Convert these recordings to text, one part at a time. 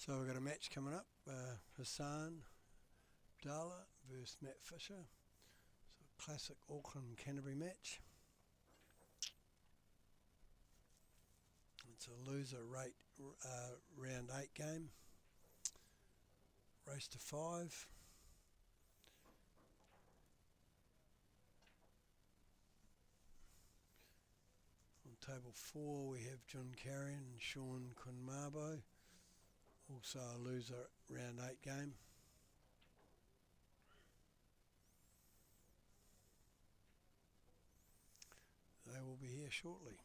So we've got a match coming up, Hassan Dala versus Matt Fisher. So classic Auckland Canterbury match. It's a loser rate round 8 game. Race to 5. On table 4 we have John Carrion and Sean Kunmabo. Also a loser round 8 game. They will be here shortly.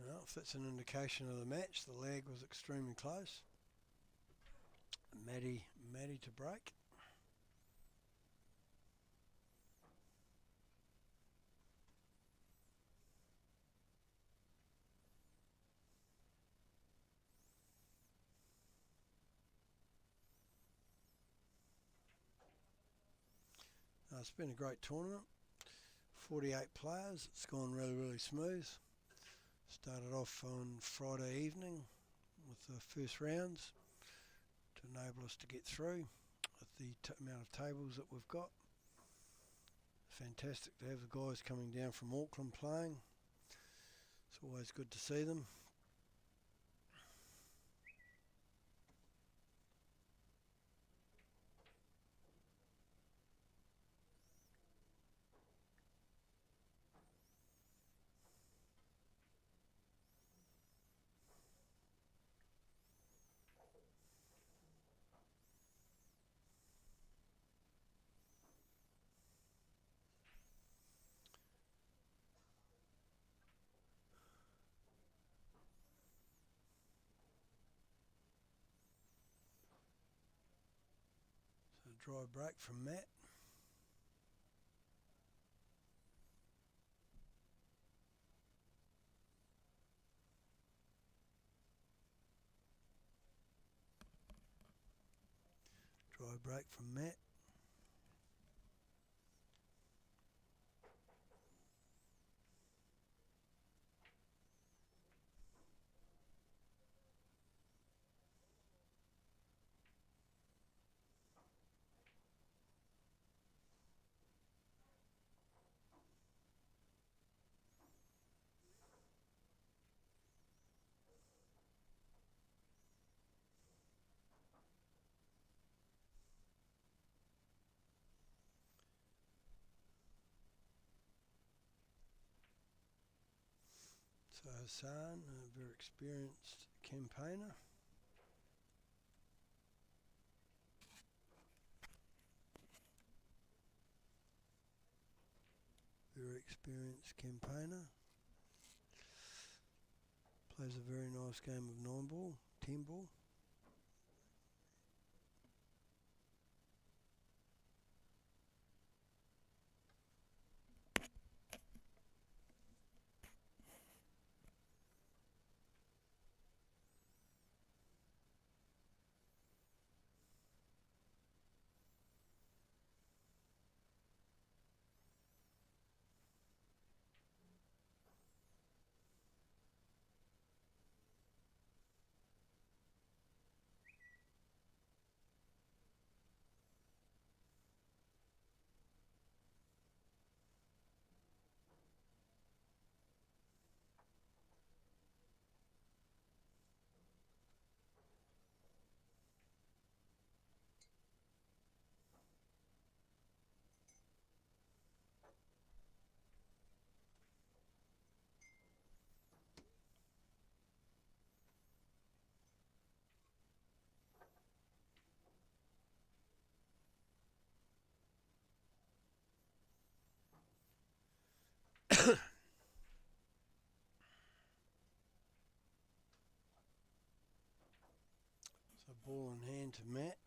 Well, if that's an indication of the match, the lag was extremely close. Matty to break. It's been a great tournament. 48 players. It's gone really smooth. Started off on Friday evening with the first rounds to enable us to get through with the amount of tables that we've got. Fantastic to have the guys coming down from Auckland playing. It's always good to see them. So dry break from Matt. Dry break from Matt. So Hassan, a very experienced campaigner. Very experienced campaigner. Plays a very nice game of 9-ball, 10-ball. Ball in hand to Matt.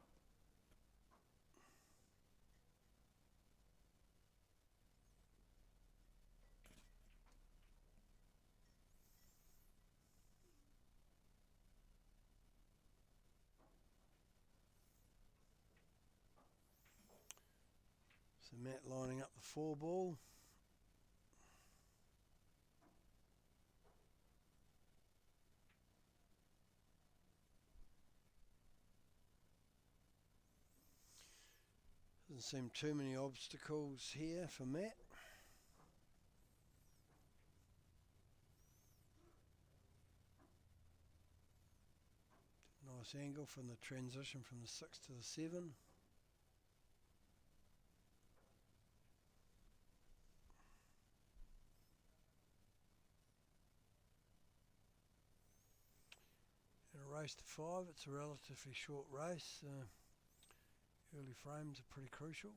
So Matt lining up the 4 ball. Doesn't seem too many obstacles here for Matt. Nice angle from the transition from the 6 to the 7. In a race to 5, it's a relatively short race. Early frames are pretty crucial.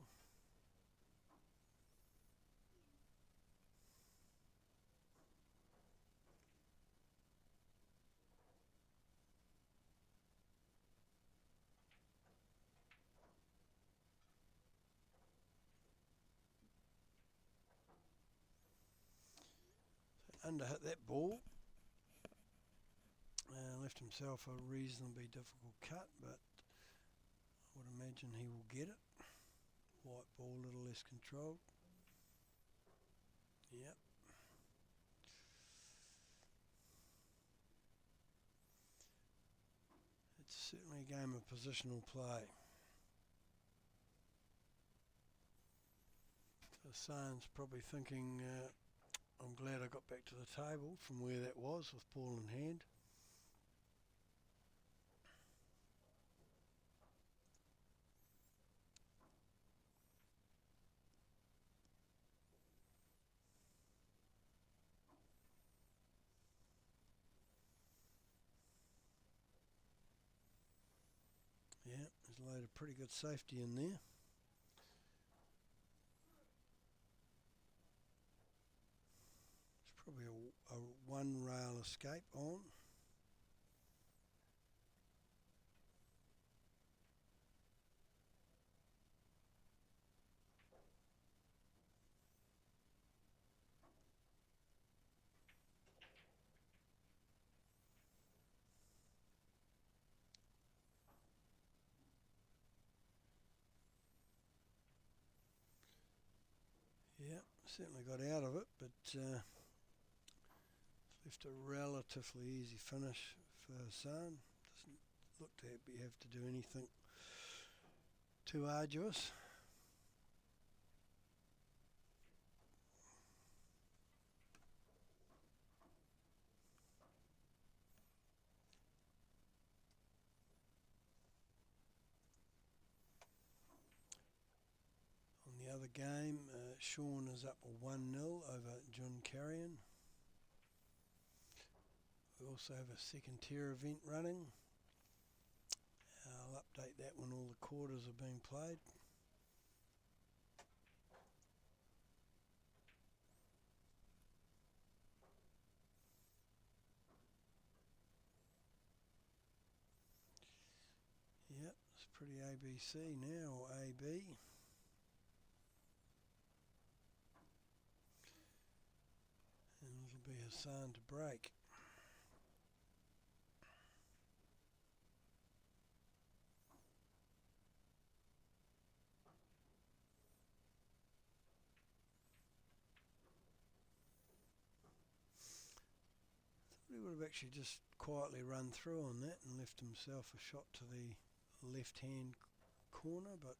Underhit that ball. Left himself a reasonably difficult cut, but I would imagine he will get it. White ball, a little less controlled. Yep. It's certainly a game of positional play. So San's probably thinking, I'm glad I got back to the table from where that was with ball in hand. Yeah, there's a load of pretty good safety in there. It's probably a one rail escape on. Yeah, certainly got out of it, but left a relatively easy finish for San. Doesn't look to have to do anything too arduous. On the other game, Sean is up 1-0 over John Carrion. We also have a second tier event running. I'll update that when all the quarters are being played. Yep, it's pretty ABC now, or AB. And it'll be Hassan to break. He would have actually just quietly run through on that and left himself a shot to the left-hand corner, but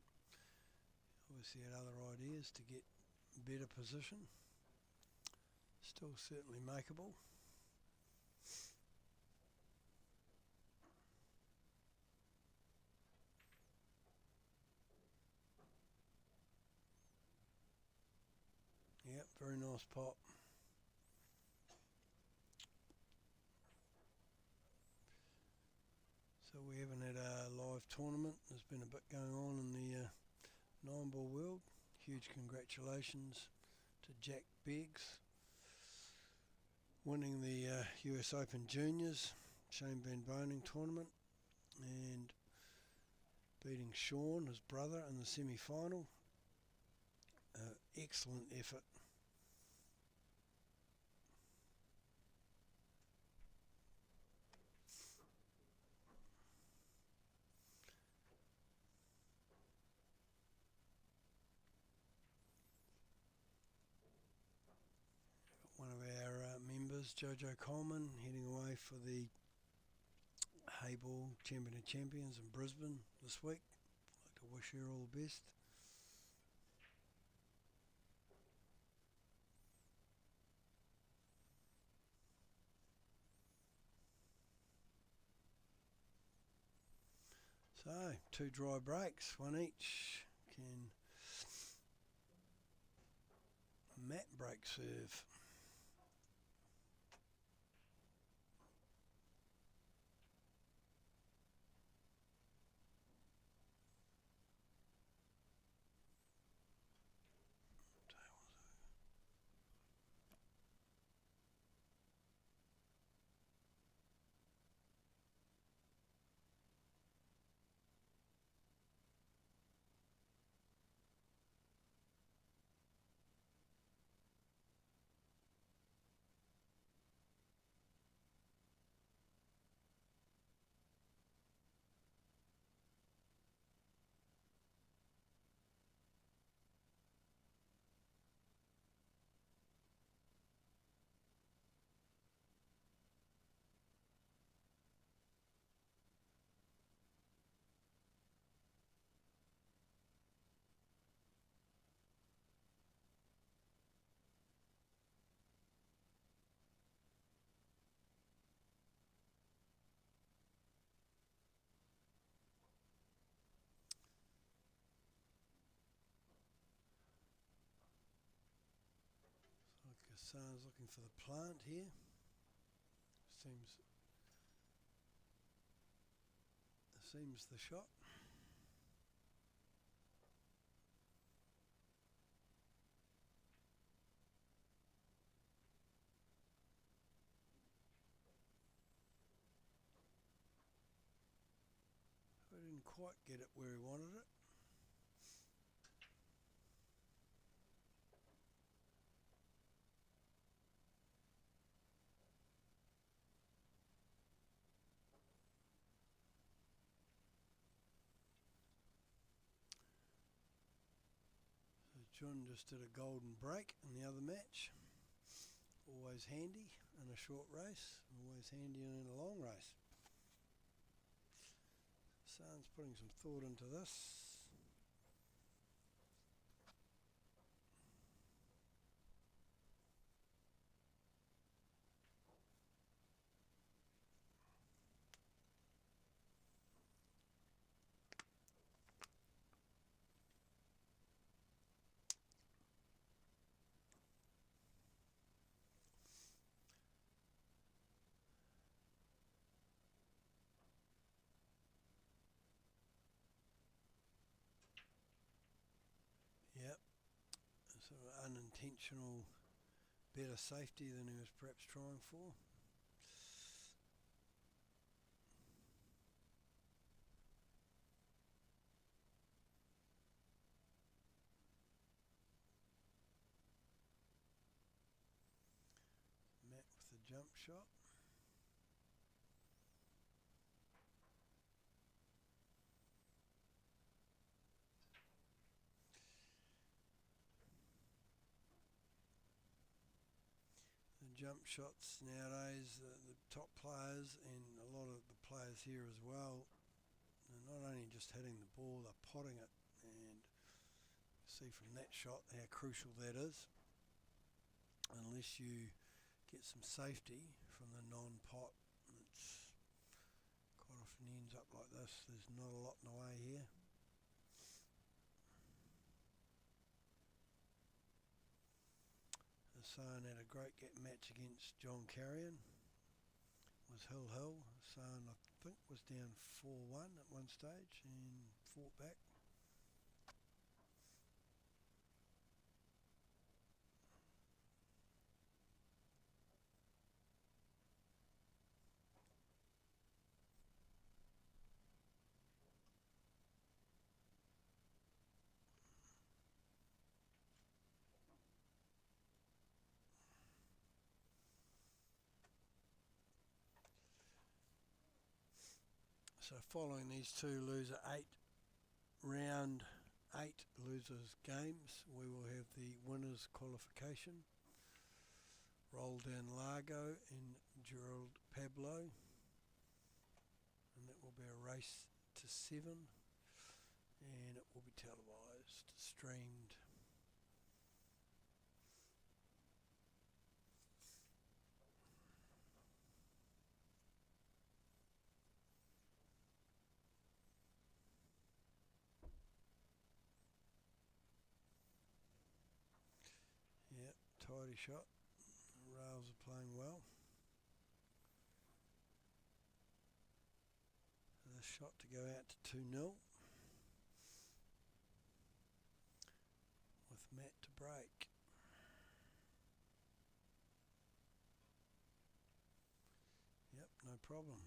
obviously had other ideas to get better position. Still certainly makeable. Yep, very nice pop. So we haven't had a live tournament. There's been a bit going on in the 9-ball world. Huge congratulations to Jack Beggs winning the US Open Juniors Shane Van Boning tournament, and beating Sean, his brother, in the semi-final. Excellent effort. One of our members, Jojo Coleman, heading away for the Hayball Champion of Champions in Brisbane this week. I'd like to wish her all the best. So, 2 dry breaks, one each. Can Matt break serve? Hassan's looking for the plant here. Seems the shot. I didn't quite get it where he wanted it. John just did a golden break in the other match. Always handy in a short race, always handy in a long race. San's putting some thought into this. Yep, sort of unintentional better safety than he was perhaps trying for. Matt with the jump shot. Jump shots nowadays, the top players and a lot of the players here as well, they're not only just hitting the ball, they're potting it, and you see from that shot how crucial that is. Unless you get some safety from the non-pot, it's quite often ends up like this. There's not a lot in the way here. Hassan had a great match against John Carrion. Was Hill. Hassan, I think, was down 4-1 at one stage and fought back. So following these two loser 8 losers games, we will have the winners qualification. Roll down Largo in Gerald Pablo, and that will be a race to 7, and it will be televised, streamed. Yeah, tidy shot. The rails are playing well. The shot to go out to 2-0 with Matt to break. Yep, no problem.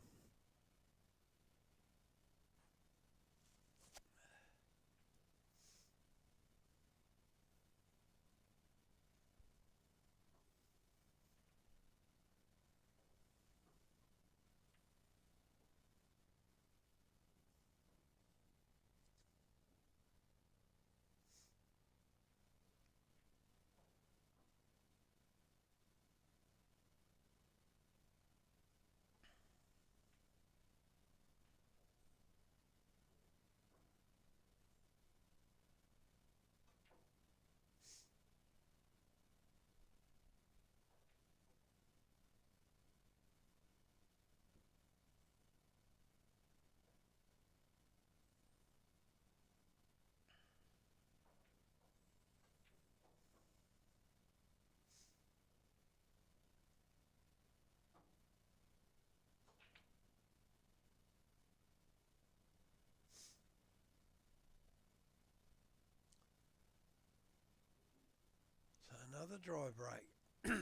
So another dry break. So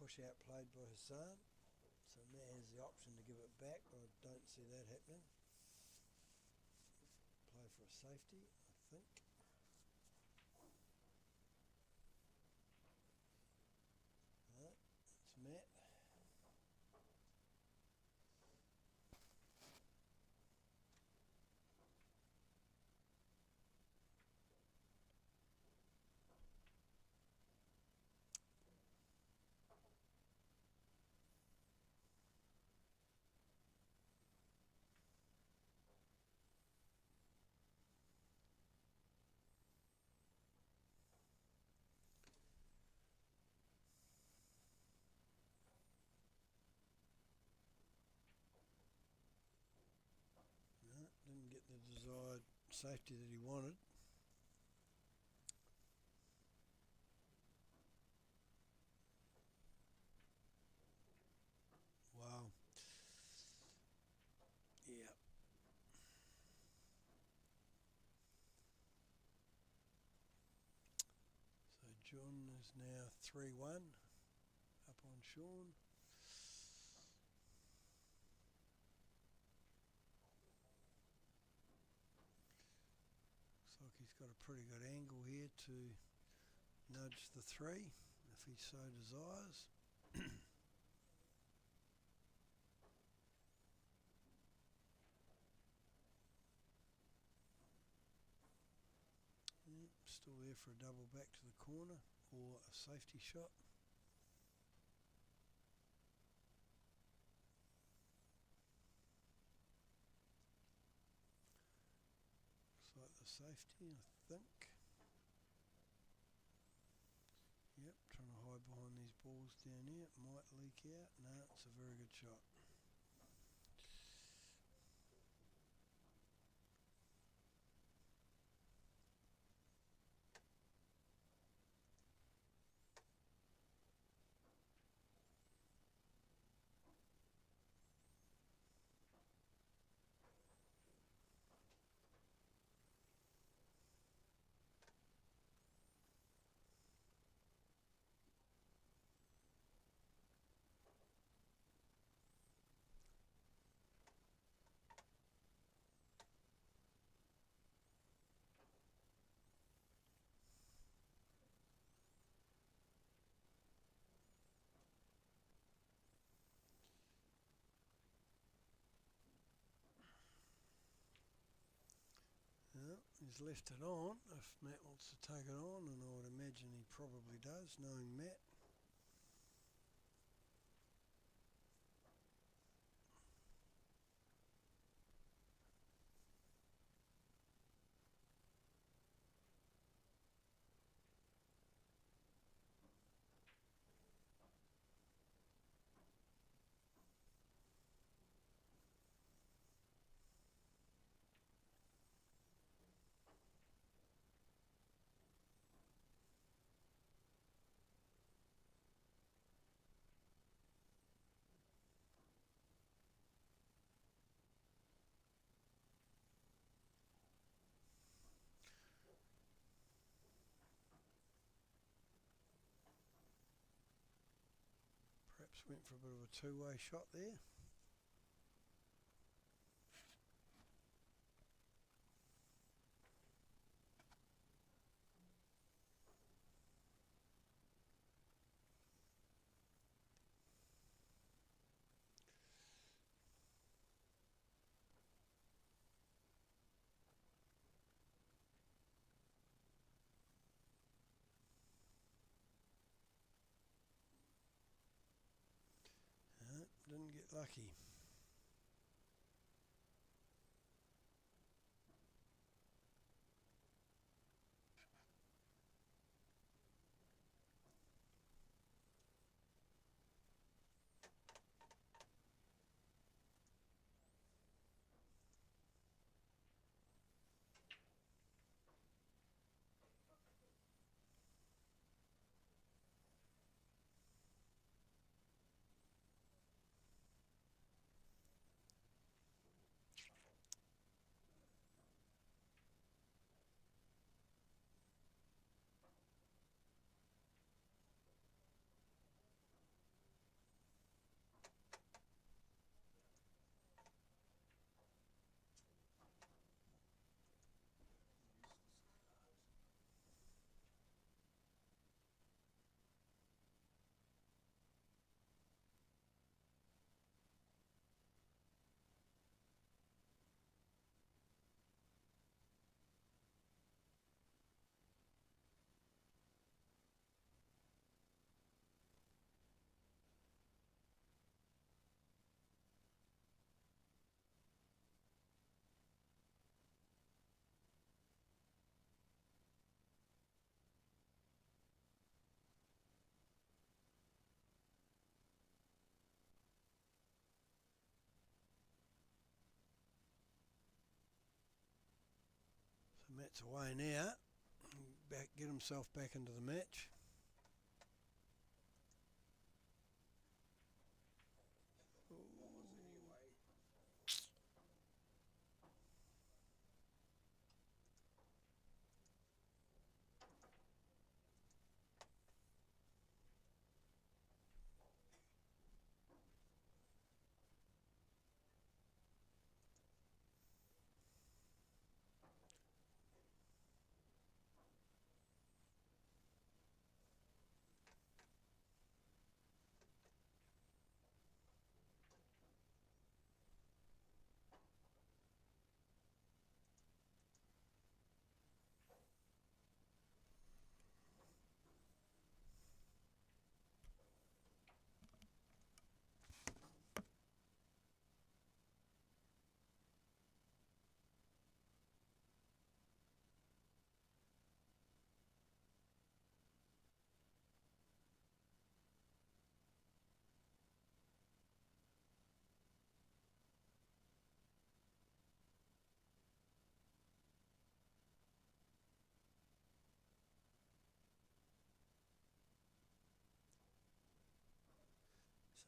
push out played by Hassan. So Matt has the option to give it back, but I don't see that happening. Play for a safety, I think. No, it's Matt. No, didn't get the desired safety that he wanted. Wow. Yeah. So John is now 3-1 up on Sean. Looks like he's got a pretty good angle here to nudge the 3 if he so desires. Yep, still there for a double back to the corner or a safety shot. Looks like the safety, I think. Yep, trying to hide behind these balls down here. It might leak out. No, it's a very good shot. Well, he's left it on if Matt wants to take it on, and I would imagine he probably does, knowing Matt. Perhaps went for a bit of a two-way shot there. Didn't get lucky. So Matt's away now. Get himself back into the match.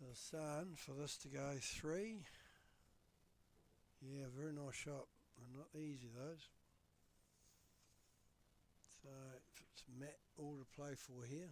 So San for this to go 3. Yeah, very nice shot. And not easy those. So it's Matt all to play for here.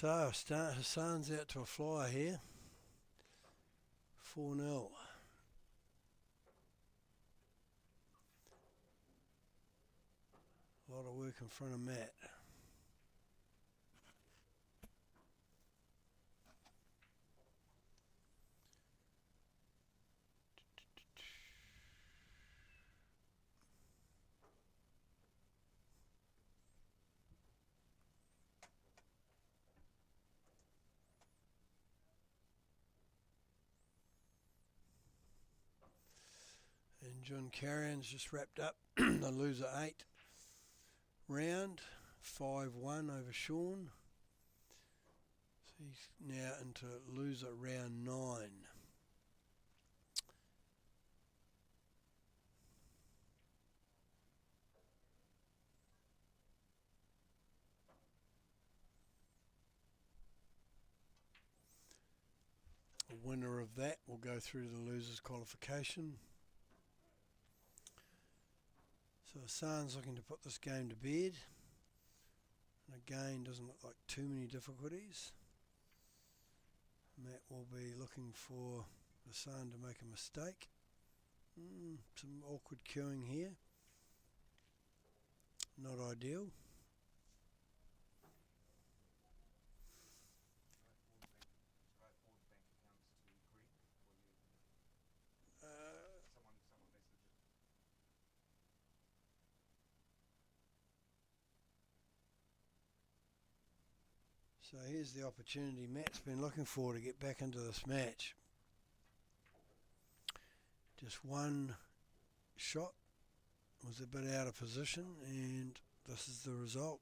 So, Hassan's out to a flyer here. 4-0. A lot of work in front of Matt. And John Carrion's just wrapped up the loser 8 round, 5-1 over Sean. So he's now into loser round 9. The winner of that will go through to the losers qualification. So Hassan's looking to put this game to bed. And again, doesn't look like too many difficulties. Matt will be looking for Hassan to make a mistake. Some awkward queuing here. Not ideal. So here's the opportunity Matt's been looking for to get back into this match. Just one shot, was a bit out of position, and this is the result.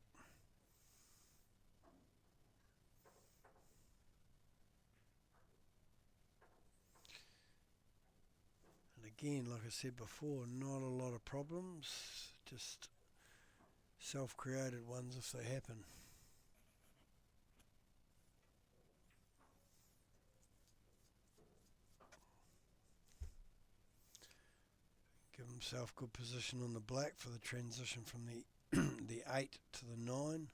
And again, like I said before, not a lot of problems, just self-created ones if they happen. Give himself good position on the black for the transition from the the 8 to the 9.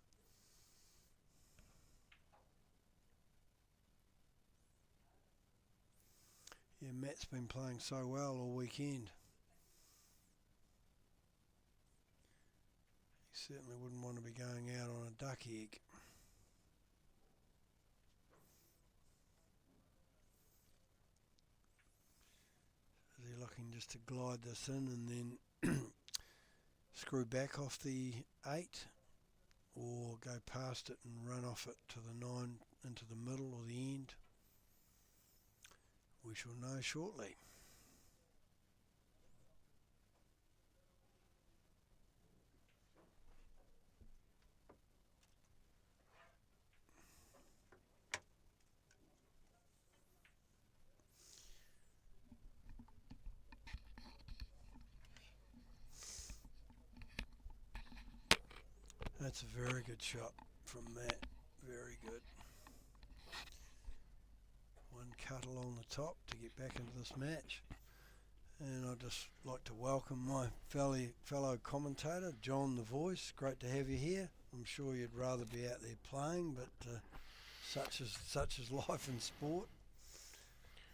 Yeah, Matt's been playing so well all weekend. He certainly wouldn't want to be going out on a duck egg. They're looking just to glide this in and then screw back off the 8 or go past it and run off it to the 9 into the middle or the end. We shall know shortly. That's a very good shot from Matt. Very good. One cut along the top to get back into this match. And I'd just like to welcome my fellow commentator, John the Voice. Great to have you here. I'm sure you'd rather be out there playing, but such is life in sport.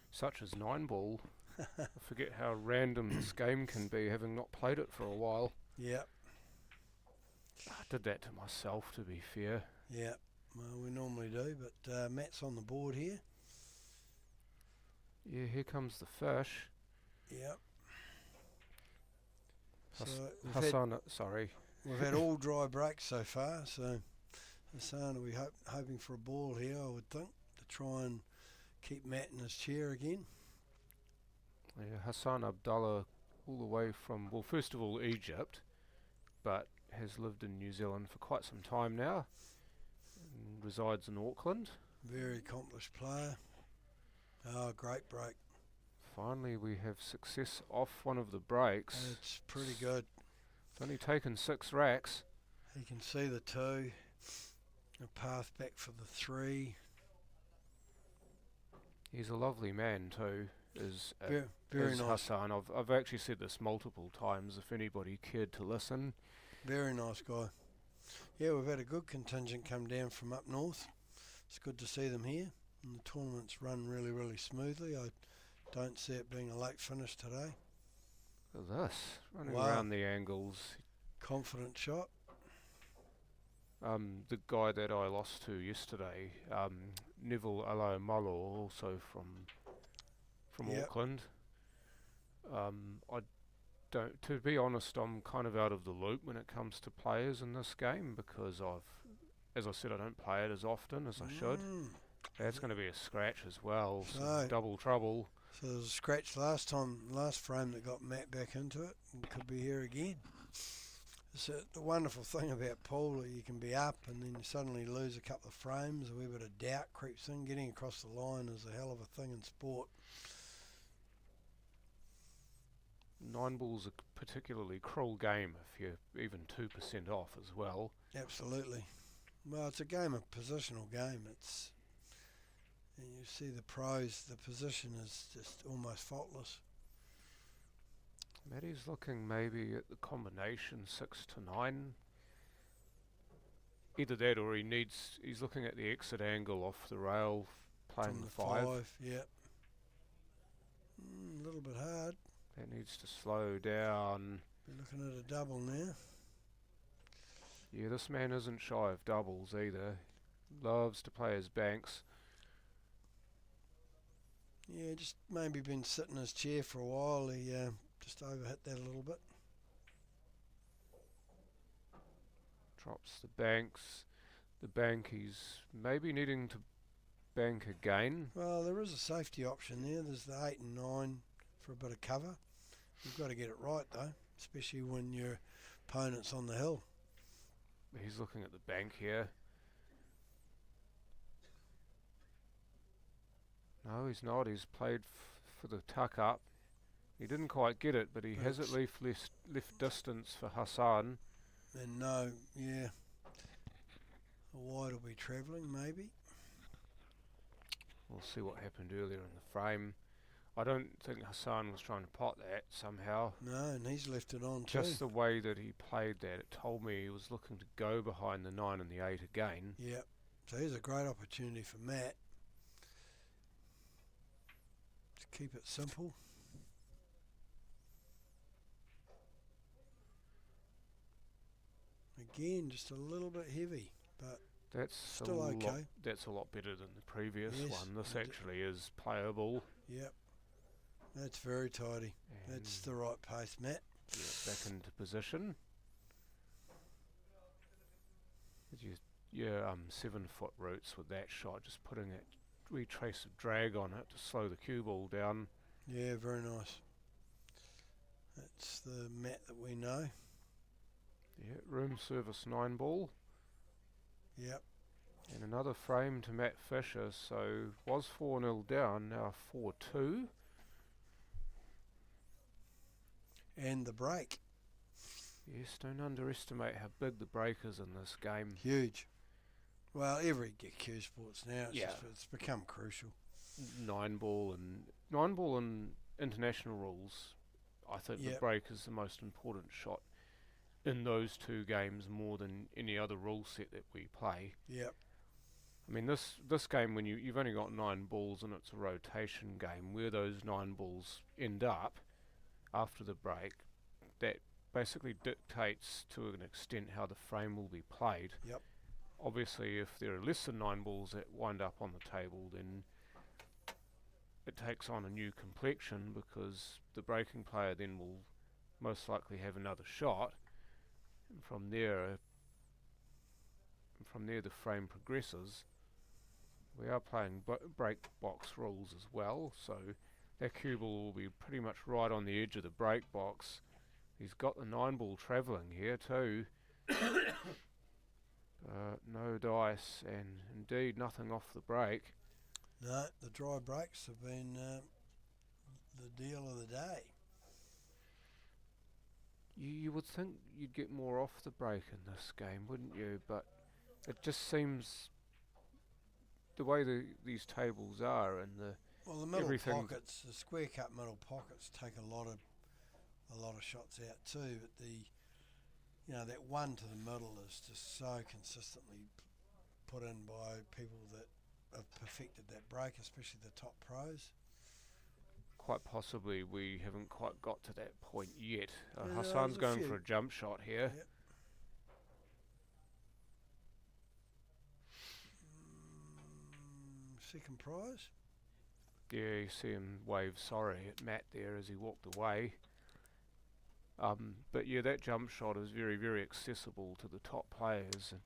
Such as 9-ball. I forget how random this game can be, having not played it for a while. Yep. I did that to myself, to be fair. Yeah, well, we normally do, but Matt's on the board here. Yeah, here comes the fish. Yep. Hassan, sorry. We've had all dry breaks so far, so Hassan will be hoping for a ball here, I would think, to try and keep Matt in his chair again. Yeah, Hassan Abdullah, all the way from, well, first of all, Egypt, but has lived in New Zealand for quite some time now, and resides in Auckland. Very accomplished player. Oh, great break. Finally, we have success off one of the breaks. It's pretty good. It's only taken 6 racks. He can see the 2, a path back for the 3. He's a lovely man too, very nice. Hassan. I've actually said this multiple times if anybody cared to listen. Very nice guy. Yeah, we've had a good contingent come down from up north it's good to see them here. And the tournament's run really, really smoothly. I don't see it being a late finish today. Look at this, running Wow. around the angles. Confident shot. The guy that I lost to yesterday, Neville Alomalo, also from Yep. Auckland. I don't, to be honest, I'm kind of out of the loop when it comes to players in this game because as I said, I don't play it as often as I should. That's going to be a scratch as well, So- double trouble. So there was a scratch last frame that got Matt back into it, and could be here again. It's the wonderful thing about pool that you can be up and then you suddenly lose a couple of frames, a wee bit of doubt creeps in. Getting across the line is a hell of a thing in sport. 9 ball's a particularly cruel game if you're even 2% off as well. Absolutely. Well, it's a game of positional game. And you see the pros, the position is just almost faultless. Matty's looking maybe at the combination 6 to 9. Either that or he's looking at the exit angle off the rail, playing From the the 5. Yep. A little bit hard. That needs to slow down. Be looking at a double now. Yeah, this man isn't shy of doubles either. Loves to play his banks. Yeah, just maybe been sitting in his chair for a while. He just overhit that a little bit. Drops the banks. The bank he's maybe needing to bank again. Well, there is a safety option there. There's the 8 and 9 for a bit of cover. You've got to get it right though, especially when your opponent's on the hill. He's looking at the bank here. No, he's not. He's played for the tuck up. He didn't quite get it, but he has at least left distance for Hassan. And no, yeah, a wide will be travelling maybe. We'll see what happened earlier in the frame. I don't think Hassan was trying to pot that somehow. No, and he's left it on Just too. the way that he played that, it told me he was looking to go behind the 9 and the 8 again. Yep. So here's a great opportunity for Matt. To keep it simple. Again, just a little bit heavy, but That's still a lot, okay. that's a lot better than the previous Yes, one. This and actually is playable. yep. That's very tidy. And That's the right pace, Matt. yeah, back into position. Your 7-foot roots with that shot, just putting that wee trace of drag on it to slow the cue ball down. Yeah, very nice. That's the Matt that we know. Yeah, room service 9 ball. Yep. And another frame to Matt Fisher, so was 4-0 down, now 4-2. And the break. Yes, don't underestimate how big the break is in this game. Huge. Well, every cue sports now, it's become crucial. 9 ball and international rules, I think the break is the most important shot in those two games more than any other rule set that we play. Yep. I mean, this game, when you've only got 9 balls and it's a rotation game, where those 9 balls end up after the break, that basically dictates to an extent how the frame will be played. Yep. Obviously, if there are less than 9 balls that wind up on the table, then it takes on a new complexion because the breaking player then will most likely have another shot, and from there the frame progresses. We are playing break box rules as well, so that cue ball will be pretty much right on the edge of the break box. He's got the 9 ball travelling here too. No dice, and indeed nothing off the break. No, the dry breaks have been the deal of the day. You would think you'd get more off the break in this game, wouldn't you? But it just seems the way these tables are and the middle everything pockets, the square cut middle pockets take a lot of shots out too. But that one to the middle is just so consistently put in by people that have perfected that break, especially the top pros. Quite possibly we haven't quite got to that point yet. Yeah, Hassan's there's a going few. for a jump shot here. Yep. Second prize. Yeah, you see him wave sorry at Matt there as he walked away. But yeah, that jump shot is very, very accessible to the top players. And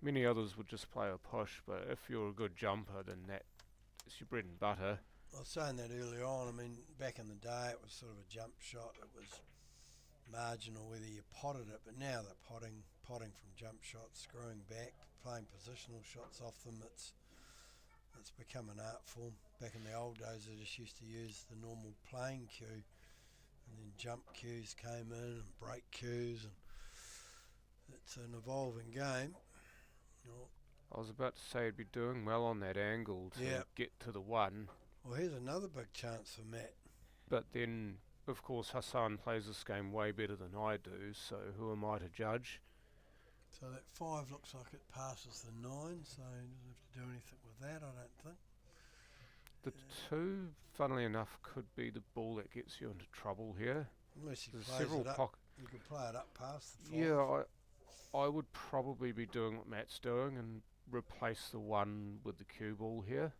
many others would just play a push, but if you're a good jumper, then that's your bread and butter. I was saying that earlier on. I mean, back in the day, it was sort of a jump shot. It was marginal whether you potted it, but now they're potting from jump shots, screwing back, playing positional shots off them. It's become an art form. Back in the old days, they just used to use the normal playing cue, and then jump cues came in and break cues, and it's an evolving game. I was about to say he'd be doing well on that angle to get to the one. Well, here's another big chance for Matt. But then, of course, Hassan plays this game way better than I do, so who am I to judge? So that 5 looks like it passes the 9, so he doesn't have to do anything with that, I don't think. The 2, funnily enough, could be the ball that gets you into trouble here. Unless he There's plays several it up. You could play it up past the 5. Yeah, I would probably be doing what Matt's doing and replace the 1 with the cue ball here.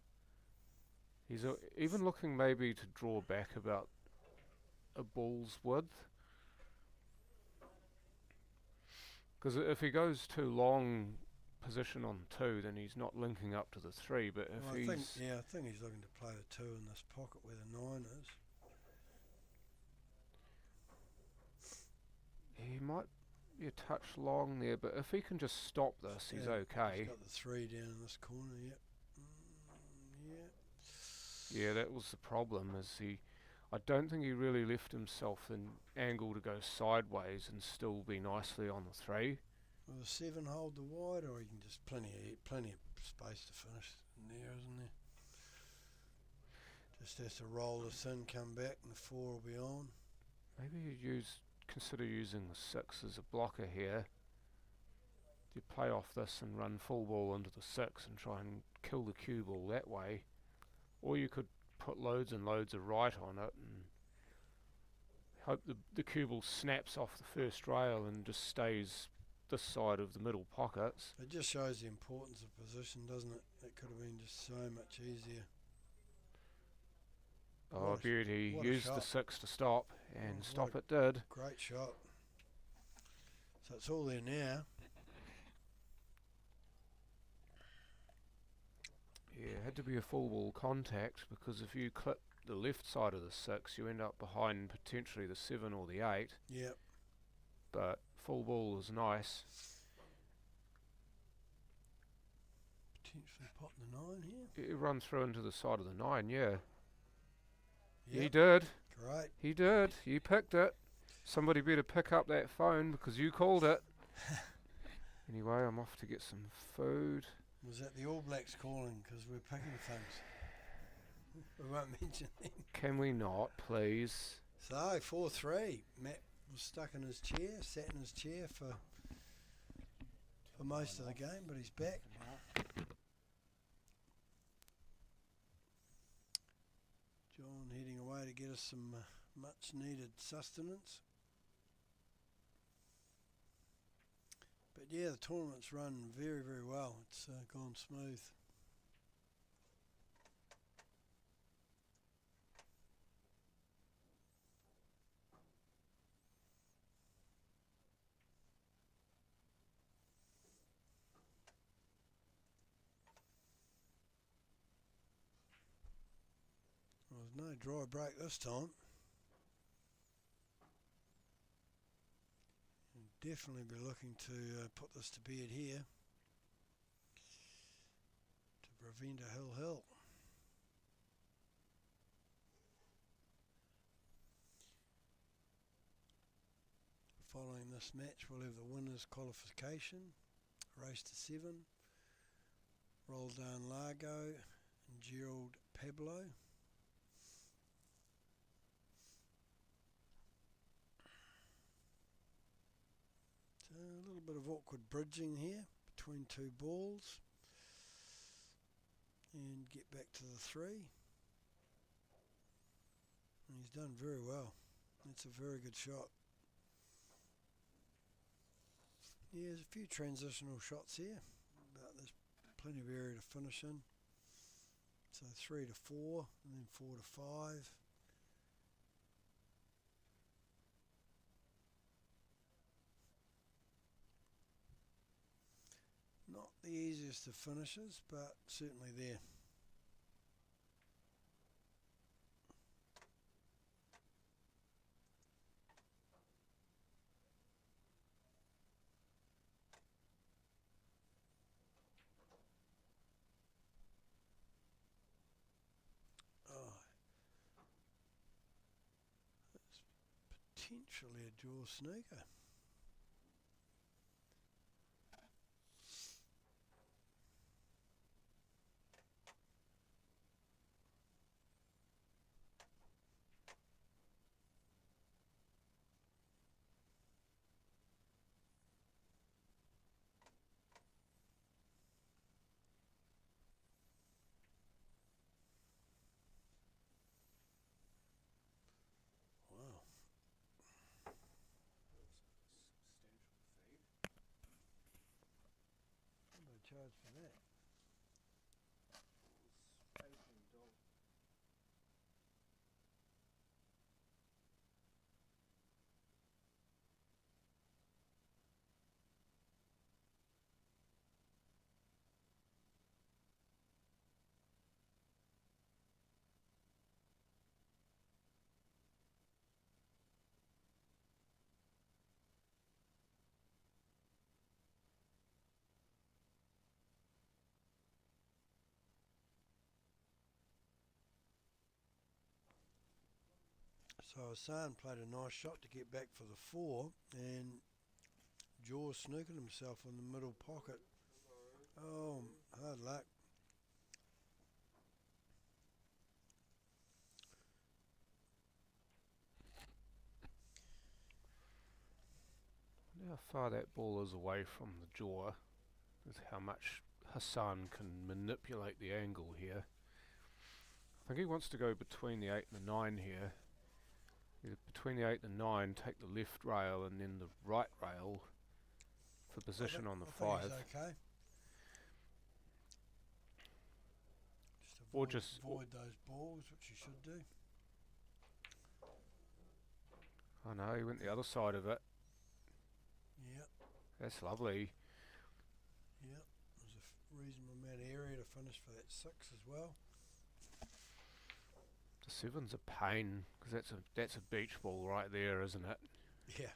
He's even looking maybe to draw back about a ball's width. Because if he goes too long position on 2, then he's not linking up to the 3. But if I think he's looking to play the 2 in this pocket where the 9 is. He might be a touch long there, but if he can just stop this, he's okay. He's got the 3 down in this corner, yep. Yeah, that was the problem, I don't think he really left himself an angle to go sideways and still be nicely on the 3. Will the 7 hold the wide, or you can just plenty of space to finish in there, isn't there? Just has to roll this in, come back, and the 4 will be on. Maybe you consider using the 6 as a blocker here. You play off this and run full ball into the 6 and try and kill the cue ball that way. Or you could put loads and loads of right on it and hope the cue ball snaps off the first rail and just stays this side of the middle pockets. It just shows the importance of position, doesn't it? It could have been just so much easier. Oh, beauty. Used the 6 to stop, and stop it did. Great shot. So it's all there now. Yeah, it had to be a full ball contact, because if you clip the left side of the 6, you end up behind potentially the 7 or the 8. Yep. But full ball was nice. Potentially pot the 9 here. It run through into the side of the 9, yeah. Yep. He did. Great. He did. You picked it. Somebody better pick up that phone because you called it. Anyway, I'm off to get some food. Was that the All Blacks calling because we're picking things? We won't mention them. Can we not, please? So 4-3. Matt was stuck in his chair, sat in his chair for most of the game, but he's back. John heading away to get us some much needed sustenance. But yeah, the tournament's run very, very well. It's gone smooth. Well, there's no dry break this time. Definitely be looking to put this to bed here to prevent a hill. Following this match, we'll have the winners qualification, race to 7, Roldan Largo and Gerald Pablo. A little bit of awkward bridging here between 2 balls. and get back to the 3. And he's done very well. That's a very good shot. Yeah, there's a few transitional shots here, but there's plenty of area to finish in. So 3 to 4, and then 4 to 5. Not the easiest of finishes, but certainly there. Oh, it's potentially a draw snooker. Wow. What do I charge for that? So Hassan played a nice shot to get back for the 4, and Jaws snookered himself in the middle pocket. Oh, hard luck. How far that ball is away from the jaw is how much Hassan can manipulate the angle here. I think he wants to go between the 8 and the 9 here. Either between the 8 and the 9, take the left rail and then the right rail for position on the 5. He's okay. Just avoid those balls, which you should do. Oh no, he went the other side of it. Yep. That's lovely. Yep. There's a reasonable amount of area to finish for that 6 as well. The 7's a pain because that's a beach ball right there, isn't it? Yeah.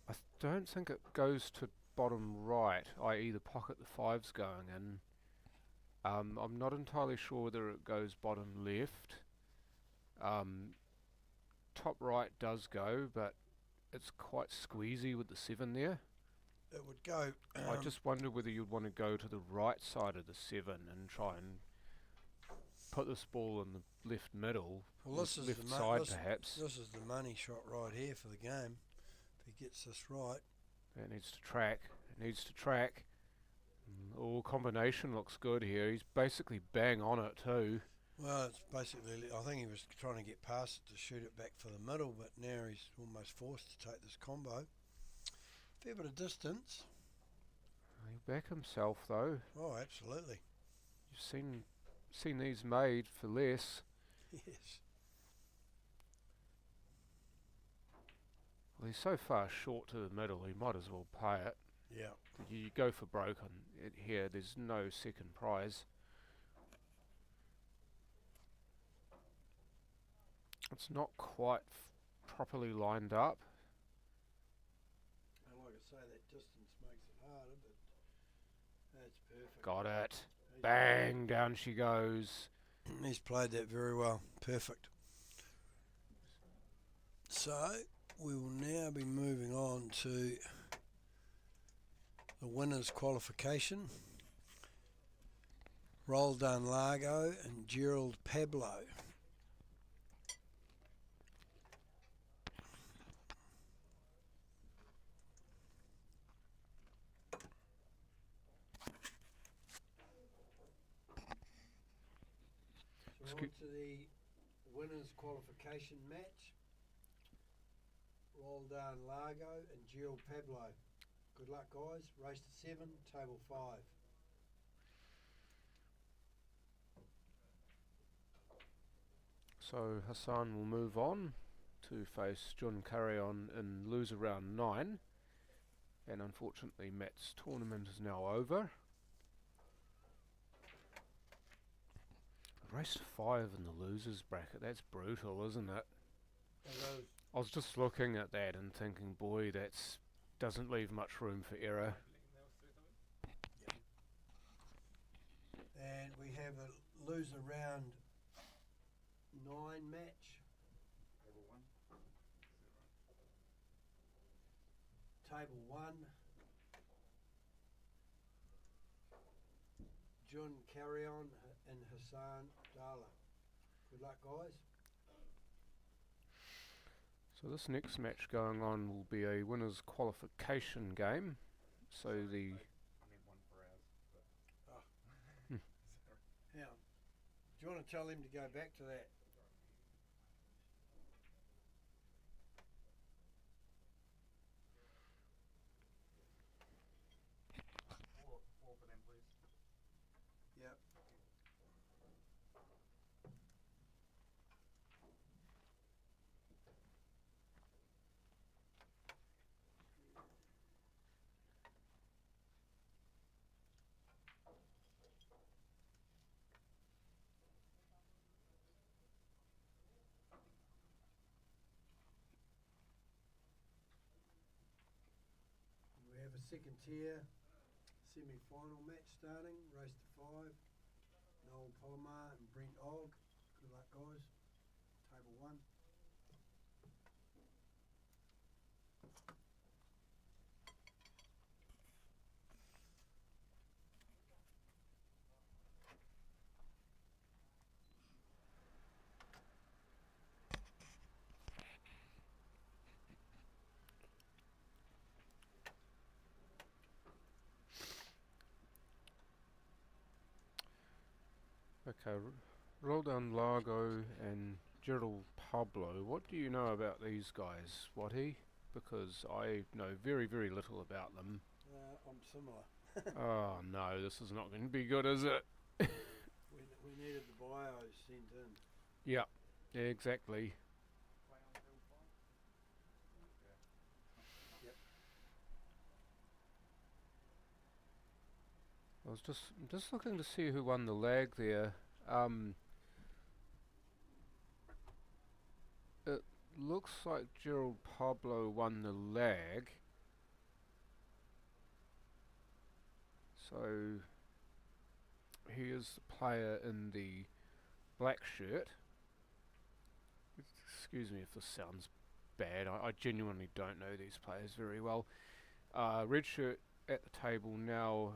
I don't think it goes to bottom right, i.e. the pocket the 5's going in. I'm not entirely sure whether it goes bottom left. Top right does go, but it's quite squeezy with the 7 there. It would go. I just wonder whether you'd want to go to the right side of the 7 and try and put this ball in the left middle, well, this is left the side perhaps. This is the money shot right here for the game. If he gets this right. It needs to track. It needs to track. All combination looks good here. He's basically bang on it too. Well, it's basically, I think he was trying to get past it to shoot it back for the middle, but now he's almost forced to take this combo. Fair bit of distance. He'll back himself though. Oh, absolutely. You've seen these made for less. Yes. Well, he's so far short to the middle, he might as well pay it. Yeah. You go for broke on it here. There's no second prize. It's not quite properly lined up. And like I say, that distance makes it harder, but that's perfect. Got it. Bang, down she goes. He's played that very well. Perfect. So, we will now be moving on to the winners' qualification. Roldan Largo and Gerald Pablo. On to the winners qualification match. Roldan Largo and Gerald Pablo. Good luck, guys. Race to 7, table 5. So Hassan will move on to face John Carrion in loser round 9. And unfortunately Matt's tournament is now over. Race to 5 in the losers bracket, that's brutal, isn't it? I was just looking at that and thinking, boy, that's doesn't leave much room for error. Yep. And we have a loser round 9 match. Table 1. John Carrion and Hassan Abdallah. Good luck, guys. So this next match going on will be a winners qualification game. So the... I need one for ours. Now, do you want to tell him to go back to that? Four for them, please. Yep. We have a second tier semi-final match starting, race to 5. Noel Palomar and Brent Ogg. Good luck, guys. Table 1. Okay, Roldan Largo and Gerald Pablo. What do you know about these guys, Watty? Because I know very, very little about them. I'm similar. Oh no, this is not going to be good, is it? We needed the bios sent in. Yeah, exactly. Yep. I was just looking to see who won the lag there. It looks like Gerald Pablo won the lag. So he is the player in the black shirt. Excuse me if this sounds bad. I genuinely don't know these players very well. Red shirt at the table now.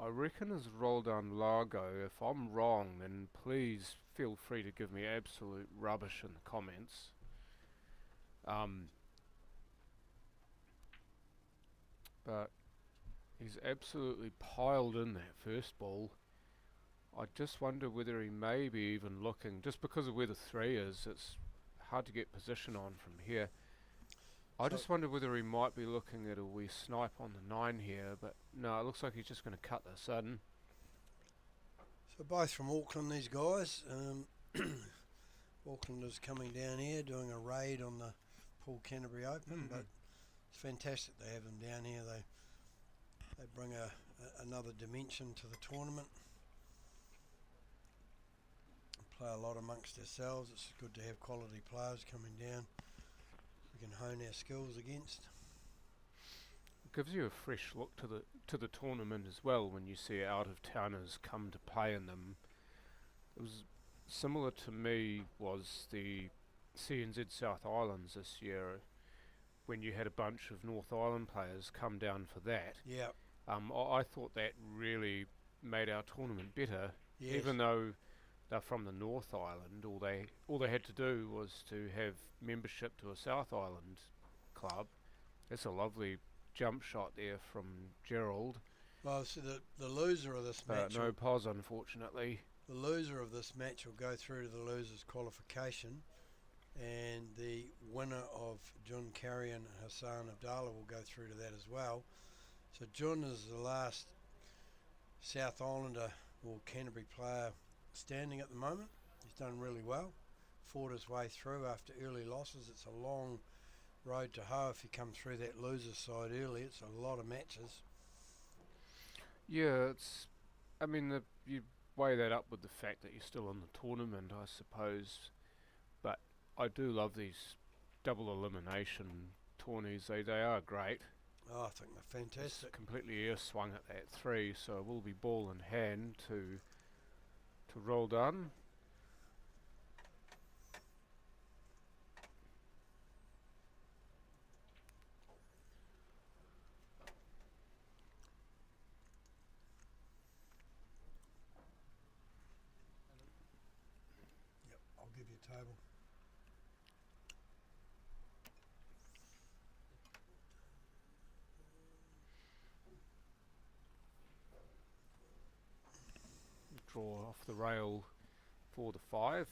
I reckon is Roldan Largo. If I'm wrong, then please feel free to give me absolute rubbish in the comments. But he's absolutely piled in that first ball. I just wonder whether he may be even looking, just because of where the 3 is, it's hard to get position on from here. I just wonder whether he might be looking at a wee snipe on the 9 here, but no, it looks like he's just going to cut this in. So both from Auckland, these guys. Aucklanders coming down here doing a raid on the Paul Canterbury Open, but it's fantastic they have them down here. They bring another dimension to the tournament. Play a lot amongst ourselves. It's good to have quality players coming down we can hone our skills against. It gives you a fresh look to the tournament as well when you see out of towners come to play in them. It was similar to me was the CNZ South Islands this year when you had a bunch of North Island players come down for that. Yeah. I thought that really made our tournament better, Yes. even though they're from the North Island. All they had to do was to have membership to a South Island club. That's a lovely jump shot there from Gerald. Well, so the loser of this But match. no pos, unfortunately. the loser of this match will go through to the losers qualification, and the winner of Ducar and Hassan Abdallah will go through to that as well. So Jun is the last South Islander or Canterbury player standing at the moment. He's done really well, fought his way through after early losses. It's a long road to hoe if you come through that loser side early. It's a lot of matches. Yeah, I mean, you weigh that up with the fact that you're still in the tournament, I suppose. But I do love these double elimination tourneys. They are great. Oh, I think they're fantastic. It's completely air swung at that 3, so it will be ball in hand to roll down. Yep, I'll give you a table. Draw off the rail for the 5.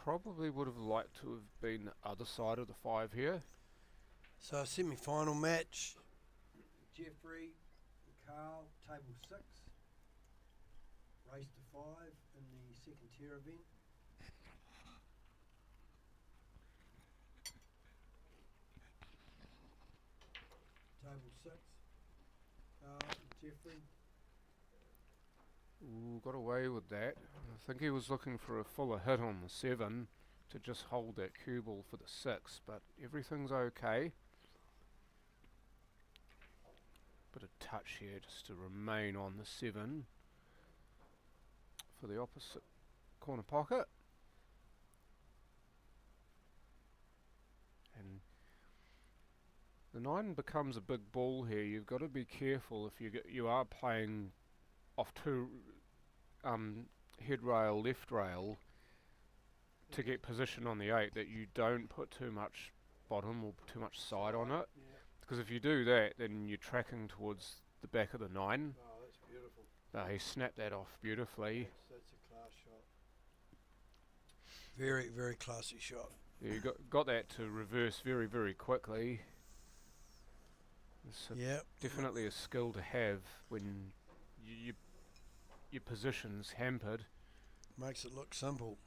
Probably would have liked to have been the other side of the 5 here. So semi-final match. Jeffrey, Carl, table 6. Race to 5 in the second tier event. Table 6. Carl and Jeffrey. Ooh, got away with that. I think he was looking for a fuller hit on the 7 to just hold that cue ball for the 6, but everything's okay. Bit of touch here just to remain on the 7 for the opposite corner pocket. And the 9 becomes a big ball here. You've got to be careful if you are playing off 2 head rail, left rail to get position on the 8, that you don't put too much bottom or too much side on it, because if you do that then you're tracking towards the back of the 9. Oh, that's beautiful. He snapped that off beautifully. That's a class shot. Very, very classy shot. Yeah, you got that to reverse very, very quickly. It's definitely a skill to have when your position's hampered. Makes it look simple.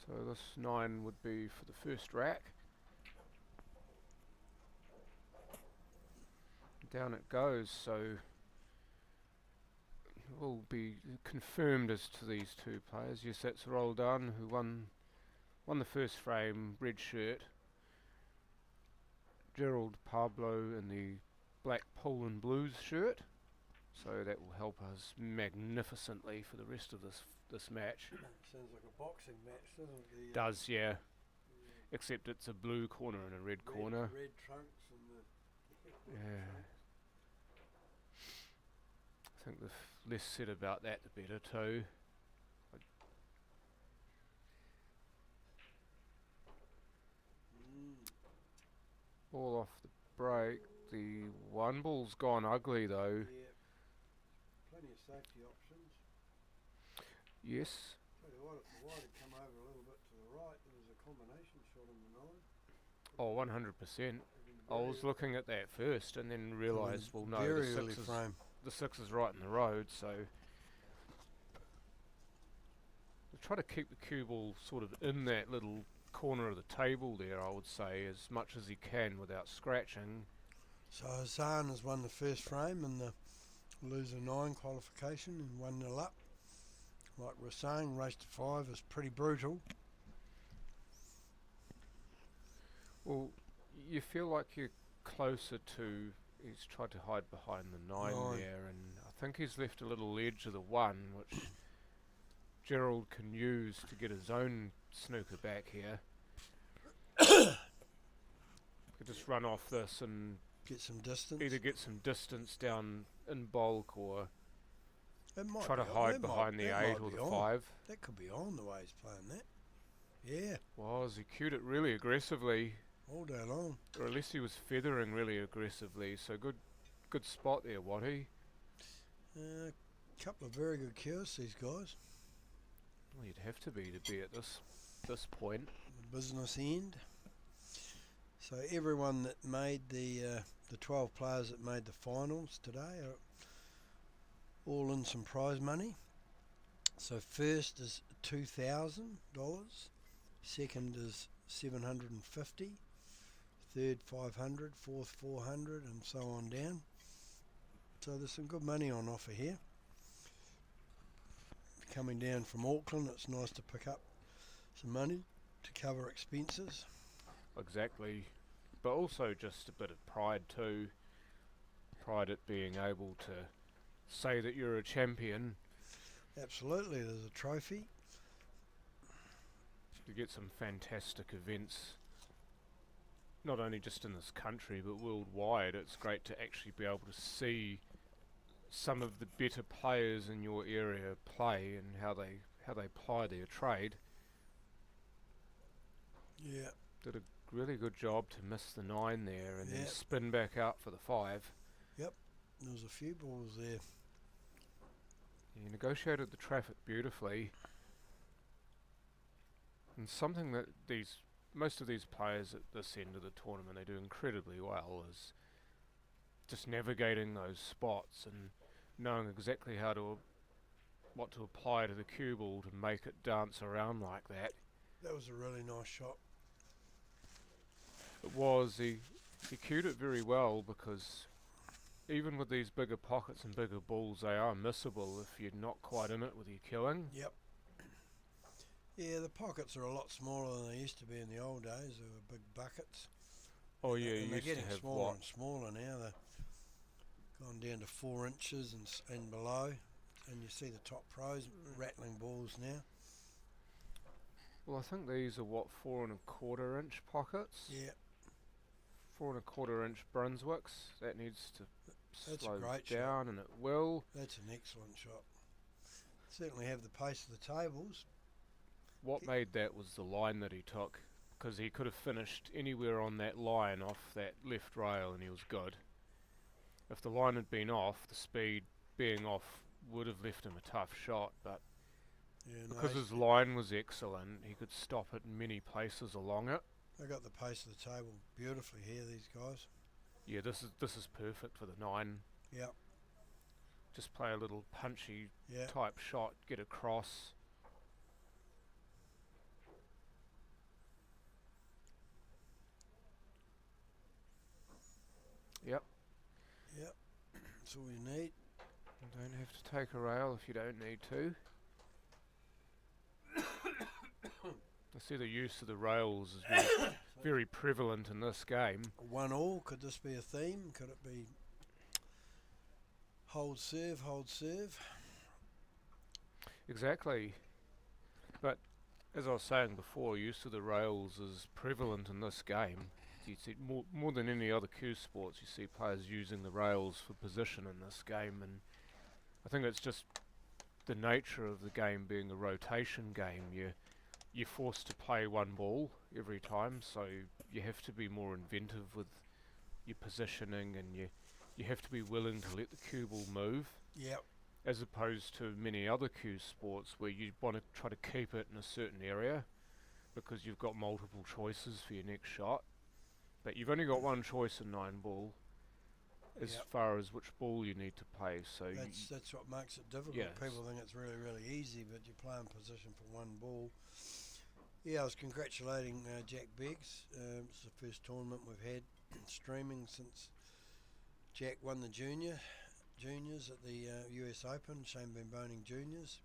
So this 9 would be for the first rack. Down it goes, so it will be confirmed as to these 2 players. Yes, that's Roll Down, who won the first frame, red shirt. Gerald Pablo in the black Poland Blues shirt, so that will help us magnificently for the rest of this match. Sounds like a boxing match, doesn't it? Does, yeah. Except it's a blue corner and a red corner. Red trunks and the... Yeah. I think the less said about that, the better too. Ball off the break. The 1 ball's gone ugly though. Yeah. Plenty of safety options. Yes. Tell you what, if the wide had come over a little bit to the right, there was a combination shot in the 9. Oh, 100%. I was looking at that first and then realised, well no, very the early frame. The 6 is right in the road, so try to keep the cue ball sort of in that little corner of the table there, I would say, as much as he can without scratching. So Hassan has won the first frame in the loser 9 qualification and 1-0 up. Like we're saying, race to 5 is pretty brutal. Well, you feel like you're closer to... He's tried to hide behind the 9 there, and I think he's left a little edge of the 1, which Gerald can use to get his own snooker back here. Could just run off this and get some distance. Either get some distance down in bulk or try to on. hide behind the 8 or the 5. That could be on the way he's playing that. Yeah. Well, as he cued it really aggressively. all day long. Or at least he was feathering really aggressively, so good spot there, Watty. Couple of very good cures, these guys. Well, you'd have to be at this point. The business end. So everyone that made the 12 players that made the finals today are all in some prize money. So first is $2,000, second is $750, third $500, fourth $400, and so on down. So there's some good money on offer here. Coming down from Auckland, it's nice to pick up some money to cover expenses. Exactly, but also just a bit of pride too. Pride at being able to say that you're a champion. Absolutely, there's a trophy. You get some fantastic events, not only just in this country but worldwide. It's great to actually be able to see some of the better players in your area play and how they ply their trade. Yeah. Did a really good job to miss the 9 there and then Yeah. spin back out for the 5. Yep, there was a few balls there. He negotiated the traffic beautifully. And something that most of these players at this end of the tournament, they do incredibly well, is just navigating those spots and knowing exactly what to apply to the cue ball to make it dance around like that. That was a really nice shot. It was. He cued it very well, because even with these bigger pockets and bigger balls, they are missable if you're not quite in it with your cueing. Yep. Yeah, the pockets are a lot smaller than they used to be in the old days. They were big buckets. Oh yeah, And you they're used to getting have smaller what? and smaller now. They're gone down to 4 inches and below. And you see the top pros rattling balls now. Well, I think these are what, 4 1/4 inch pockets? Yeah, 4 1/4 inch Brunswicks. That needs to That's a slow great shot. down, and it will. that's an excellent shot. Certainly have the pace of the tables. What made that was the line that he took, because he could have finished anywhere on that line off that left rail and he was good. If the line had been off, the speed being off would have left him a tough shot, but Yeah, because he's- his line was excellent, he could stop it in many places along it. they got the pace of the table beautifully here, these guys. Yeah, this is perfect for the 9. Yep, Just play a little punchy yeah. type shot, get across. Yep. Yep, that's all you need. You don't have to take a rail if you don't need to. I see the use of the rails is very prevalent in this game. 1-all, could this be a theme? Could it be hold serve, hold serve? Exactly. But as I was saying before, use of the rails is prevalent in this game. You see more than any other cue sports, you see players using the rails for position in this game, and I think it's just the nature of the game being a rotation game. You're forced to play one ball every time, so you have to be more inventive with your positioning, and you have to be willing to let the cue ball move, Yep, as opposed to many other cue sports where you want to try to keep it in a certain area because you've got multiple choices for your next shot. But you've only got one choice in 9-ball as Yep. far as which ball you need to play. So that's what makes it difficult. Yes. People think it's really, really easy, but you play in position for one ball. Yeah, I was congratulating Jack Beggs. It's the first tournament we've had streaming since Jack won the juniors at the US Open, Shane Bamboning Juniors.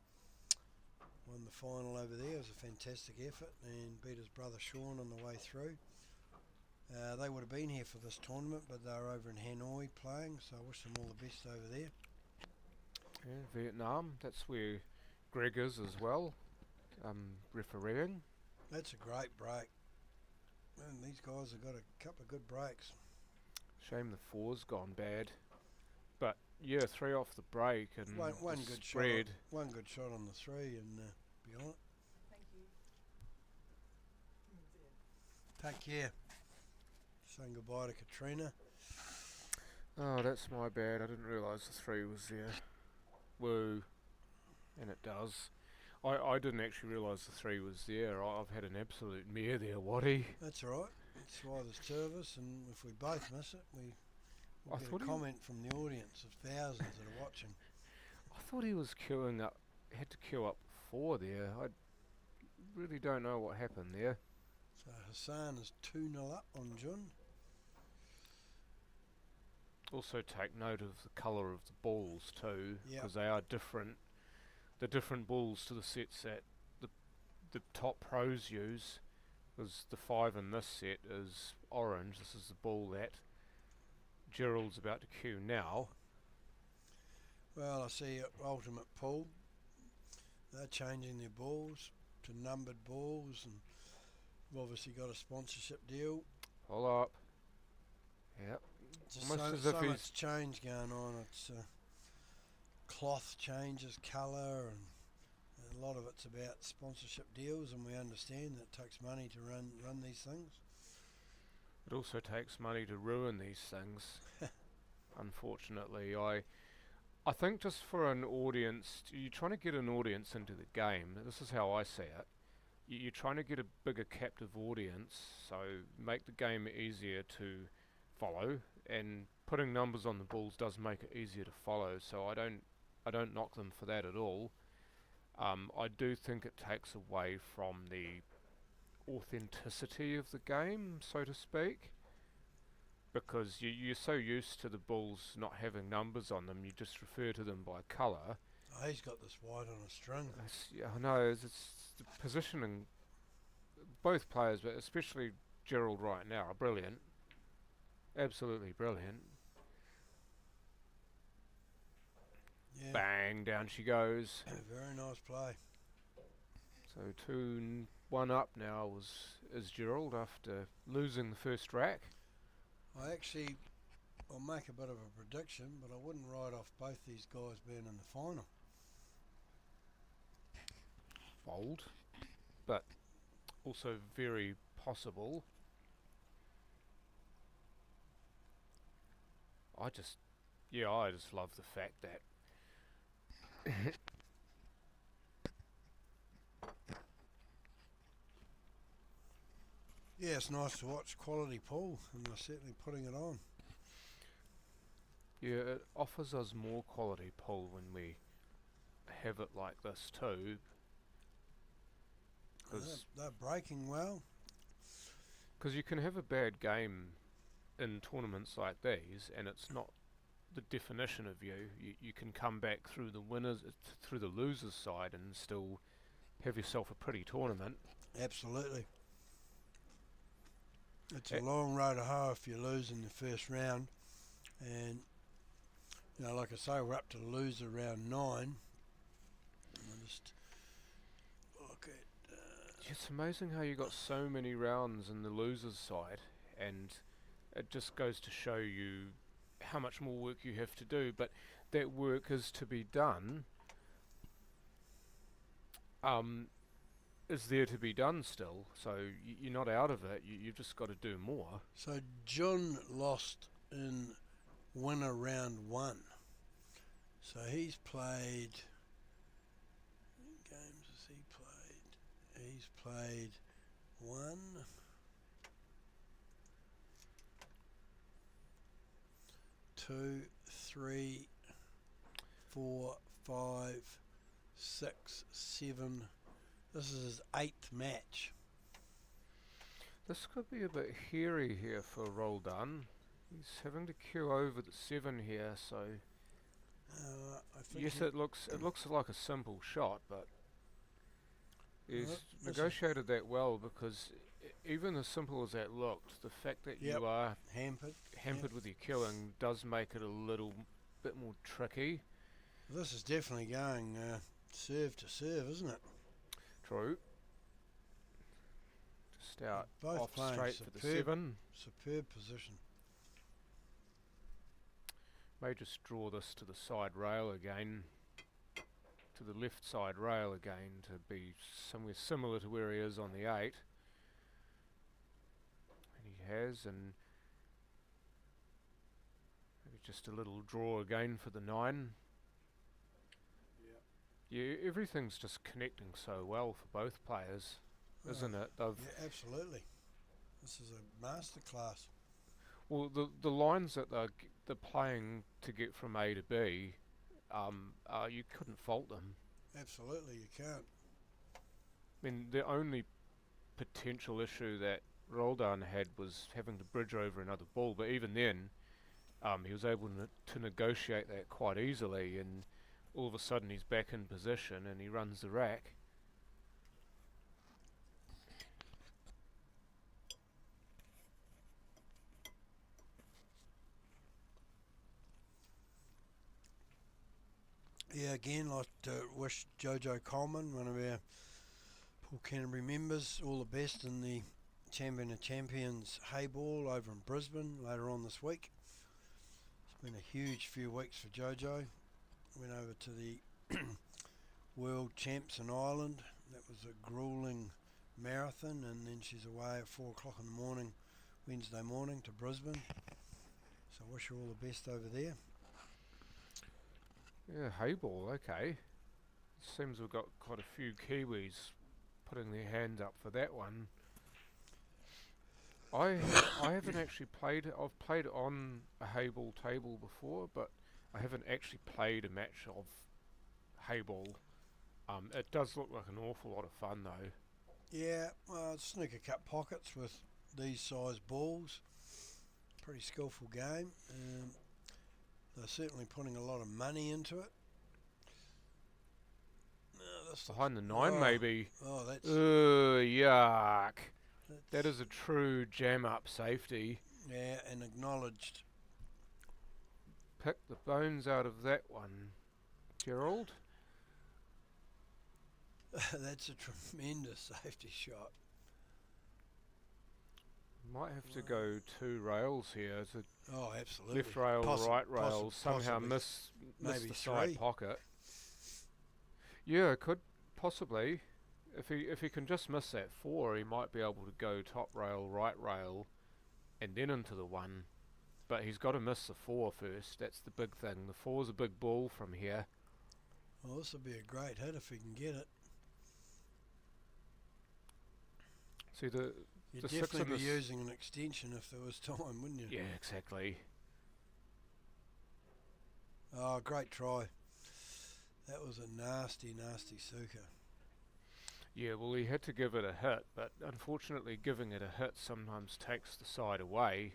Won the final over there. It was a fantastic effort and beat his brother Sean on the way through. They would have been here for this tournament, but they were over in Hanoi playing, so I wish them all the best over there. yeah, Vietnam, that's where Greg is as well, refereeing. That's a great break. Man, these guys have got a couple of good breaks. Shame the 4's gone bad. But yeah, 3 off the break and One the good spread. shot. One good shot on the 3 and be on it. Thank you. Take care. saying goodbye to Katrina. Oh, that's my bad. I didn't realise the 3 was there. Woo. And it does. I didn't actually realise the 3 was there. I've had an absolute mare there, Waddy. That's all right. That's why there's 2 of us, and if we both miss it, we'll I get a thought he- comment from the audience of thousands that are watching. I thought he was queuing up, had to queue up 4 there. I really don't know what happened there. So Hassan is 2-0 up on Jun. Also take note of the colour of the balls too, Yep. because they are different. The different balls to the sets that the top pros use. Because the 5 in this set is orange. This is the ball that Gerald's about to cue now. Well, I see at Ultimate Pool, they're changing their balls to numbered balls, and we've obviously got a sponsorship deal. Pull up. Yep. Just Almost so, as if so he's- much change going on. It's cloth changes colour, and a lot of it's about sponsorship deals, and we understand that it takes money to run these things. It also takes money to ruin these things. Unfortunately, I think just for an audience, you're trying to get an audience into the game. This is how I see it. You're trying to get a bigger captive audience, so make the game easier to follow, and putting numbers on the balls does make it easier to follow. So I don't knock them for that at all. I do think it takes away from the authenticity of the game, so to speak, because you're so used to the balls not having numbers on them, you just refer to them by colour. Oh, he's got this white on a string. Yeah, I know, it's the positioning. Both players, but especially Gerald right now, are brilliant. Absolutely brilliant. Yeah, Bang, down she goes. very nice play. So 2-1 up now is Gerald after losing the first rack. I'll make a bit of a prediction, but I wouldn't write off both these guys being in the final. Bold, but also very possible. I just love the fact that Yeah, it's nice to watch quality pool, and they're certainly putting it on. yeah, it offers us more quality pull when we have it like this too. They're breaking well. Because you can have a bad game in tournaments like these, and it's not the definition of you. You can come back through the winners, through the losers' side, and still have yourself a pretty tournament. Absolutely. It's a long road to hoe if you lose in the first round. And, like I say, we're up to loser round 9. And I just look at... It's amazing how you got so many rounds in the losers' side, and it just goes to show you how much more work you have to do. But that work is to be done. Is there to be done still, so you're not out of it. You've just got to do more. So John lost in winner round 1. So he's played... How many games has he played? He's played 1, 2, 3, 4, 5, 6, 7. This is his 8th match. This could be a bit hairy here for Roldan. He's having to queue over the 7 here, so I think yes, it looks like a simple shot, but he's this is negotiated that well, because even as simple as that looked, the fact that Yep. you are hampered. hampered with your queuing does make it a little bit more tricky. This is definitely going serve to serve, isn't it? True. Just out Both off playing straight for the superb. 7. Superb position. May just draw this to the side rail again, to the left side rail again, to be somewhere similar to where he is on the 8. And he has, and Just a little draw again for the 9. Yeah, everything's just connecting so well for both players, isn't it? Yeah, absolutely. This is a masterclass. Well, the lines that they're playing to get from A to B, you couldn't fault them. Absolutely, you can't. I mean, the only potential issue that Roldan had was having to bridge over another ball, but even then, he was able to negotiate that quite easily, and all of a sudden he's back in position and he runs the rack. Yeah, again, like to wish Jojo Coleman, one of our Paul Canterbury members, all the best in the Champion of Champions hay ball over in Brisbane later on this week. It's been a huge few weeks for Jojo. Went over to the World Champs in Ireland. That was a grueling marathon, and then she's away at 4 o'clock in the morning, Wednesday morning, to Brisbane. So I wish her all the best over there. Yeah, Hayball, okay. Seems we've got quite a few Kiwis putting their hands up for that one. I haven't actually played. I've played on a Hayball table before, but I haven't actually played a match of Hayball. It does look like an awful lot of fun though. Yeah, well, snooker cup pockets with these size balls. Pretty skillful game. They're certainly putting a lot of money into it. No, this Behind the 9 maybe. Oh, that's Yuck. That is a true jam-up safety. yeah, and acknowledged. Pick the bones out of that one, Gerald. That's a tremendous safety shot. Might have to go 2 rails here. It's a Oh, absolutely. left rail, right rail. Somehow possibly miss maybe the side 3. pocket. Yeah, could possibly. If he can just miss that 4, he might be able to go top rail, right rail, and then into the 1. But he's got to miss the 4 first. That's the big thing. The 4's a big ball from here. Well, this will be a great hit if he can get it. See the You'd the 6 definitely and be the using an extension if there was time, wouldn't you? yeah, exactly. Oh, great try. That was a nasty, nasty suka. Yeah, well, he had to give it a hit, but unfortunately, giving it a hit sometimes takes the side away.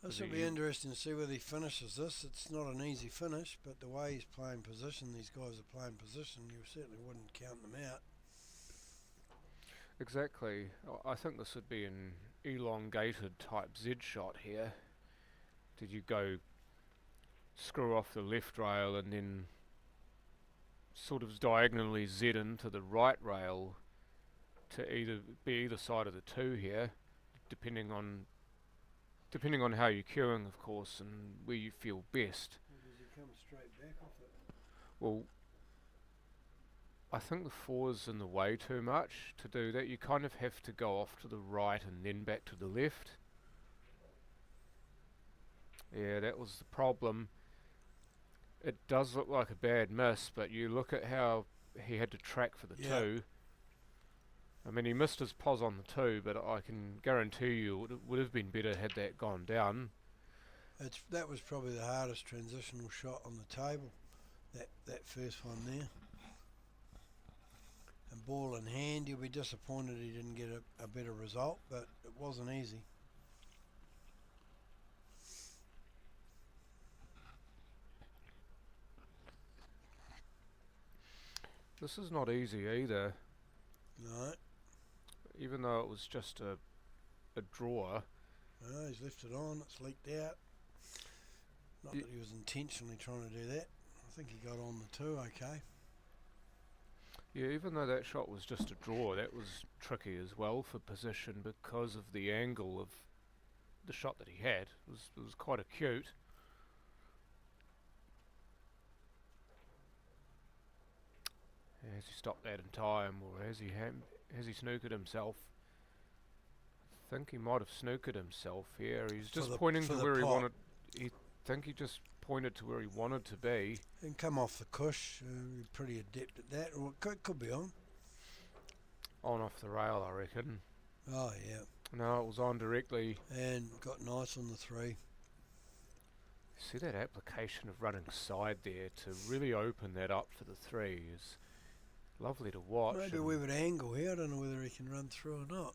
This will be interesting to see whether he finishes this. It's not an easy finish, but the way he's playing position, these guys are playing position, you certainly wouldn't count them out. Exactly. I think this would be an elongated type Z shot here. Did you go screw off the left rail and then sort of diagonally Z into the right rail to be either side of the 2 here, depending on how you're queuing, of course, and where you feel best. Does he come straight back off it? Well, I think the 4's in the way too much to do that. You kind of have to go off to the right and then back to the left. Yeah, that was the problem. It does look like a bad miss, but you look at how he had to track for the 2. I mean, he missed his pos on the 2, but I can guarantee you it would have been better had that gone down. That was probably the hardest transitional shot on the table, that first one there. And ball in hand, you'll be disappointed he didn't get a better result, but it wasn't easy. This is not easy either. No. Even though it was just a draw. No, he's left it on, it's leaked out. Not that he was intentionally trying to do that. I think he got on the 2 okay. Yeah, even though that shot was just a draw, that was tricky as well for position because of the angle of the shot that he had. It was quite acute. Has he stopped that in time, or has he snookered himself? I think he might have snookered himself here. He's just pointing to where he wanted. I think he just pointed to where he wanted to be. And come off the cush. You're pretty adept at that. Or it could be on. On off the rail, I reckon. Oh, yeah. No, it was on directly. And got nice on the 3. See that application of running side there to really open that up for the 3 is lovely to watch. Maybe we would angle here. I don't know whether he can run through or not.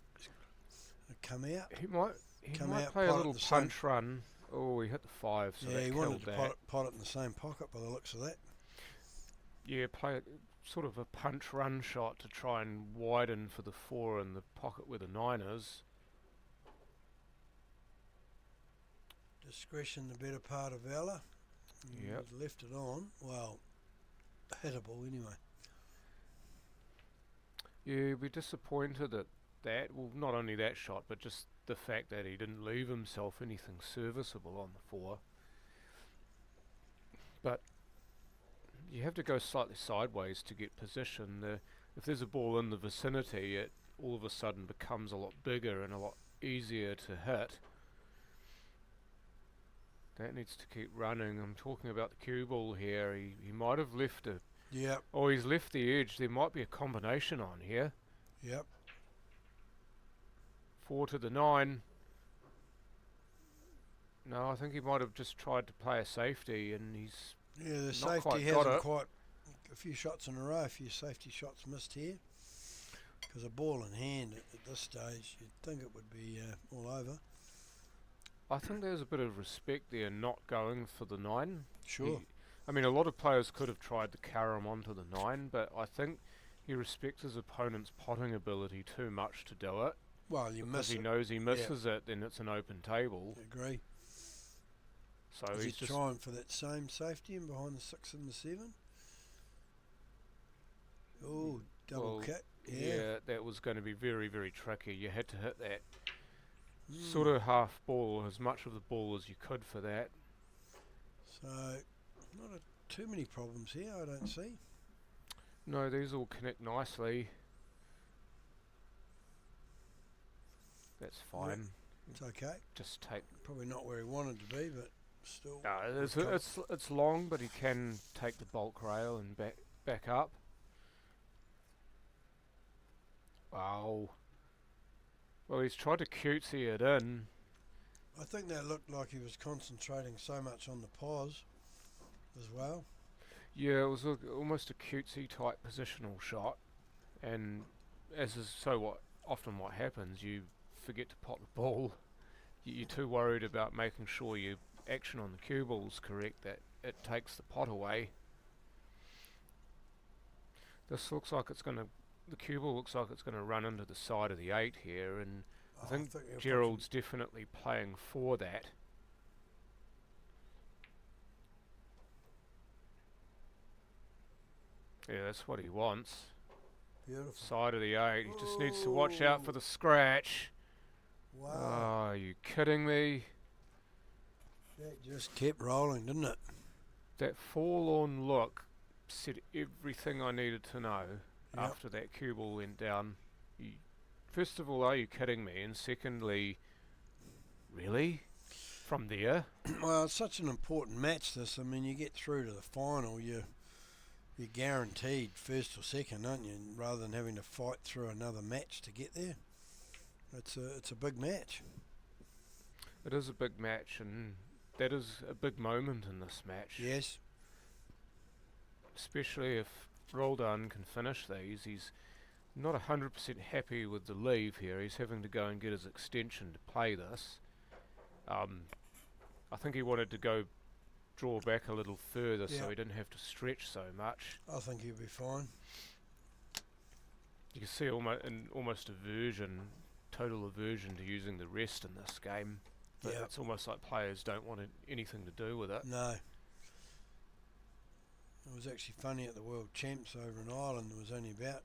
Come out. He might Come out, play a pot it little the same- punch run. Oh, he hit the 5, so Yeah, that he killed wanted to that. pot it in the same pocket by the looks of that. Yeah, play sort of a punch run shot to try and widen for the 4 in the pocket where the 9 is. Discretion, the better part of valor. Yep. He's left it on. Well, hittable anyway. Yeah, he'll be disappointed at that. Well, not only that shot, but just the fact that he didn't leave himself anything serviceable on the 4. But you have to go slightly sideways to get position. If there's a ball in the vicinity, it all of a sudden becomes a lot bigger and a lot easier to hit. That needs to keep running. I'm talking about the cue ball here. He might have left a... Yep. Oh, he's left the edge. There might be a combination on here. Yep. 4 to the 9. No, I think he might have just tried to play a safety, and he's... Yeah, the Not safety quite got hasn't it. quite... A few shots in a row, a few safety shots missed here. Because a ball in hand at this stage, you'd think it would be all over. I think there's a bit of respect there not going for the 9. Sure. I mean, a lot of players could have tried to carry him onto the 9, but I think he respects his opponent's potting ability too much to do it. Well, you Because miss he it. knows he misses it, then it's an open table. Agree. So Is he he's just... trying for that same safety and behind the 6 and the 7? Oh, double Well, kick. Yeah, that was going to be very, very tricky. You had to hit that Mm. sort of half ball, as much of the ball as you could for that. So, not too many problems here, I don't see. No, these all connect nicely. That's fine. It's okay. Just take... Probably not where he wanted to be, but still. No, Okay. it's long, but he can take the bulk rail and back up. Wow. Well, he's tried to cutesy it in. I think that looked like he was concentrating so much on the pause as well. Yeah, it was almost a cutesy type positional shot, and as is often what happens, you forget to pot the ball. You're too worried about making sure your action on the cue ball's correct that it takes the pot away. This looks like it's going to... The cue ball looks like it's going to run into the side of the 8 here, and I think he'll Gerald's definitely playing for that. Yeah, that's what he wants. Beautiful. Side of the 8. He just needs to watch out for the scratch. Wow. Oh, are you kidding me? That just kept rolling, didn't it? That forlorn look said everything I needed to know Yep. after that cue ball went down. First of all, are you kidding me? And secondly, really? From there? Well, it's such an important match, this. I mean, you get through to the final, you're guaranteed first or second, aren't you? Rather than having to fight through another match to get there. It's a big match. It is a big match, and that is a big moment in this match. Yes. Especially if Roldan can finish these. He's not 100% happy with the leave here. He's having to go and get his extension to play this. I think he wanted to draw back a little further so Yeah. he didn't have to stretch so much. I think he'll be fine. You can see almost total aversion to using the rest in this game. But Yeah. it's almost like players don't want anything to do with it. No. It was actually funny at the World Champs over in Ireland. There was only about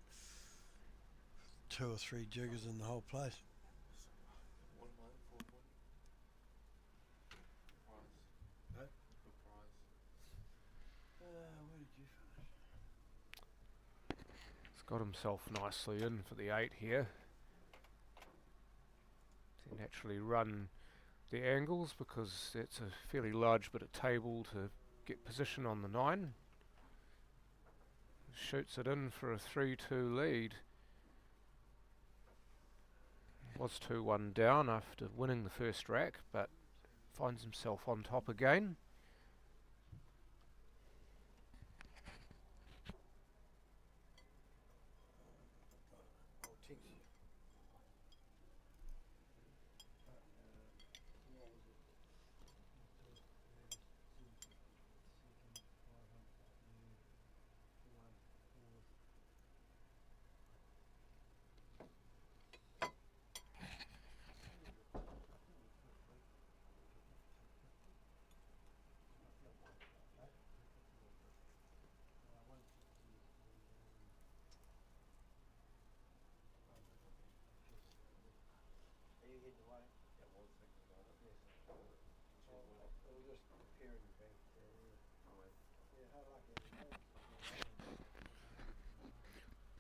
2 or 3 jiggers in the whole place. Where did you finish? He's got himself nicely in for the 8 here. To naturally run the angles because that's a fairly large bit of table to get position on the 9. Shoots it in for a 3-2 lead. Was 2-1 down after winning the first rack, but finds himself on top again.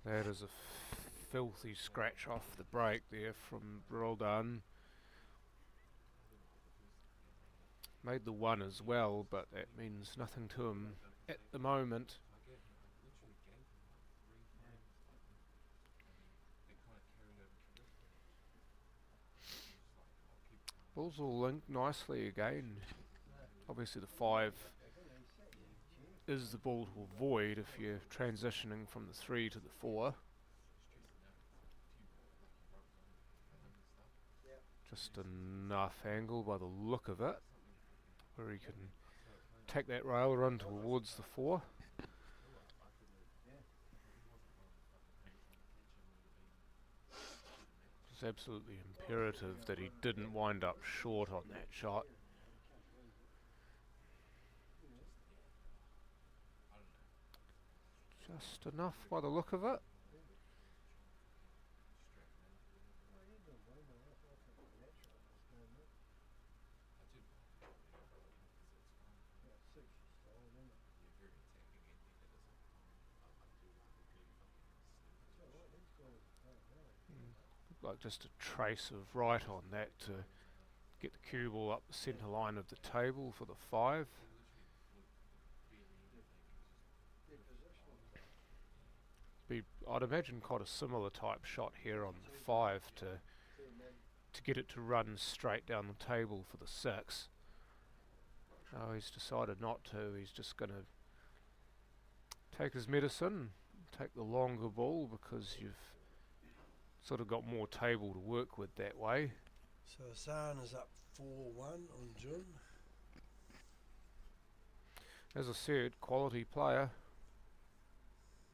That is a filthy scratch off the break there from Roldan. Made the 1 as well, but that means nothing to him at the moment. Balls all linked nicely again. Obviously the 5 is the ball to avoid if you're transitioning from the 3 to the 4. Just enough angle by the look of it where he can take that rail run towards the 4. It's absolutely imperative that he didn't wind up short on that shot. Just enough by the look of it. Like just a trace of right on that to get the cue ball up the centre line of the table for the 5. I'd imagine quite a similar type shot here on the 5 to get it to run straight down the table for the 6. No, he's decided not to. He's just going to take his medicine, take the longer ball because you've sort of got more table to work with that way. So Hassan is up 4-1 on June. As I said, quality player.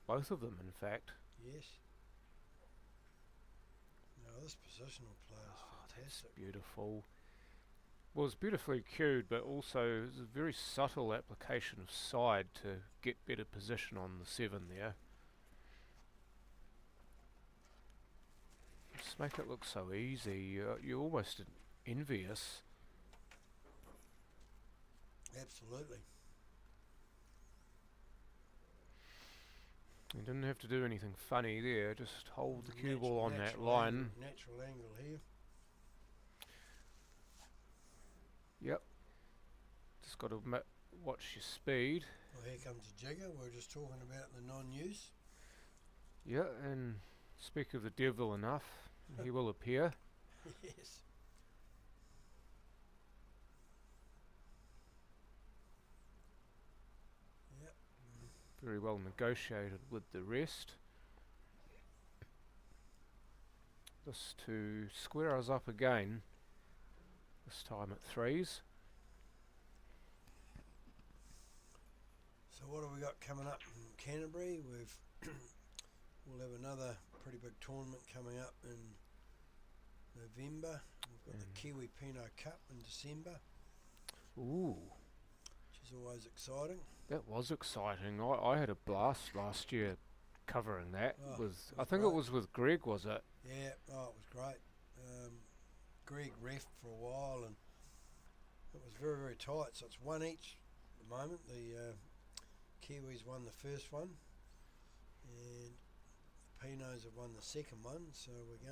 Both of them, in fact. Yes. No, this positional player is fantastic. Beautiful. Well, it's beautifully cued, but also it's a very subtle application of side to get better position on the 7 there. Just make it look so easy. You're almost envious. Absolutely. You didn't have to do anything funny there. Just hold the cue ball on that Natural line. natural angle here. Yep. Just got to watch your speed. Well, here comes a jigger. We were just talking about the non-use. Yeah, and speak of the devil enough, he will appear. Yes. Yep. Very well negotiated with the rest. Just to square us up again, this time at 3s. So what have we got coming up in Canterbury? We'll have another pretty big tournament coming up in November. We've got the Kiwi Pinot Cup in December. Ooh. Which is always exciting. That was exciting. I had a blast last year covering that. Oh, I think it was with Greg, was it? Yeah, oh, it was great. Greg ref for a while and it was very, very tight. So it's one each at the moment. The Kiwis won the first one and the Pinots have won the second one. So we're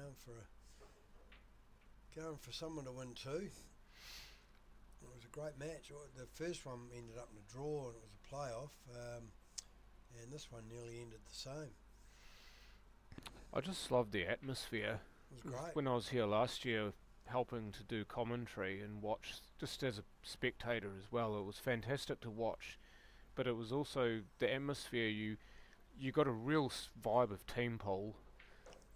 going for someone to win too. It was a great match. The first one ended up in a draw and it was a playoff, and this one nearly ended the same. I just loved the atmosphere. It was great. When I was here last year helping to do commentary and watch, just as a spectator as well, it was fantastic to watch. But it was also the atmosphere. You got a real vibe of team pool,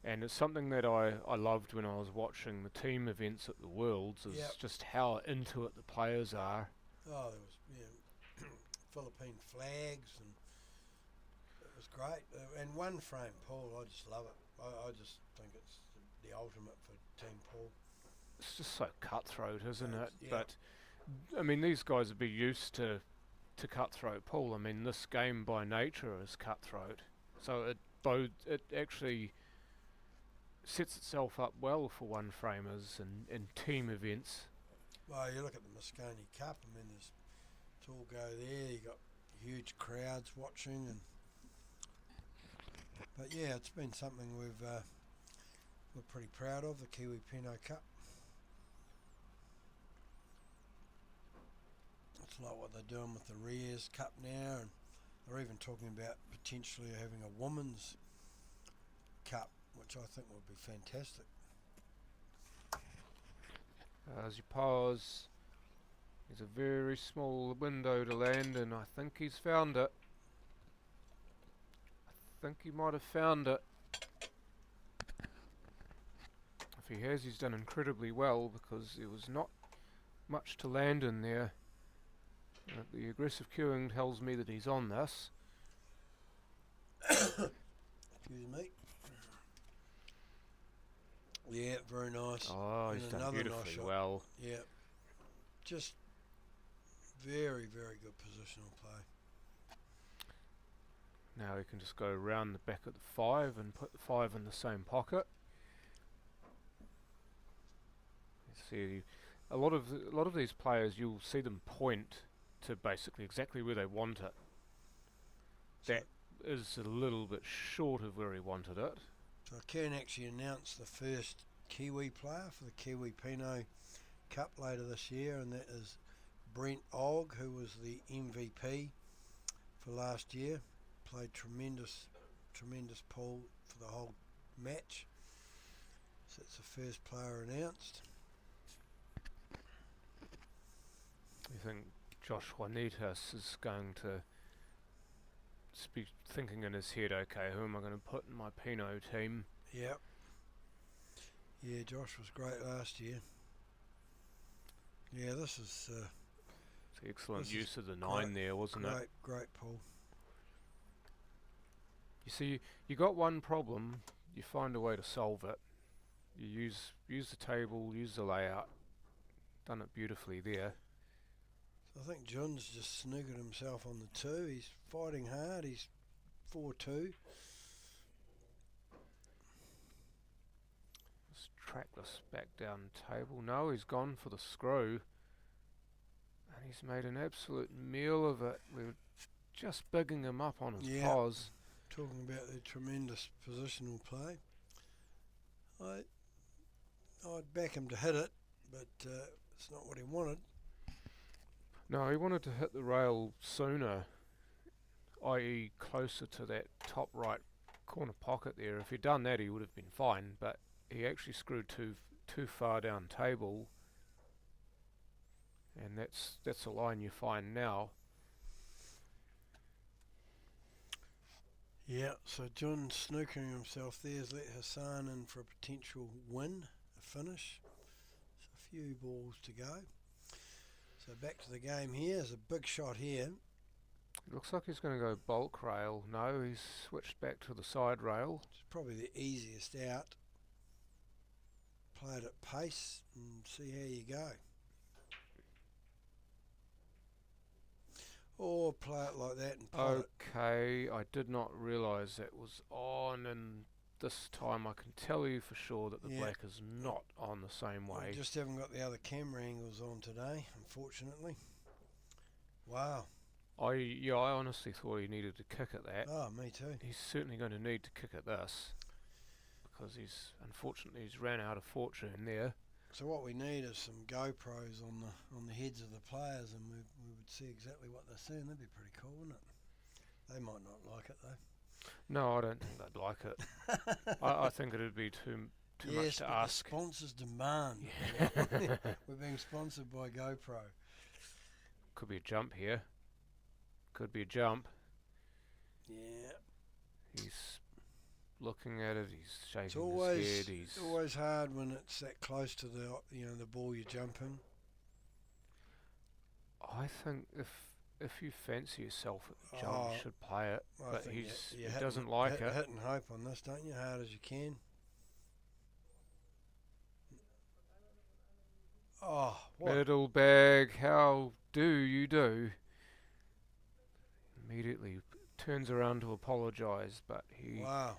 and it's something that I loved when I was watching the team events at the Worlds, is Yep. just how into it the players are. Oh, there was Philippine flags, and it was great. And one frame pool, I just love it. I just think it's the ultimate for team pool. It's just so cutthroat, isn't it? Yeah. But I mean, these guys would be used to cutthroat pool. I mean, this game by nature is cutthroat, so it actually sets itself up well for one framers and team events. Well, you look at the Moscone Cup. I mean, it's all go there. You got huge crowds watching, but yeah, it's been something we're pretty proud of, the Kiwi Pinot Cup. It's like what they're doing with the Rears Cup now, and they're even talking about potentially having a women's cup, which I think would be fantastic. As you pause, there's a very small window to land, and I think he's found it. I think he might have found it. If he has, he's done incredibly well, because there was not much to land in there. The aggressive queuing tells me that he's on this. Excuse me. Yeah, very nice. Oh, he's And done another nice beautifully shot. well. Yeah, just very, very good positional play. Now he can just go around the back of the 5 and put the 5 in the same pocket. You see, a lot of these players, you'll see them point to basically exactly where they want it. That is a little bit short of where he wanted it. So I can actually announce the first Kiwi player for the Kiwi Pinot Cup later this year, and that is Brent Ogg, who was the MVP for last year. Played tremendous pool for the whole match. So that's the first player announced. You think Josh Juanitas is going to be thinking in his head, okay, who am I going to put in my Pinot team? Yep. Yeah, Josh was great last year. Yeah, this is It's an excellent This use of the 9 there, wasn't it? great pool. You see, you got one problem, you find a way to solve it. You use the table, use the layout. Done it beautifully there. So I think John's just snookered himself on the 2. He's fighting hard. He's 4-2. Let's track this back down table. No, he's gone for the screw. And he's made an absolute meal of it. We're just bigging him up on his Yeah. pause. Talking about the tremendous positional play. I'd back him to hit it, but it's not what he wanted. No, he wanted to hit the rail sooner, i.e. closer to that top right corner pocket there. If he'd done that, he would have been fine, but he actually screwed too far down table, and that's a line you find now. Yeah, so John snookering himself there has let Hassan in for a potential win, a finish. So a few balls to go. So back to the game here. There's a big shot here. Looks like he's going to go bulk rail. No, he's switched back to the side rail. It's probably the easiest out. Play it at pace and see how you go. Or play it like that and pot it. Okay, I did not realise that was on, and this time I can tell you for sure that the Yeah. black is not on the same We way. just haven't got the other camera angles on today, unfortunately. Wow. I honestly thought he needed to kick at that. Oh, me too. He's certainly going to need to kick at this, because he's ran out of fortune there. So what we need is some GoPros on the heads of the players, and we would see exactly what they're seeing. That'd be pretty cool, wouldn't it? They might not like it though. No, I don't think they'd like it. I think it'd be too yes, much to but ask. the sponsors demand. We're being sponsored by GoPro. Could be a jump here. Could be a jump. Yeah. He's looking at it. He's shaking It's always his head. He's always hard when it's that close to the ball you're jumping. I think if you fancy yourself at the jump, you should play it. I But think he you're doesn't like it. Hit and hope on this, don't you? Hard as you can. Oh, what? Middle bag, how do you do? Immediately turns around to apologise, but Wow.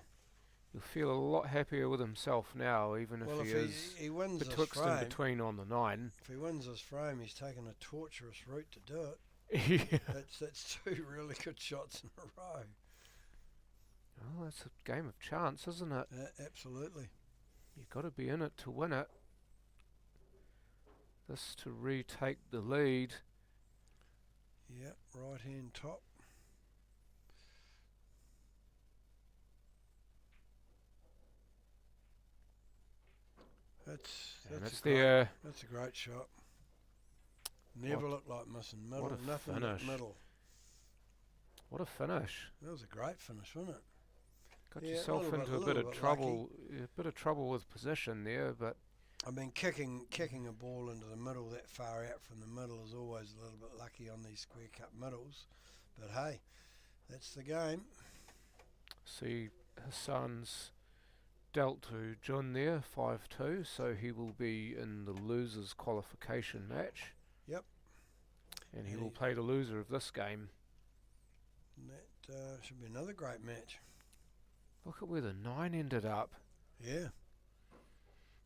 he'll feel a lot happier with himself now, even Well, if he is he wins this betwixt frame, and between on the 9. if he wins this frame, he's taken a torturous route to do it. Yeah. That's two really good shots in a row. Well, that's a game of chance, isn't it? Absolutely. You've got to be in it to win it. This to retake the lead. Yep, right hand top. That's a great shot. Never looked like missing middle. What a Nothing finish. but middle. What a finish. That was a great finish, wasn't it? Got Yeah, yourself a into a bit little of bit trouble. A bit of trouble with position there, but I mean, kicking a ball into the middle that far out from the middle is always a little bit lucky on these square cut middles. But hey, that's the game. see Hassan's dealt to Jun there, 5-2, so he will be in the losers qualification match. Yep. And he will play the loser of this game. And that should be another great match. Look at where the 9 ended up. Yeah.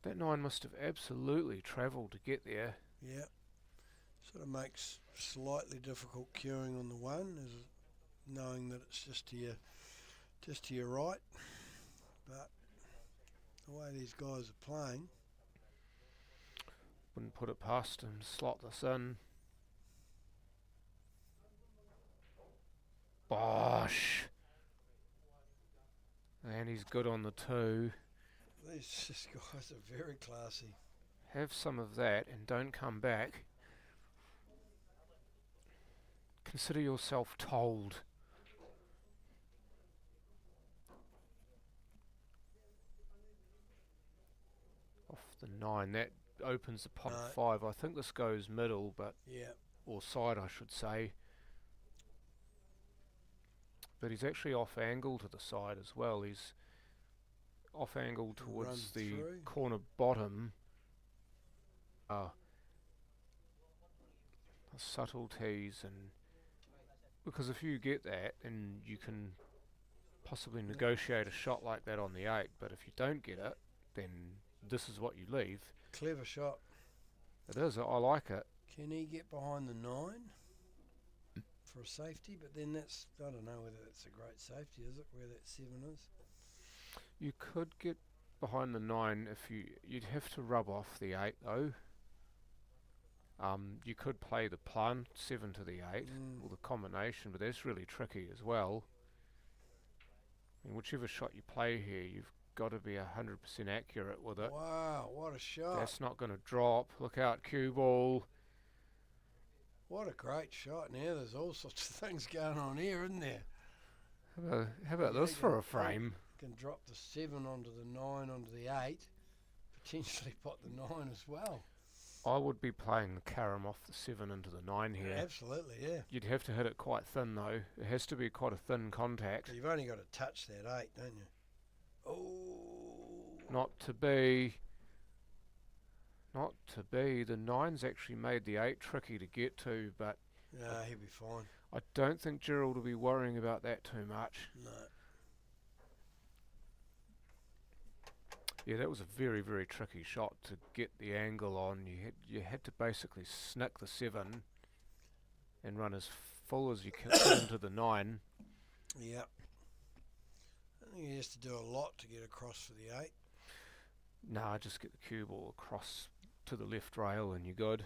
That 9 must have absolutely travelled to get there. Yeah. Sort of makes slightly difficult queuing on the 1, is knowing that it's just to your right. But the way these guys are playing, Wouldn't put it past him to slot this in. Bosh! And he's good on the 2. these guys are very classy. Have some of that and don't come back. Consider yourself told. Off the 9, that opens the pot of 5. I think this goes middle, but Yeah. or side I should say. But he's actually off angle to the side as well. He's off angle towards the through. corner bottom. Subtleties, and because if you get that, then you can possibly negotiate a shot like that on the 8. But if you don't get it, then this is what you leave. Clever shot. It is. I like it. Can he get behind the 9 for a safety? But then that's, I don't know whether that's a great safety, is it, where that 7 is? You could get behind the 9 if you'd have to rub off the 8 though. You could play the plant 7 to the 8 or the combination, but that's really tricky as well. I mean, whichever shot you play here, you've got to be 100% accurate with it. Wow, what a shot. That's not going to drop. Look out, cue ball. What a great shot. Now there's all sorts of things going on here, isn't there? How about this for a frame? Can drop the 7 onto the 9 onto the 8, potentially pot the 9 as well. I would be playing the carom off the 7 into the 9 here. Absolutely, yeah. You'd have to hit it quite thin though. It has to be quite a thin contact. You've only got to touch that 8, don't you? Oh. Not to be. Not to be. The 9's actually made the 8 tricky to get to, but No, he'll be fine. I don't think Gerald will be worrying about that too much. No. Yeah, that was a very, very tricky shot to get the angle on. You had to basically snick the 7 and run as full as you could into the 9. Yep. I think he has to do a lot to get across for the 8. Nah, just get the cue ball across to the left rail and you're good.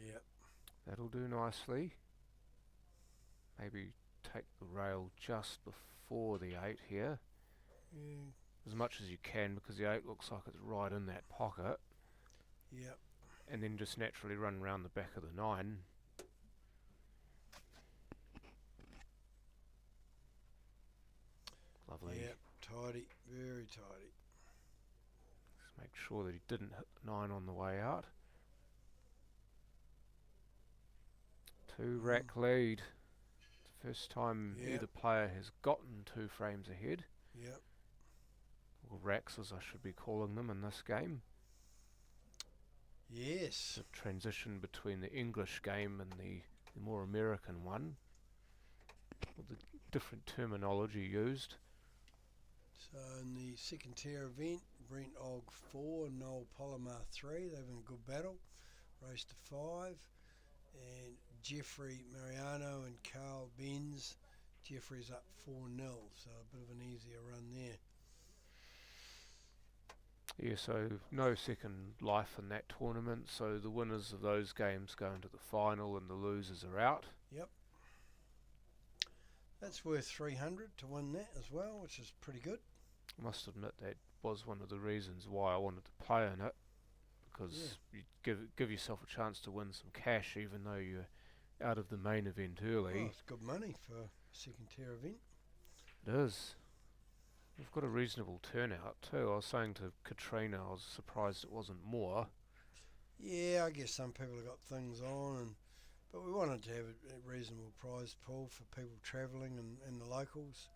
Yep. That'll do nicely. Maybe take the rail just before the 8 here, Yeah. as much as you can, because the 8 looks like it's right in that pocket, Yep. and then just naturally run around the back of the 9. Lovely. Yep. Tidy. Very tidy. Just make sure that he didn't hit the 9 on the way out. 2 rack lead. It's the first time Yep. either player has gotten 2 frames ahead, Yep. or racks as I should be calling them in this game. Yes. The transition between the English game and the more American one, with the different terminology used. So in the second tier event, Brent Og 4, Noel Polymar 3, they're having a good battle. Race to 5. And Jeffrey Mariano and Carl Benz. Jeffrey's up 4-0, so a bit of an easier run there. Yeah, so no second life in that tournament, so the winners of those games go into the final and the losers are out. Yep. That's worth 300 to win that as well, which is pretty good. I must admit that was one of the reasons why I wanted to play in it, because you give yourself a chance to win some cash even though you're out of the main event early. Oh, it's good money for a second tier event. It is. We've got a reasonable turnout too. I was saying to Katrina I was surprised it wasn't more. Yeah, I guess some people have got things on, but we wanted to have a reasonable prize pool for people travelling and the locals.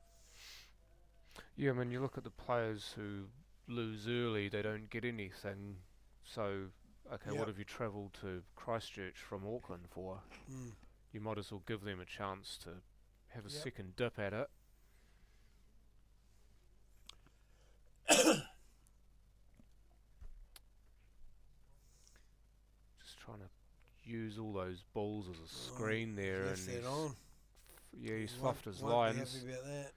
Yeah, I mean, you look at the players who lose early, they don't get anything. So, okay, Yep. what have you travelled to Christchurch from Auckland for? Mm. You might as well give them a chance to have a Yep. second dip at it. Just trying to use all those balls as a screen there, Left and that on. yeah, he's Won't- fluffed his won't be lines. happy about that.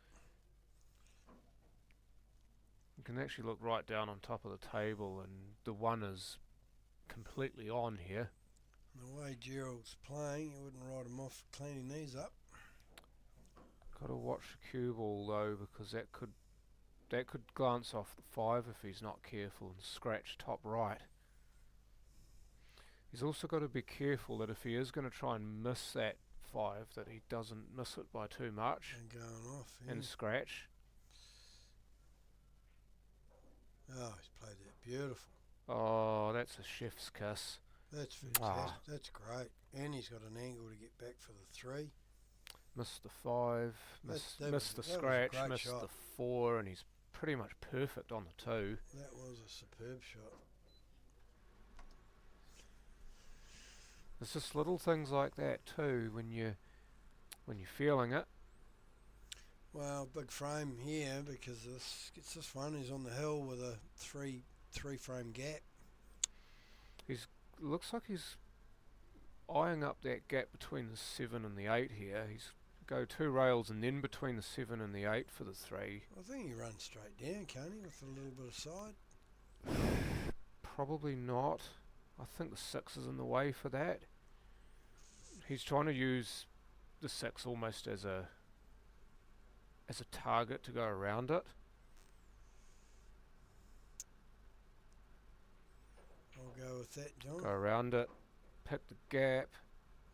You can actually look right down on top of the table, and the 1 is completely on here. The way Gerald's playing, you wouldn't write him off for cleaning these up. Got to watch the cue ball though, because that could glance off the 5 if he's not careful and scratch top right. He's also got to be careful that if he is going to try and miss that 5, that he doesn't miss it by too much And going off. Yeah. and scratch. Oh, he's played that beautiful. Oh, that's a chef's kiss. That's fantastic. Ah. That's great. And he's got an angle to get back for the 3. Missed the 5, That missed was the a scratch, great missed shot. the 4, and he's pretty much perfect on the 2. That was a superb shot. There's just little things like that too when you're feeling it. Well, big frame here because it's this one. He's on the hill with a three frame gap. Looks like he's eyeing up that gap between the 7 and the 8 here. He's go 2 rails and then between the 7 and the 8 for the 3. I think he runs straight down, can't he, with a little bit of side? Probably not. I think the 6 is in the way for that. He's trying to use the 6 almost as a target to go around it. I'll go with that, John. Go around it, pick the gap.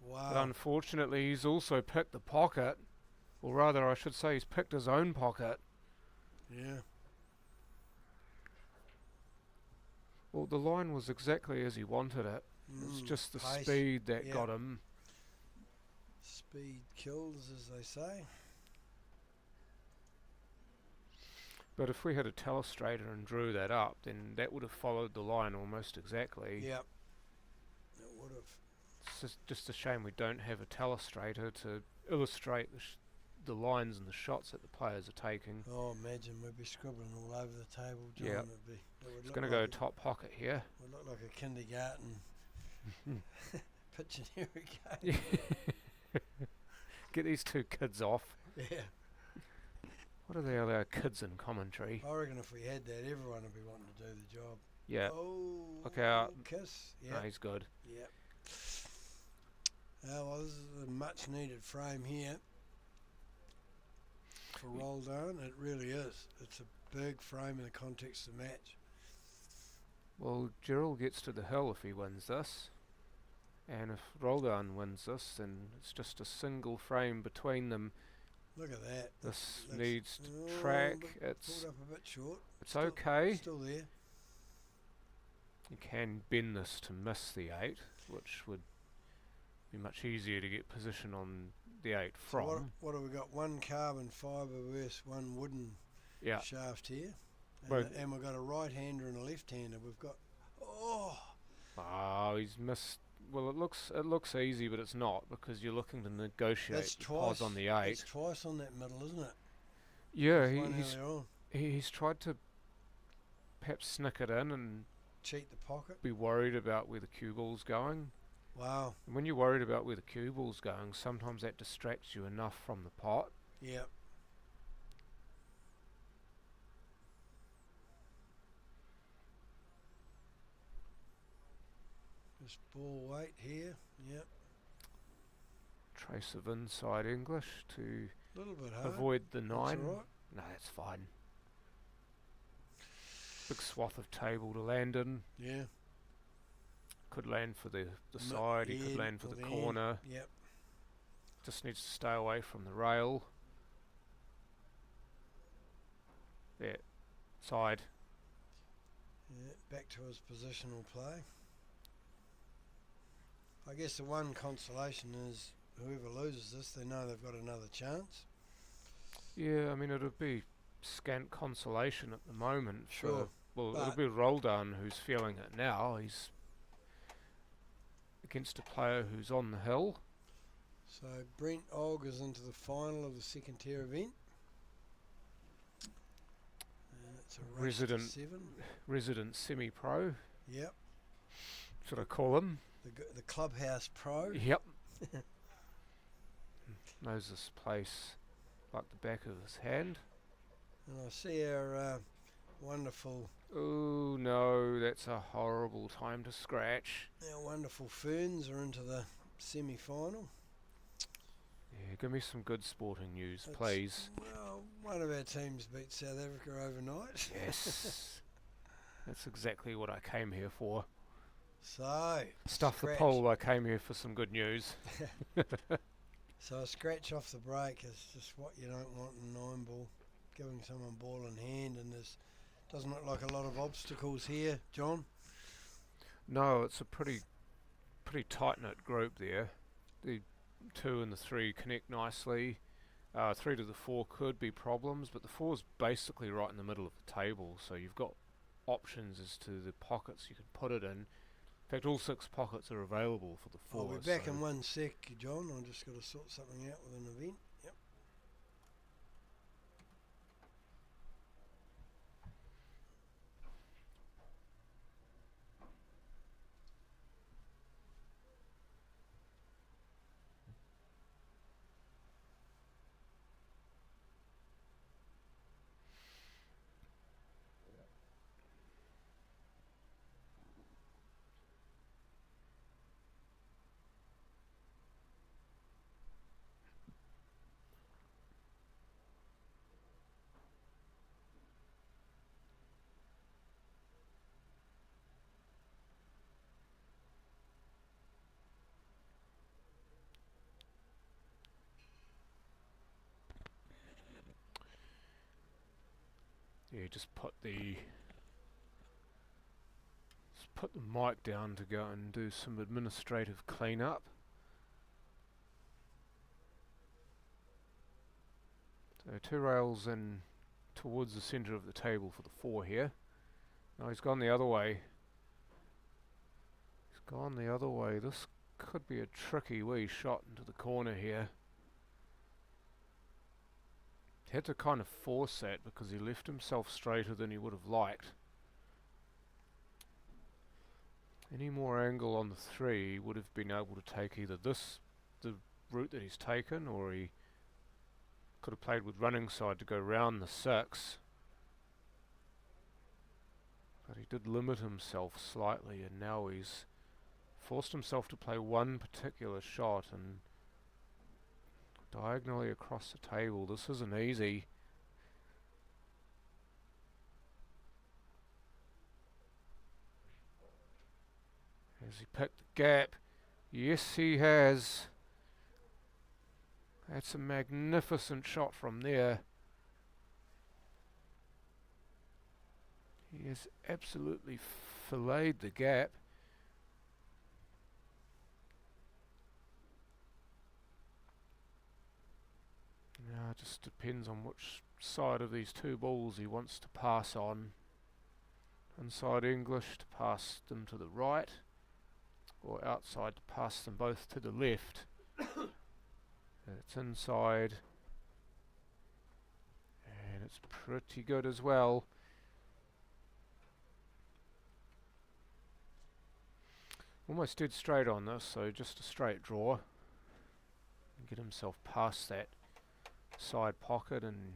But Wow. unfortunately, he's also picked the pocket. Or rather, I should say he's picked his own pocket. Yeah. Well, the line was exactly as he wanted it. It's just the pace. speed that Yeah. got him. Speed kills, as they say. But if we had a telestrator and drew that up, then that would have followed the line almost exactly. Yep. It would have. It's just a shame we don't have a telestrator to illustrate the lines and the shots that the players are taking. Oh, imagine we'd be scribbling all over the table, John. Yeah. It would It's look going to go like top pocket here. It would look like a kindergarten pitching every game. Get these two kids off. Yeah. What are the other kids in commentary? I reckon if we had that, everyone would be wanting to do the job. Yeah. Oh, Look out. Kiss. No, Yeah. he's good. Yep. Well, this is a much needed frame here for roll down. It really is. It's a big frame in the context of the match. Well, Gerald gets to the hill if he wins this. And if Roldan wins this, then it's just a single frame between them. Look at that. This That's needs to oh, track. but It's pulled up a bit short. it's Still- okay. Still there. You can bend this to miss the 8, which would be much easier to get position on the 8 So from. what have we got? One carbon fibre versus one wooden Yeah. shaft here. Well- And we've got a right-hander and a left-hander. We've got... Oh! Oh, he's missed. Well, it looks easy, but it's not, because you're looking to negotiate That's the pause twice on the 8. It's twice on that middle, isn't it? Yeah, There's one he's earlier on. he's tried to perhaps snick it in and Cheat the pocket. be worried about where the cue ball's going. Wow. And when you're worried about where the cue ball's going, sometimes that distracts you enough from the pot. Yep. Just ball weight here. Yep. Trace of inside English to A little bit hard. avoid the 9. That's all right. No, that's fine. Big swath of table to land in. Yeah. Could land for the Mi- side, he could end land for or the end. corner. Yep. Just needs to stay away from the rail. There. Side. Yeah. Back to his positional play. I guess the one consolation is whoever loses this, they know they've got another chance. Yeah, I mean, it'd be scant consolation at the moment. Sure. Well, it'll But- be Roldan who's feeling it now. He's against a player who's on the hill. So Brent augurs into the final of the second tier event. And it's a race to Resident. 7. Resident semi-pro, Yep. should I call him? The clubhouse pro. Yep. Knows this place like the back of his hand. And I see our wonderful Oh no, that's a horrible time to scratch. ferns are into the semi-final. Yeah, give me some good sporting news, It's- please. Well, one of our teams beat South Africa overnight. Yes. That's exactly what I came here for. So Stuff the scratch. poll, I came here for some good news. So a scratch off the break is just what you don't want in 9-ball. Giving someone ball in hand, and there's doesn't look like a lot of obstacles here, John. No, it's a pretty tight-knit group there. The 2 and the 3 connect nicely. 3 to the 4 could be problems, but the 4's basically right in the middle of the table, so you've got options as to the pockets you can put it in. In fact, all 6 pockets are available for the 4. I'll be back so in 1 sec, John. I've just got to sort something out with an event. Yep. yeah, just put the mic down to go and do some administrative cleanup. So 2 rails in towards the centre of the table for the 4 here. Now he's gone the other way. He's gone the other way. This could be a tricky wee shot into the corner here. He had to kind of force that because he left himself straighter than he would have liked. Any more angle on the 3 would have been able to take either the route that he's taken, or he could have played with running side to go round the 6. But he did limit himself slightly, and now he's forced himself to play one particular shot, and diagonally across the table. This isn't easy. Has he picked the gap? Yes, he has. That's a magnificent shot from there. He has absolutely filleted the gap. Now it just depends on which side of these two balls he wants to pass on. Inside English to pass them to the right, or outside to pass them both to the left. It's inside, and it's pretty good as well. Almost dead straight on this, so just a straight draw. Get himself past that side pocket, and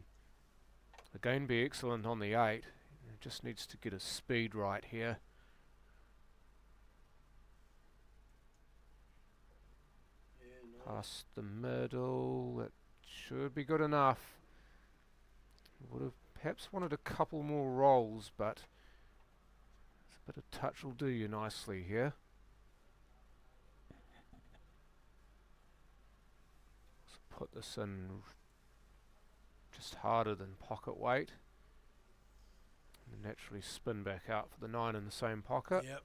again be excellent on the 8. He just needs to get his speed right here. Past the middle, that should be good enough. Would have perhaps wanted a couple more rolls, but a bit of touch will do you nicely here. So put this in just harder than pocket weight, and naturally spin back out for the 9 in the same pocket. Yep.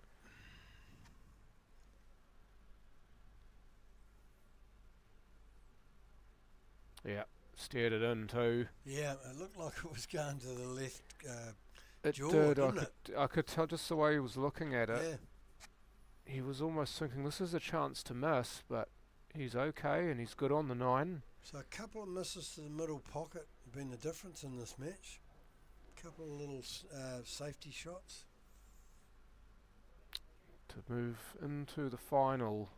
Yeah, steered it in too. Yeah, it looked like it was going to the left It jaw, did. didn't it? I could tell just the way he was looking at it. Yeah. He was almost thinking this is a chance to miss, but he's okay and he's good on the 9. So a couple of misses to the middle pocket have been the difference in this match. A couple of little safety shots. To move into the final.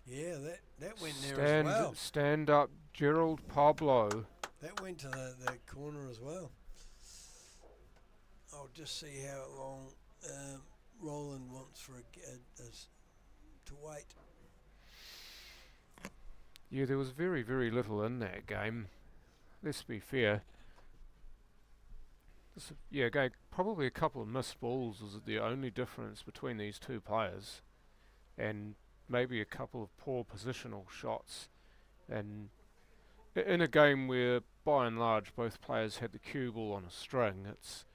Yeah, that went there as well. Stand up, Gerald Pablo. That went to that corner as well. I'll just see how long Roland wants for to wait. Yeah, there was very, very little in that game. Let's be fair. Probably a couple of missed balls was the only difference between these two players, and maybe a couple of poor positional shots. And in a game where, by and large, both players had the cue ball on a string, it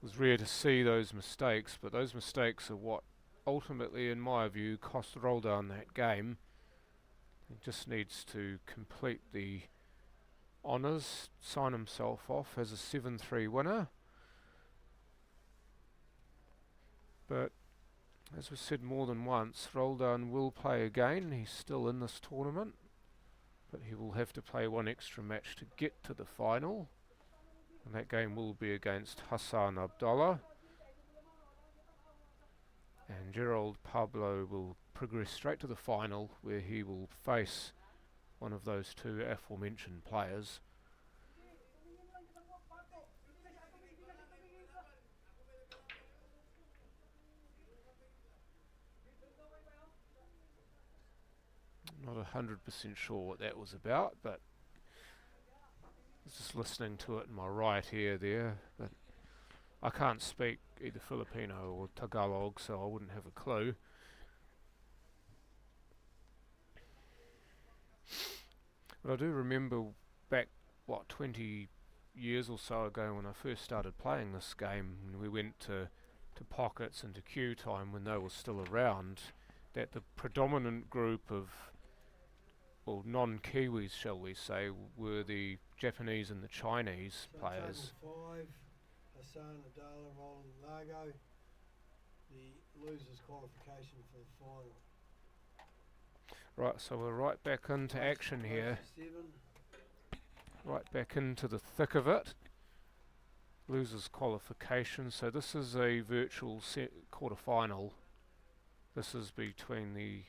was rare to see those mistakes, but those mistakes are what ultimately, in my view, cost Roldan that game. He just needs to complete the honours, sign himself off as a 7-3 winner. But as we said more than once, Roldan will play again. He's still in this tournament, but he will have to play one extra match to get to the final, and that game will be against Hassan Abdallah. And Gerald Pablo will progress straight to the final, where he will face one of those two aforementioned players. Not 100% sure what that was about, but I was just listening to it in my right ear there. But I can't speak either Filipino or Tagalog, so I wouldn't have a clue. But I do remember back, 20 years or so ago when I first started playing this game, when we went to pockets and to queue time when they were still around, that the predominant group of, well, non-Kiwis, shall we say, were the Japanese and the Chinese players. Table 5, Hassan Abdallah, Roland Largo, the losers qualification for the final. Right, so we're right back into action here. Right back into the thick of it. Losers qualification. So this is a virtual quarter-final. This is between the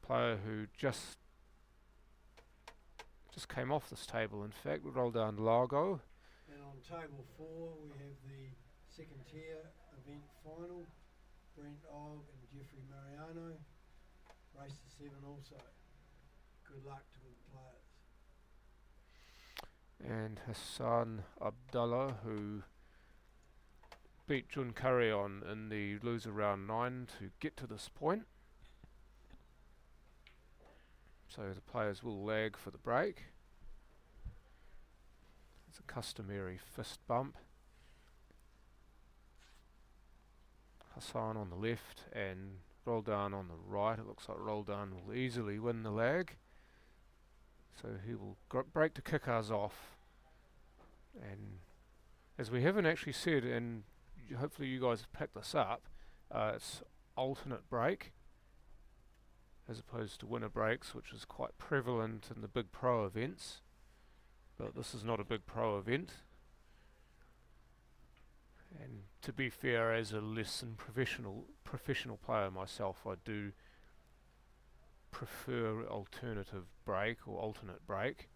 player who just just came off this table. In fact, we rolled down Largo. And on table 4 we have the second tier event final. Brent Ogg and Jeffrey Mariano. Race to 7 also. Good luck to the players. And Hassan Abdullah, who beat Ducar in the loser round 9 to get to this point. So the players will lag for the break. It's a customary fist bump. Hassan on the left and Roldan on the right. It looks like Roldan will easily win the lag. So he will break to kick us off. And as we haven't actually said, and hopefully you guys have picked this up, it's alternate break as opposed to winner breaks, which is quite prevalent in the big pro events. But this is not a big pro event. And to be fair, as a less than professional player myself, I do prefer alternative break or alternate break,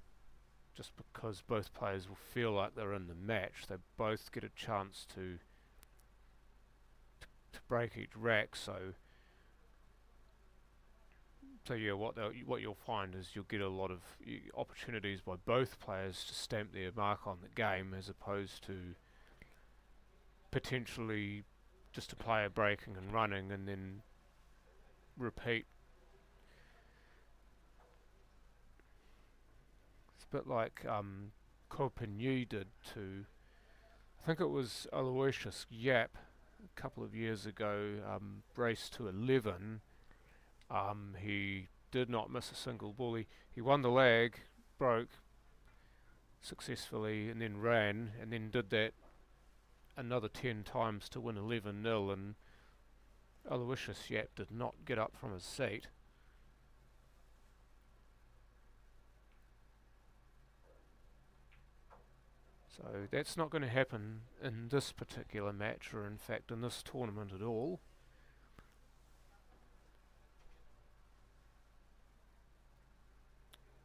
just because both players will feel like they're in the match. They both get a chance to break each rack. So yeah, what you'll find is you'll get a lot of opportunities by both players to stamp their mark on the game, as opposed to potentially just a player breaking and running and then repeat. It's a bit like Copenhagen did to, I think it was Aloysius Yap a couple of years ago, raced to 11. He did not miss a single ball. He won the lag, broke successfully, and then ran, and then did that another 10 times to win 11-0, and Aloysius Yap did not get up from his seat. So that's not going to happen in this particular match, or in fact in this tournament at all.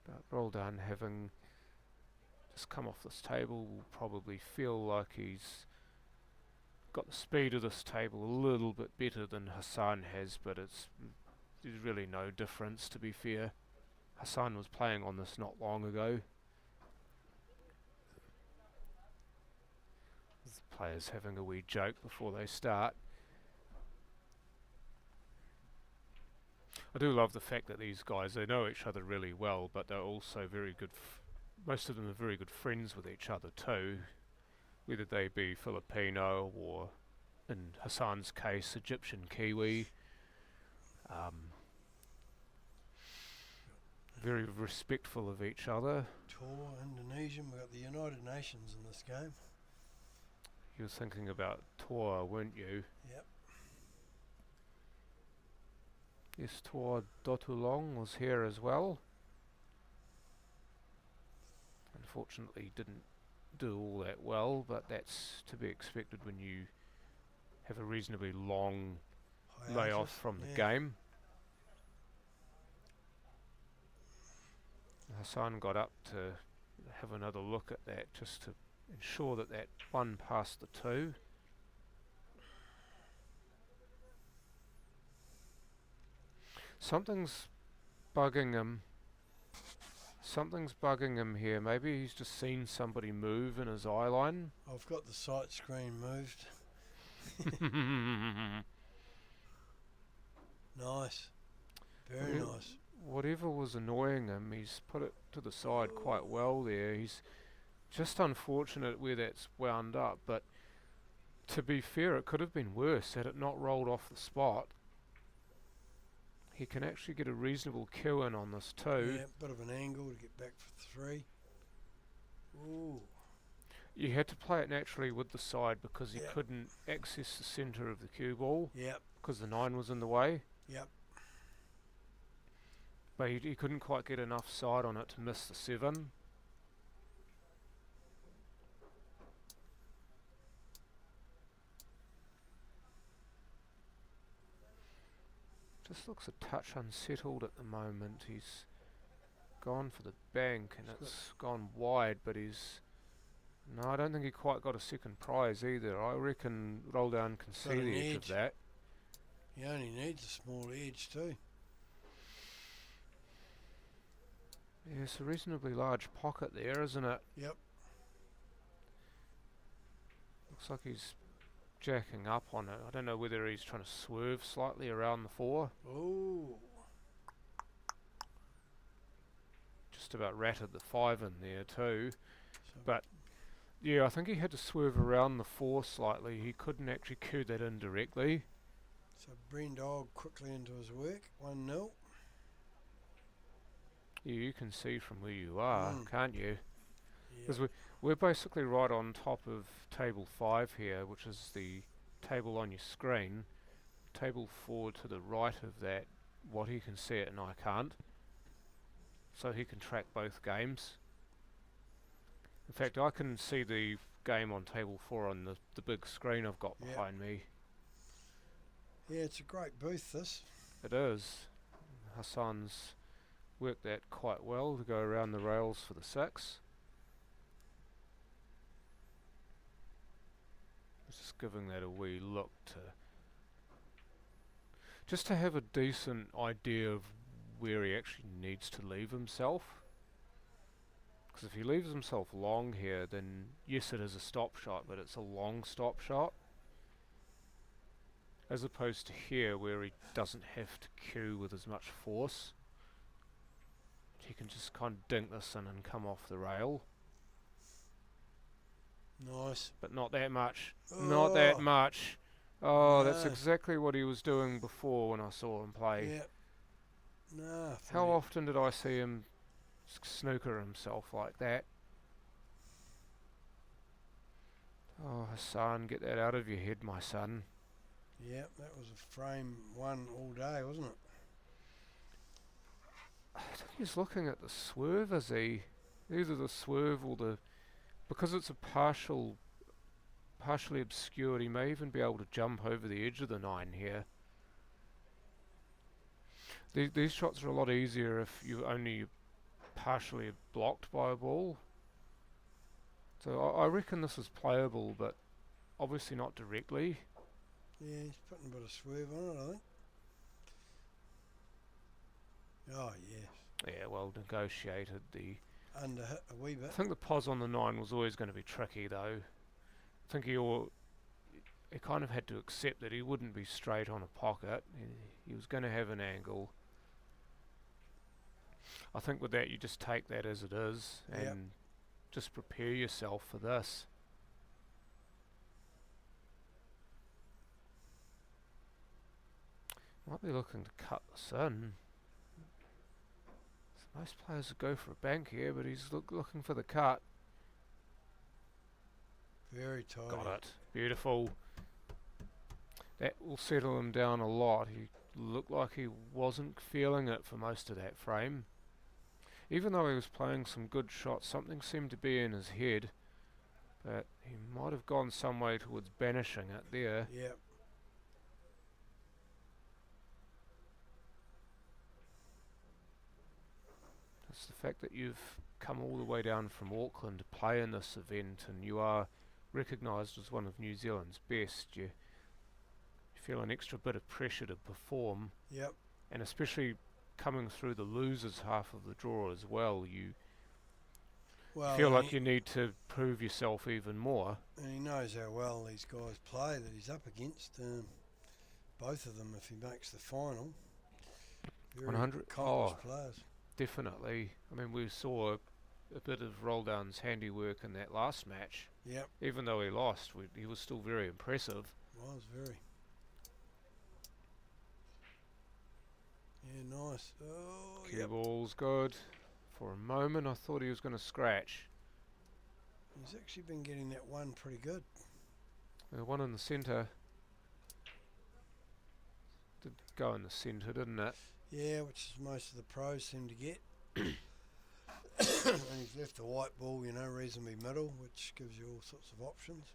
But Roldan, having just come off this table, will probably feel like he's got the speed of this table a little bit better than Hassan has, but there's really no difference, to be fair. Hassan was playing on this not long ago. The players having a wee joke before they start. I do love the fact that these guys, they know each other really well, but they're also very good, most of them are very good friends with each other too, whether they be Filipino or, in Hassan's case, Egyptian Kiwi. Very respectful of each other. Tour, Indonesian, we've got the United Nations in this game. You were thinking about Tour, weren't you? Yep. Yes, Tour Dotulong was here as well. Unfortunately didn't do all that well, but that's to be expected when you have a reasonably long layoff from the game. Hassan got up to have another look at that, just to ensure that that one passed the 2. Something's bugging him. Something's bugging him here. Maybe he's just seen somebody move in his eye line. I've got the sight screen moved. Nice. Very nice. Whatever was annoying him, he's put it to the side quite well there. He's just unfortunate where that's wound up, but to be fair, it could have been worse had it not rolled off the spot. He can actually get a reasonable kill in on this too. Yeah, bit of an angle to get back for 3. Ooh. You had to play it naturally with the side because he Yep. couldn't access the centre of the cue ball Yep. because the 9 was in the way. Yep. But he couldn't quite get enough side on it to miss the 7. Just looks a touch unsettled at the moment. He's gone for the bank and He's it's gone wide, but he's... No, I don't think he quite got a second prize either. I reckon Roldown can see got an the edge of edge. that. He only needs a small edge too. Yeah, it's a reasonably large pocket there, isn't it? Yep. Looks like he's jacking up on it. I don't know whether he's trying to swerve slightly around the 4. Ooh. Just about ratted the 5 in there too. So But yeah, I think he had to swerve around the 4 slightly. He couldn't actually cue that in directly. So Brendog quickly into his work. 1-0. Yeah, you can see from where you are, Mm. can't you? Yeah. Because we're basically right on top of table 5 here, which is the table on your screen. Table 4 to the right of that, what he can see it and I can't. So he can track both games. In fact, I can see the game on table 4 on the big screen I've got Yep. behind me. Yeah, it's a great booth this. It is. Hassan's worked that quite well to go around the rails for the 6. Just giving that a wee look just to have a decent idea of where he actually needs to leave himself. Because if he leaves himself long here, then yes, it is a stop shot, but it's a long stop shot. As opposed to here, where he doesn't have to cue with as much force. He can just kind of dink this in and come off the rail. Nice. But not that much. Not that Oh. much. Oh, that's No. exactly what he was doing before when I saw him play. Yeah. Nah. How often did I see him snooker himself like that? Oh, Hassan, get that out of your head, my son. Yeah, that was a frame 1 all day, wasn't it? I think he's looking at the swerve, is he? Either the swerve or the... Because it's a partially obscured, he may even be able to jump over the edge of the 9 here. These shots are a lot easier if you're only partially blocked by a ball. So I reckon this is playable, but obviously not directly. Yeah, he's putting a bit of swerve on it, I think. Oh, yes. Yeah, well negotiated. Under hit a wee bit. I think the pos on the 9 was always going to be tricky, though. I think he kind of had to accept that he wouldn't be straight on a pocket. He was going to have an angle. I think with that, you just take that as it is and Yep. just prepare yourself for this. Might be looking to cut this in. Most players would go for a bank here, but he's looking for the cut. Very tight. Got it. Beautiful. That will settle him down a lot. He looked like he wasn't feeling it for most of that frame. Even though he was playing some good shots, something seemed to be in his head. But he might have gone some way towards banishing it there. Yep. It's the fact that you've come all the way down from Auckland to play in this event and you are recognised as one of New Zealand's best. You feel an extra bit of pressure to perform, Yep. and especially coming through the losers half of the draw as well, you Well, feel and like he, you need to prove yourself even more. and he knows how well these guys play that he's up against. Both of them, if he makes the final. Very 100 accomplished oh. players. Definitely. I mean, we saw a bit of Roldown's handiwork in that last match. Yep. Even though he lost, he was still very impressive. Was very. Yeah, nice. Oh, Cue yep. ball's good. For a moment, I thought he was going to scratch. He's actually been getting that one pretty good. The one in the centre did go in the centre, didn't it? Yeah, which is most of the pros seem to get. And he's left the white ball, reasonably middle, which gives you all sorts of options.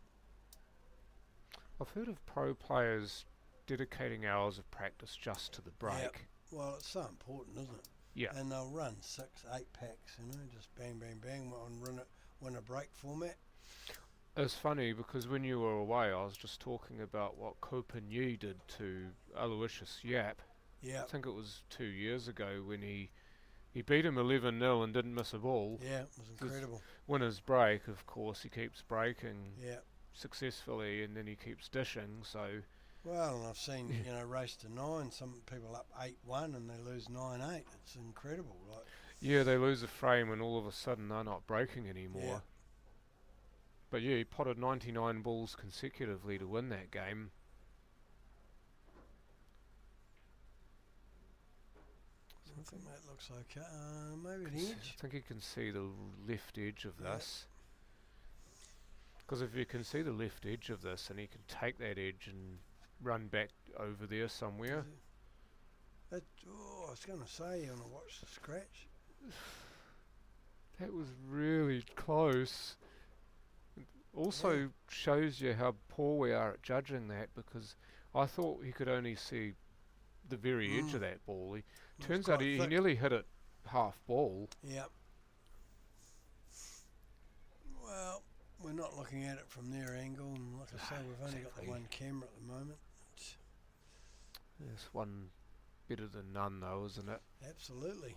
I've heard of pro players dedicating hours of practice just to the break. Yep. Well, it's so important, isn't it? Yeah. and they'll run 6, 8 packs, just bang, bang, bang on win a break format. It's funny because when you were away, I was just talking about what Copenhagen did to Aloysius Yap. Yeah, I think it was 2 years ago when he beat him 11-0 and didn't miss a ball. yeah, it was incredible. Winner's break, of course, he keeps breaking Yeah. successfully and then he keeps dishing. So Well, and I've seen, race to 9, some people up 8-1 and they lose 9-8. It's incredible. yeah, they lose a frame and all of a sudden they're not breaking anymore. Yeah. But yeah, he potted 99 balls consecutively to win that game. I think that looks okay. Maybe an edge. I think you can see the left edge of this. Because if you can see the left edge of this and he can take that edge and run back over there somewhere. I was going to say, you want to watch the scratch? That was really close. Also shows you how poor we are at judging that, because I thought he could only see the very edge of that ball. Turns out he nearly hit it half ball. Yep. Well, we're not looking at it from their angle, and like I say, we've only got the one camera at the moment. There's one better than none though, isn't it? Absolutely.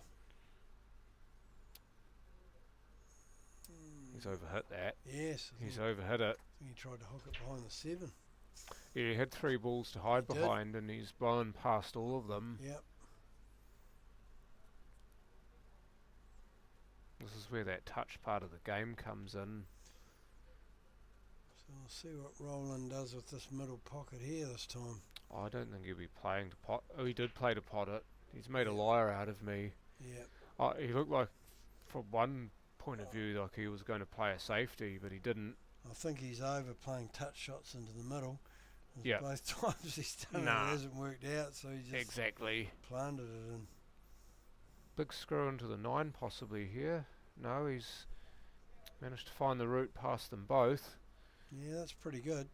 He's overhit that. Yes. He's overhit it. I think he tried to hook it behind the 7. Yeah, he had 3 balls to hide behind and he's blown past all of them. Yep. This is where that touch part of the game comes in. So we'll see what Roland does with this middle pocket here this time. I don't think he'll be playing to pot. Oh, he did play to pot it. He's made a liar out of me. Yeah. He looked like, from one point of view, like he was going to play a safety, but he didn't. I think he's over playing touch shots into the middle. Yeah. Both times he's done it hasn't worked out, so he just planted it in. Big screw into the 9 possibly here. No, he's managed to find the route past them both. Yeah, that's pretty good.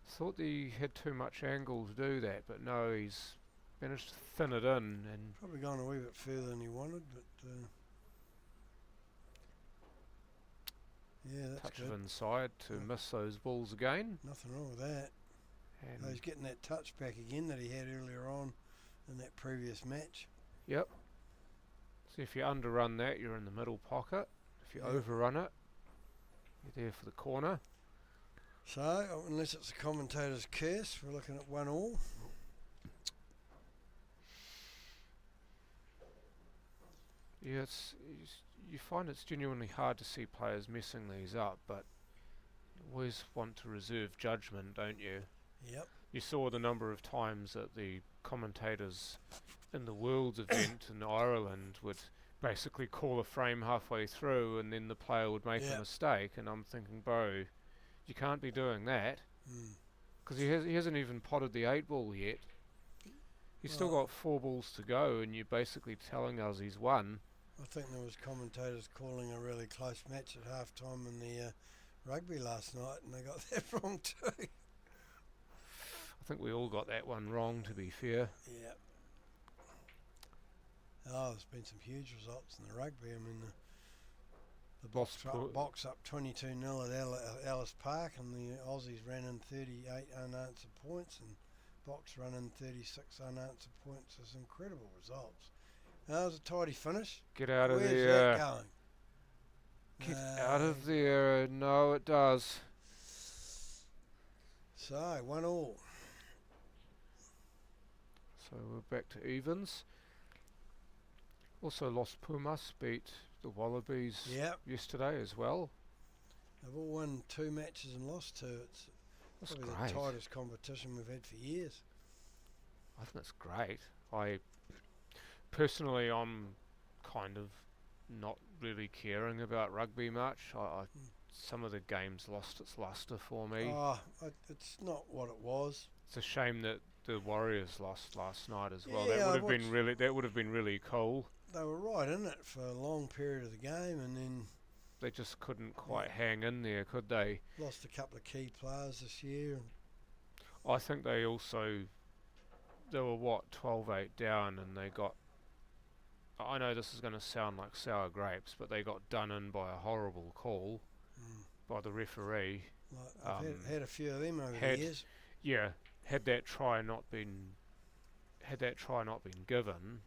Thought that he had too much angle to do that, but no, he's managed to thin it in and probably gone a wee bit further than he wanted, but yeah, that's touch good. of inside to miss those balls again. Nothing wrong with that. And He's getting that touch back again that he had earlier on in that previous match. yep. So if you underrun that, you're in the middle pocket. If you overrun it, you're there for the corner. So, unless it's a commentator's curse, we're looking at 1-1. Yeah, you find it's genuinely hard to see players messing these up, but you always want to reserve judgment, don't you? Yep. You saw the number of times that the commentators in the Worlds event in Ireland would basically call a frame halfway through and then the player would make a mistake, and I'm thinking, bro, you can't be doing that, because he hasn't even potted the 8 ball yet. He's still got 4 balls to go and you're basically telling us he's won. I think there was commentators calling a really close match at half time in the rugby last night, and they got that wrong too. I think we all got that one wrong, to be fair. Yeah. Oh, there's been some huge results in the rugby. I mean, the box up 22-0 at Ellis Park, and the Aussies ran in 38 unanswered points, and Box running 36 unanswered points. Is incredible results. That was a tidy finish. Get out of Where's there. that going? Get out of there. No, it does. So, 1-1. So we're back to evens. Also, Los Pumas beat the Wallabies yesterday as well. They've all won 2 matches and lost 2. It's probably the tightest competition we've had for years. I think that's great. Personally, I'm kind of not really caring about rugby much. Some of the games lost its luster for me. It's not what it was. It's a shame that the Warriors lost last night as well. Yeah, that would have been really cool. They were right in it for a long period of the game, and then they just couldn't quite hang in there, could they? Lost a couple of key players this year. I think they also they were what, 12-8 down, and they got. I know this is going to sound like sour grapes, but they got done in by a horrible call by the referee. Like, I've had a few of them over the had- years. Yeah, had that try not been given,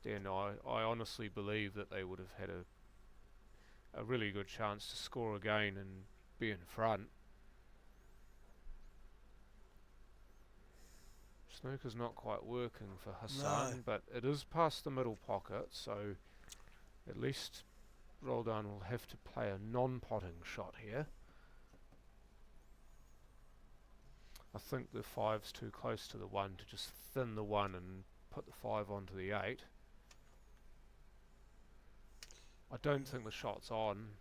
then I honestly believe that they would have had a really good chance to score again and be in front. Snooker's not quite working for Hassan, No. but it is past the middle pocket, so at least Roldan will have to play a non-potting shot here. I think the 5's too close to the 1 to just thin the 1 and put the 5 onto the 8. I don't think the shot's on,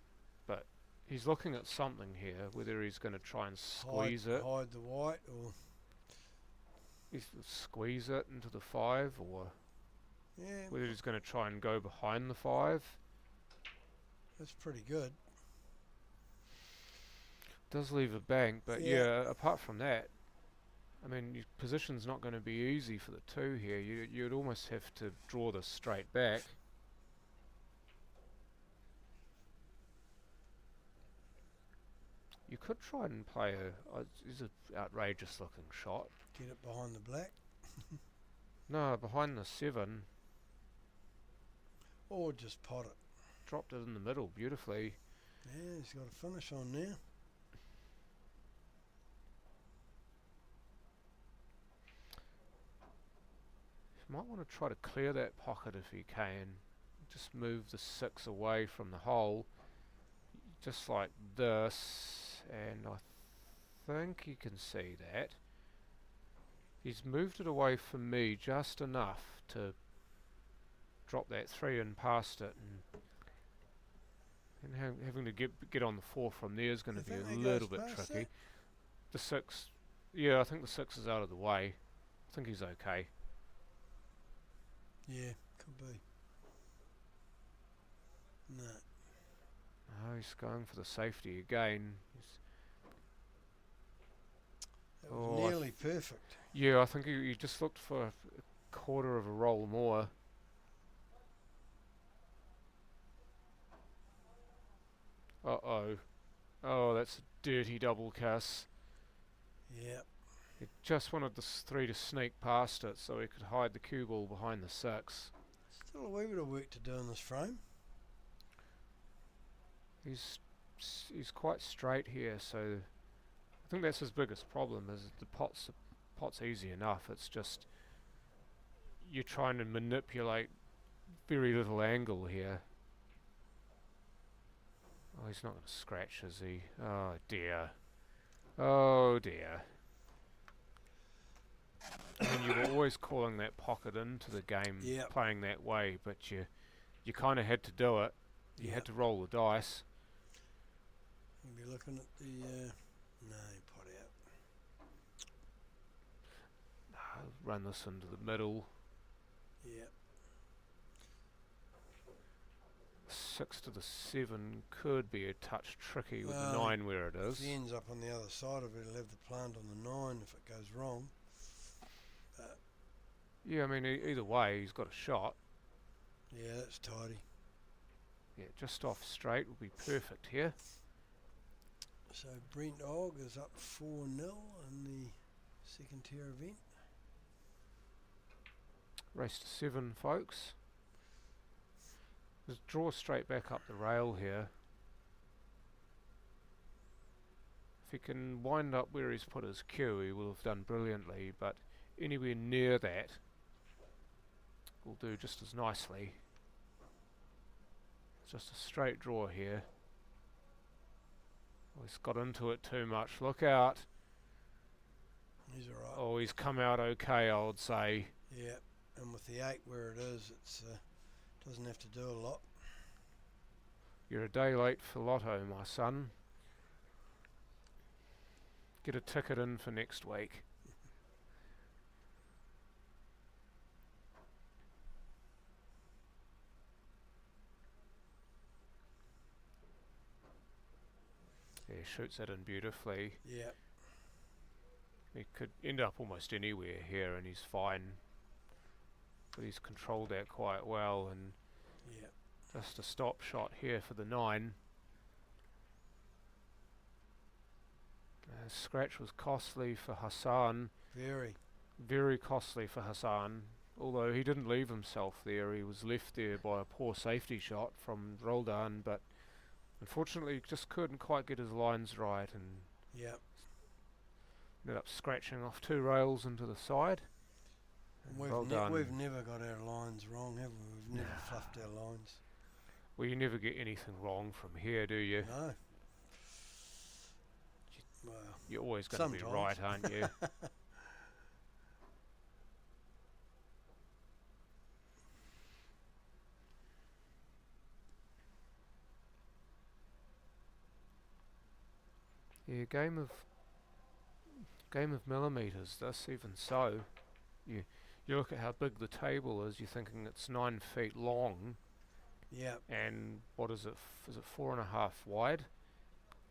but he's looking at something here, whether he's going to try and squeeze it. Hide the white, or Squeeze it into the 5, or yeah, whether he's going to try and go behind the 5. that's pretty good. Does leave a bank, but yeah, apart from that, I mean, your position's not going to be easy for the 2 here. You'd almost have to draw this straight back. You could try and play it's an outrageous looking shot. Get it behind the black, No, behind the 7. or just pot it. Dropped it in the middle beautifully. Yeah, he's got a finish on now. You might want to try to clear that pocket if you can. Just move the 6 away from the hole, just like this, and I think you can see that. He's moved it away from me just enough to drop that 3 in past it, and having to get on the 4 from there is going to be a little bit tricky. That? The 6, yeah, I think the 6 is out of the way. I think he's okay. Yeah, could be. No. Oh, he's going for the safety again. That was nearly perfect. Yeah, I think he just looked for a quarter of a roll more. Uh-oh. Oh, that's a dirty double cuss. Yeah. He just wanted the 3 to sneak past it so he could hide the cue ball behind the 6. Still a wee bit of work to do in this frame. He's quite straight here, so I think that's his biggest problem, is the pot's easy enough. It's just you're trying to manipulate very little angle here. Oh, he's not going to scratch, is he? Oh dear. Oh dear. I mean, you were always calling that pocket into the game, playing that way, but you kind of had to do it. You had to roll the dice. You'll be looking at the no, pot out. Run this into the middle. Yeah. 6 to the 7 could be a touch tricky with the Well, 9 where it is. If he ends up on the other side of it, he'll have the plant on the 9 if it goes wrong. Yeah, I mean, either way, he's got a shot. Yeah, that's tidy. Yeah, just off straight will be perfect here. So Brent Ogg is up 4-0 in the second tier event. Race to 7, folks. Just draw straight back up the rail here. If he can wind up where he's put his cue, he will have done brilliantly, but anywhere near that will do just as nicely. Just a straight draw here. Oh, he's got into it too much. Look out. He's alright. Oh, he's come out okay, I would say. Yeah, and with the 8 where it is, it's doesn't have to do a lot. You're a day late for Lotto, my son. Get a ticket in for next week. Yeah, shoots it in beautifully. Yeah. He could end up almost anywhere here and he's fine. But he's controlled that quite well, and Yeah. just a stop shot here for the 9. Scratch was costly for Hassan, Very. very costly for Hassan. Although he didn't leave himself there, he was left there by a poor safety shot from Roldan, but unfortunately just couldn't quite get his lines right and Yeah. ended up scratching off 2 rails into the side. And Roldan, We've never got our lines wrong, have we? We've never Nah. fluffed our lines. well, you never get anything wrong from here, do you? No. Well, You're always going to be sometimes. right, aren't you? Yeah, game of millimeters. This, even so, you look at how big the table is. You're thinking it's 9 feet long, yeah. and what is it? Is it 4.5 wide?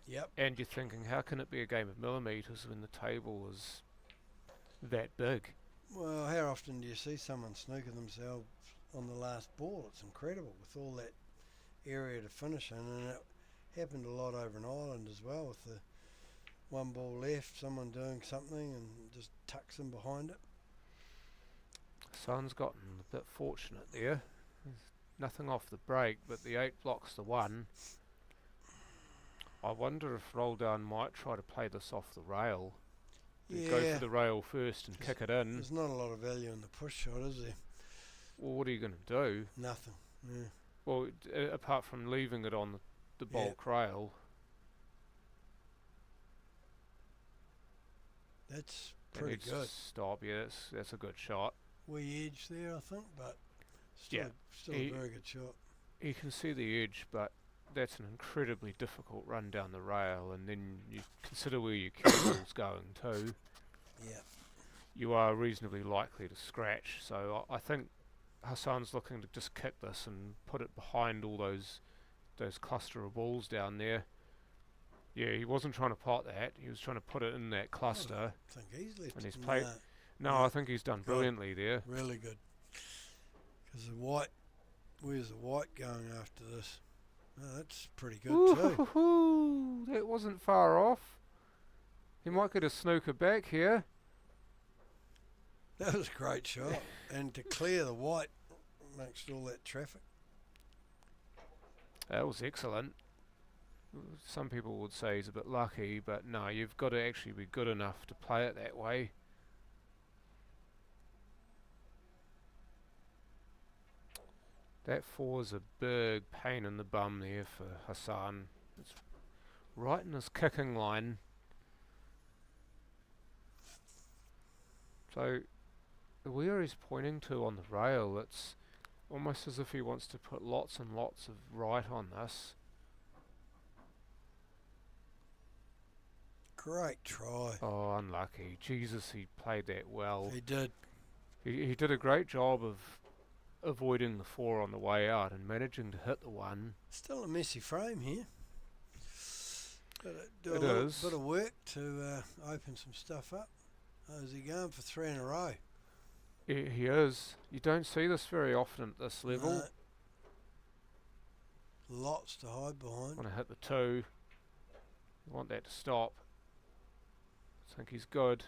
Yep. And you're thinking, how can it be a game of millimeters when the table is that big? Well, how often do you see someone snooker themselves on the last ball? It's incredible with all that area to finish in, and it happened a lot over in Ireland as well with the 1 ball left, someone doing something and just tucks in behind it. Son's gotten a bit fortunate there. There's nothing off the break, but the 8 blocks the 1. I wonder if Roldan might try to play this off the rail. Go Yeah. for the rail first and kick it in. There's not a lot of value in the push shot, is there? Well, what are you going to do? Nothing. Yeah. Well, apart from leaving it on the Yeah. bulk rail. That's It pretty needs to good. stop. Yeah, that's a good shot. Wee edge there, I think, but still, Yeah. still He- a very good shot. You can see the edge, but that's an incredibly difficult run down the rail, and then you consider where your cue ball's going too. Yeah. You are reasonably likely to scratch, so I think Hassan's looking to just kick this and put it behind all those cluster of balls down there. Yeah, he wasn't trying to pot that, he was trying to put it in that cluster. I think he's left And it. he's played- No, Yeah. I think he's done Good. brilliantly there. Really good. Because the white, where's the white going after this? Oh, that's pretty good too. Ooh, that wasn't far off. He might get a snooker back here. That was a great shot. And to clear the white amongst all that traffic. That was excellent. Some people would say he's a bit lucky, but no, you've got to actually be good enough to play it that way. That 4's a big pain in the bum there for Hassan. It's right in his kicking line. So, where he's pointing to on the rail, it's almost as if he wants to put lots and lots of right on this. Great try. Oh, unlucky. Jesus, he played that well. He did. He did a great job of avoiding the 4 on the way out and managing to hit the 1. Still a messy frame here. Got to do a It little is. bit of work to open some stuff up. Oh, is he going for 3 in a row? He is. You don't see this very often at this level. No. Lots to hide behind. Want to hit the 2. You want that to stop. I think he's good.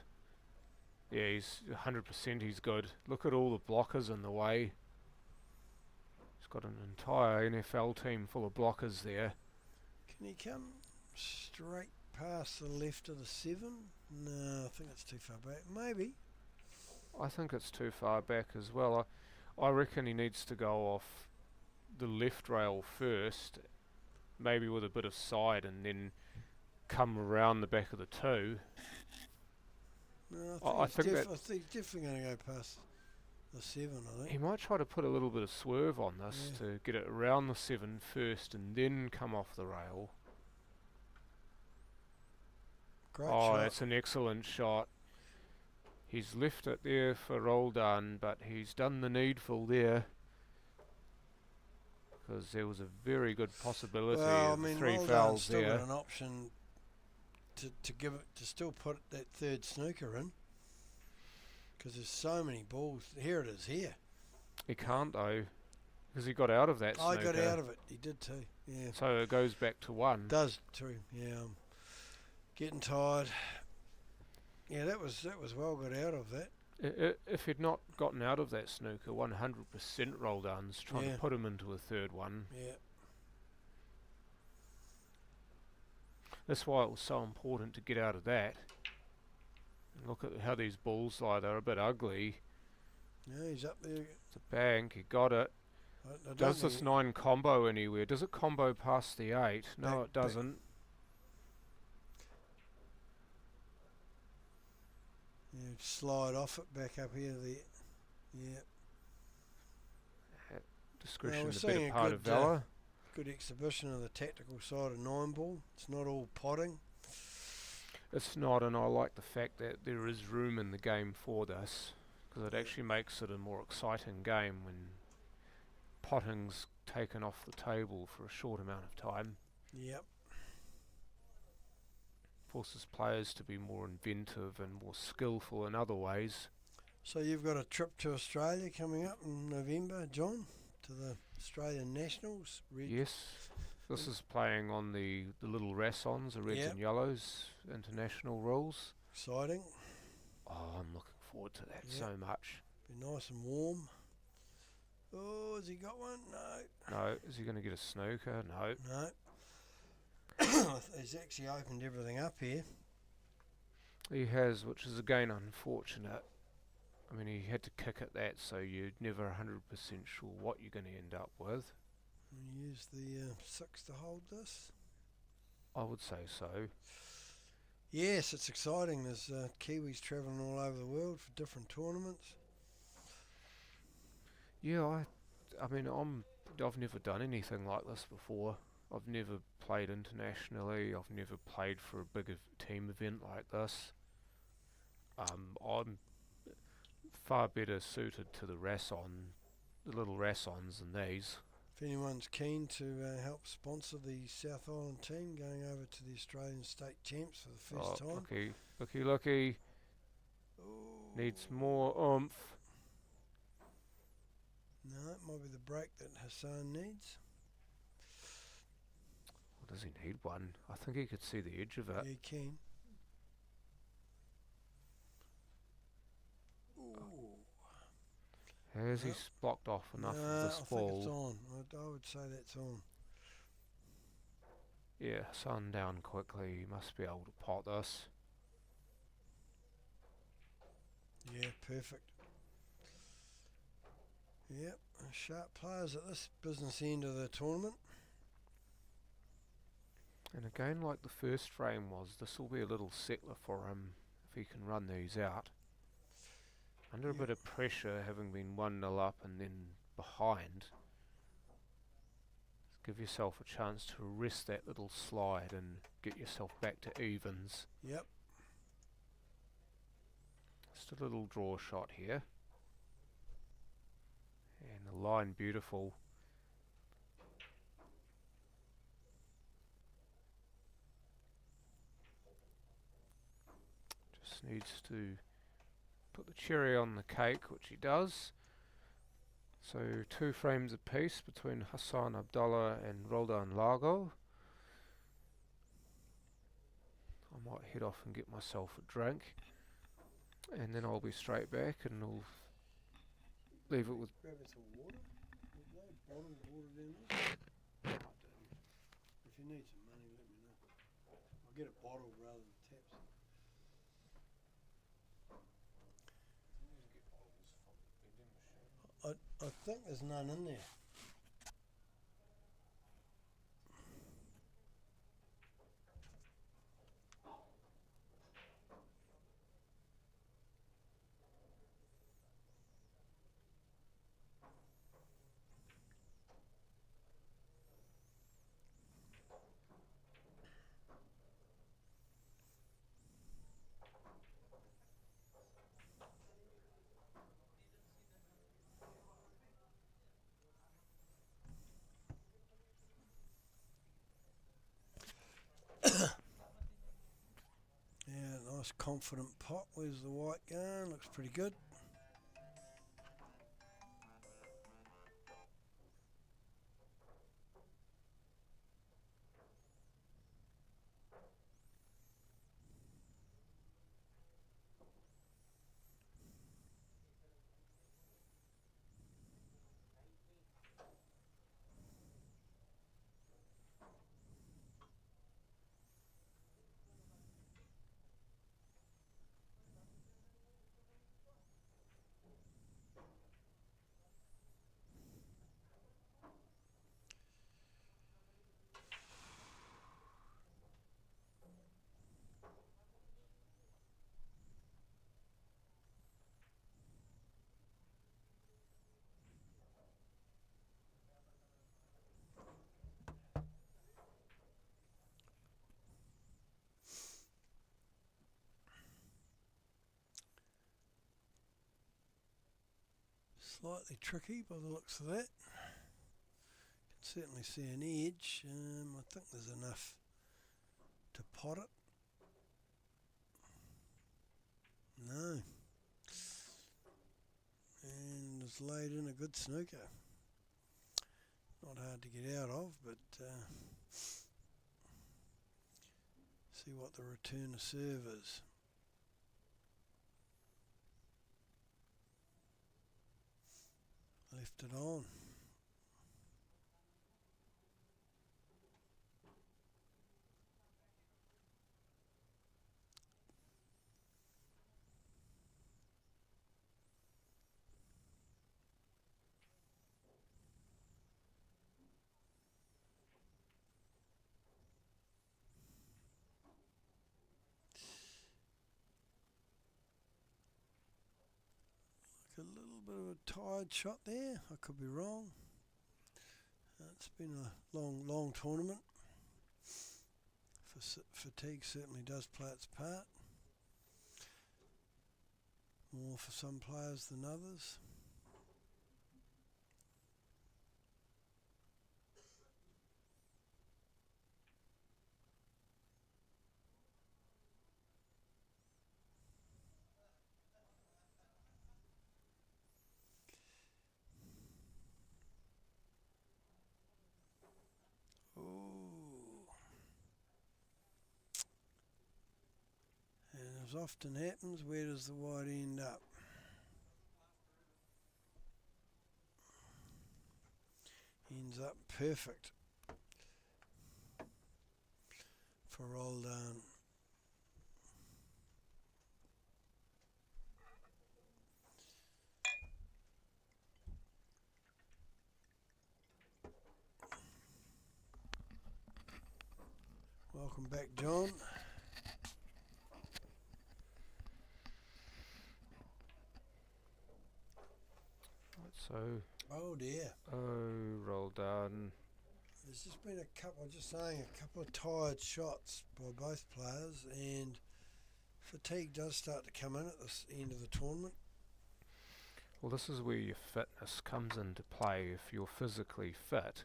Yeah, he's 100% he's good. Look at all the blockers in the way. He's got an entire NFL team full of blockers there. Can he come straight past the left of the 7? No, I think it's too far back. Maybe. I think it's too far back as well. I reckon he needs to go off the left rail first, maybe with a bit of side, and then come around the back of the 2. No, I think that- I think he's definitely going to go past the 7, I He think. might try to put a little bit of swerve on this Yeah. to get it around the 7 first and then come off the rail. Great Oh, shot. that's an excellent shot. He's left it there for Roldan, but he's done the needful there. Because there was a very good possibility Well, I of mean, 3 Roldan's fouls still there. got an option to give it to still put that third snooker in, because there's so many balls. Here it is here. He can't though, because he got out of that I snooker. got out of it. He did too. Yeah. So it goes back to 1. Does too. Yeah. I'm getting tired. Yeah, that was well got out of that. If he'd not gotten out of that snooker, 100% roll downs, trying Yeah. to put him into a third one. Yeah. That's why it was so important to get out of that. And look at how these balls lie. They're a bit ugly. Yeah, he's up there. It's a bank. He got it. I don't Does think this 9 combo anywhere? Does it combo past the 8? No, Back- it doesn't. you slide off it back up here. Yeah. Discretion we're the seeing better a part of good, valour. Good exhibition of the tactical side of 9-ball. It's not all potting. It's not, and I like the fact that there is room in the game for this, because it actually makes it a more exciting game when potting's taken off the table for a short amount of time. Yep. Forces players to be more inventive and more skillful in other ways. So you've got a trip to Australia coming up in November, John, to the Australian Nationals. Yes, this is playing on the little Rassons, the reds Yep. and yellows, international rules. Exciting. Oh, I'm looking forward to that Yep. so much. Be nice and warm. Oh, has he got one? No. No, is he going to get a snooker? No. No. He's actually opened everything up here. He has, which is again unfortunate. I mean, he had to kick at that, so you're never 100% sure what you're going to end up with. And use the 6 to hold this. I would say so. Yes, it's exciting. There's Kiwis travelling all over the world for different tournaments. Yeah, I mean, I've never done anything like this before. I've never played internationally. I've never played for a big team event like this. I'm far better suited to the little Rassons than these. If anyone's keen to help sponsor the South Island team going over to the Australian State Champs for the first time. Looky. Ooh. Needs more oomph. No, it might be the break that Hassan needs. Or does he need one? I think he could see the edge of it. Yeah, he can. Ooh. Has he No. blocked off enough No, of this I think it's ball? on. I would say that's on. Yeah, sun down quickly. He must be able to pot this. Yeah, perfect. Yep, sharp players at this business end of the tournament. And again, like the first frame was, this will be a little settler for him if he can run these out. Under a Yeah. bit of pressure, having been 1-0 up and then behind, give yourself a chance to arrest that little slide and get yourself back to evens. Yep. Just a little draw shot here. And the line beautiful. Just needs to put the cherry on the cake, which he does. So 2 frames apiece between Hassan Abdullah and Roldan Largo. I might head off and get myself a drink, and then I'll be straight back and I'll leave it with... Grab us some water. There's no bottled water down there. If you need some money, let me know. I'll get it bottled rather than taps. I think there's none in there. Nice confident pot. Where's the white going? Looks pretty good. Slightly tricky by the looks of that. Can certainly see an edge. I think there's enough to pot it. No. And it's laid in a good snooker. Not hard to get out of, but see what the return of serve is. Left it on. A little bit of a tired shot there. I could be wrong. It's been a long tournament. Fatigue certainly does play its part. More for some players than others. And as often happens, where does the white end up? Ends up perfect for old Welcome back, John. So, Oh dear. roll down. There's just been a couple of tired shots by both players, and fatigue does start to come in at this end of the tournament. Well, this is where your fitness comes into play. If you're physically fit,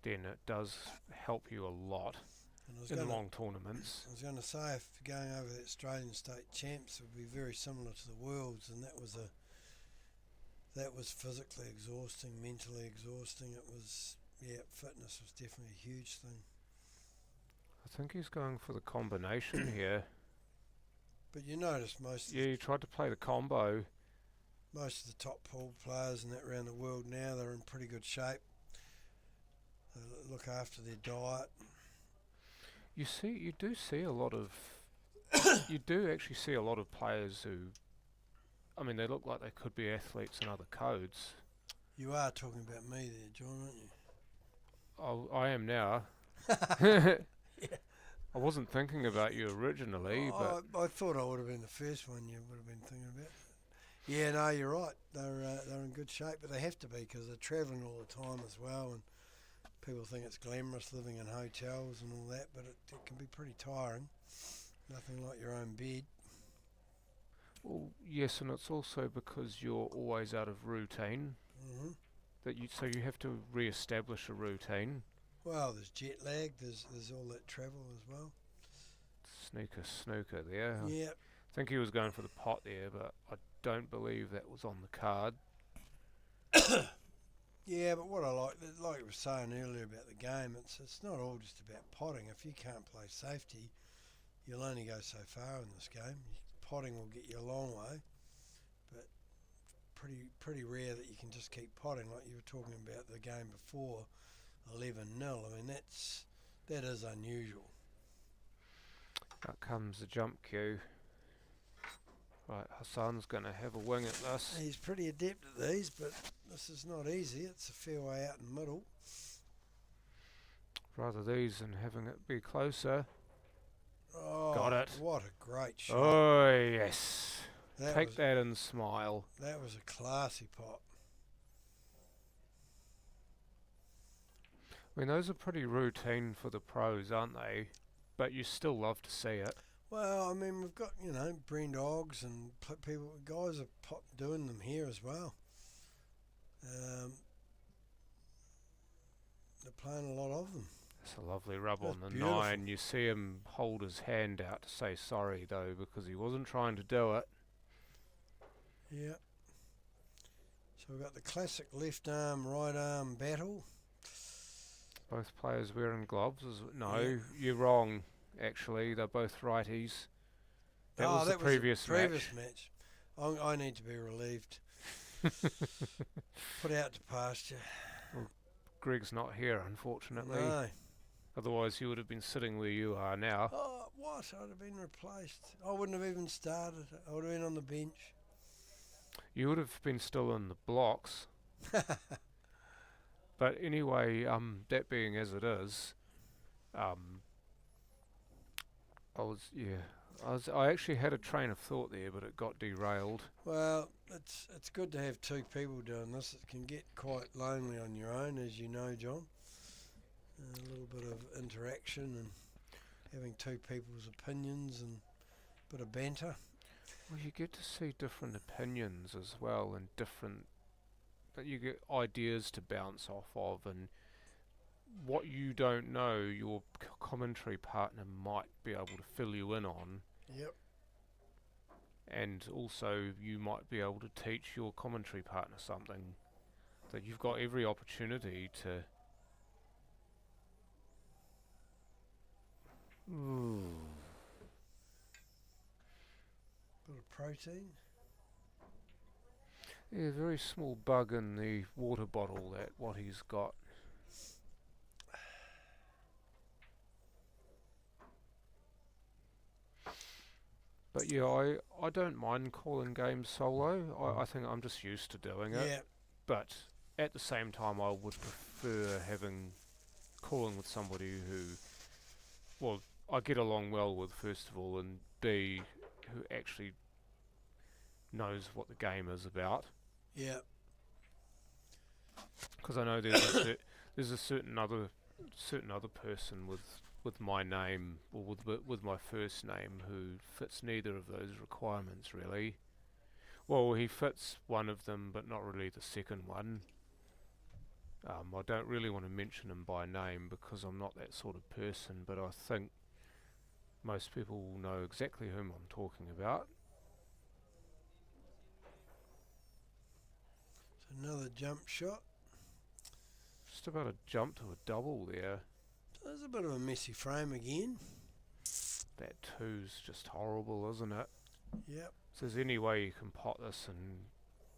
then it does help you a lot in long tournaments. I was going to say, if going over the Australian state champs, it would be very similar to the Worlds, and that was physically exhausting, mentally exhausting. It was, fitness was definitely a huge thing. I think he's going for the combination here. But you notice he tried to play the combo. Most of the top pool players and that around the world now, they're in pretty good shape. They look after their diet. You do see a lot of you do actually see a lot of players who, I mean, they look like they could be athletes in other codes. You are talking about me there, John, aren't you? Oh, I am now. Yeah. I wasn't thinking about you originally, but I thought I would have been the first one you would have been thinking about. Yeah, no, you're right. They're in good shape, but they have to be because they're travelling all the time as well, and people think it's glamorous living in hotels and all that, but it can be pretty tiring. Nothing like your own bed. well, yes, and it's also because you're always out of routine Hmm. so you have to re-establish a routine. Well, there's jet lag. There's all that travel as well. Sneaker snooker there. Yeah. I think he was going for the pot there, but I don't believe that was on the card. Yeah, but what I like you were saying earlier about the game, it's not all just about potting. If you can't play safety, you'll only go so far in this game. Potting will get you a long way, but pretty rare that you can just keep potting like you were talking about the game before, 11-0. I mean that is unusual. Out comes the jump cue. Right, Hassan's going to have a wing at this. He's pretty adept at these, but this is not easy. It's a fair way out in the middle. Rather these than having it be closer. Oh, Got it. What a great shot. Oh, yes. Take was, that and smile. That was a classy pot. I mean, those are pretty routine for the pros, aren't they? But you still love to see it. Well, I mean, we've got, Brent Oggs and guys are doing them here as well. They're playing a lot of them. It's a lovely rub That's on the beautiful. 9. You see him hold his hand out to say sorry, though, because he wasn't trying to do it. Yeah. So we've got the classic left arm, right arm battle. Both players wearing gloves. No, Yeah. you're wrong, actually. They're both righties. That was the previous match. I need to be relieved. Put out to pasture. Greg's not here, unfortunately. No. Otherwise, you would have been sitting where you are now. Oh, what? I'd have been replaced. I wouldn't have even started. I would have been on the bench. You would have been still in the blocks. But anyway, that being as it is, I actually had a train of thought there, but it got derailed. Well, it's good to have two people doing this. It can get quite lonely on your own, as you know, John. A little bit of interaction and having two people's opinions and a bit of banter. Well, you get to see different opinions as well, and that you get ideas to bounce off of, and what you don't know, your commentary partner might be able to fill you in on. Yep. And also you might be able to teach your commentary partner something that you've got every opportunity to. Ooh. Bit of protein. Yeah, very small bug in the water bottle, that what he's got. But yeah, I don't mind calling games solo. I think I'm just used to doing it. Yeah. But at the same time, I would prefer calling with somebody who, well, I get along well with, first of all, and B, who actually knows what the game is about. Yeah. Because I know there's a certain other person with my name, or with my first name, who fits neither of those requirements really. Well, he fits one of them, but not really the second one. I don't really want to mention him by name because I'm not that sort of person, but I think most people will know exactly whom I'm talking about. So another jump shot. Just about a jump to a double there. There's a bit of a messy frame again. That 2's just horrible, isn't it? Yep. If there's any way you can pot this and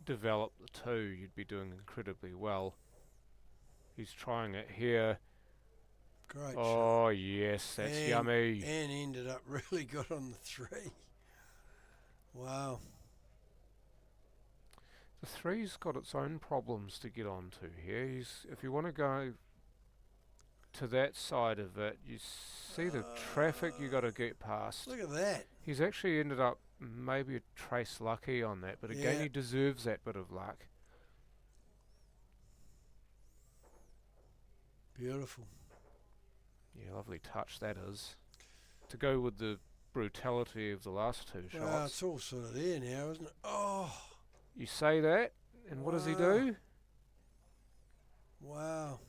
develop the 2, you'd be doing incredibly well. He's trying it here. Great shot. Oh yes, that's yummy. And ended up really good on the 3. Wow. The 3's got its own problems to get onto here. If you want to go to that side of it, you see the traffic you got to get past. Look at that. He's actually ended up maybe a trace lucky on that, but again, Yeah. he deserves that bit of luck. Beautiful. Yeah, lovely touch that is. To go with the brutality of the last 2 shots. Well, it's all sort of there now, isn't it? Oh, You say that, and what does he Wow. do? wow.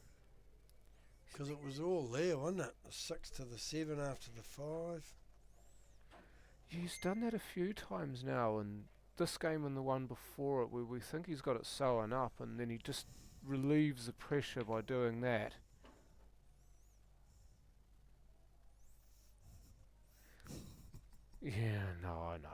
Because it was all there, wasn't it? The 6 to the 7 after the 5. He's done that a few times now, and this game and the one before it, where we think he's got it sewn up, and then he just relieves the pressure by doing that. Yeah, no, I know.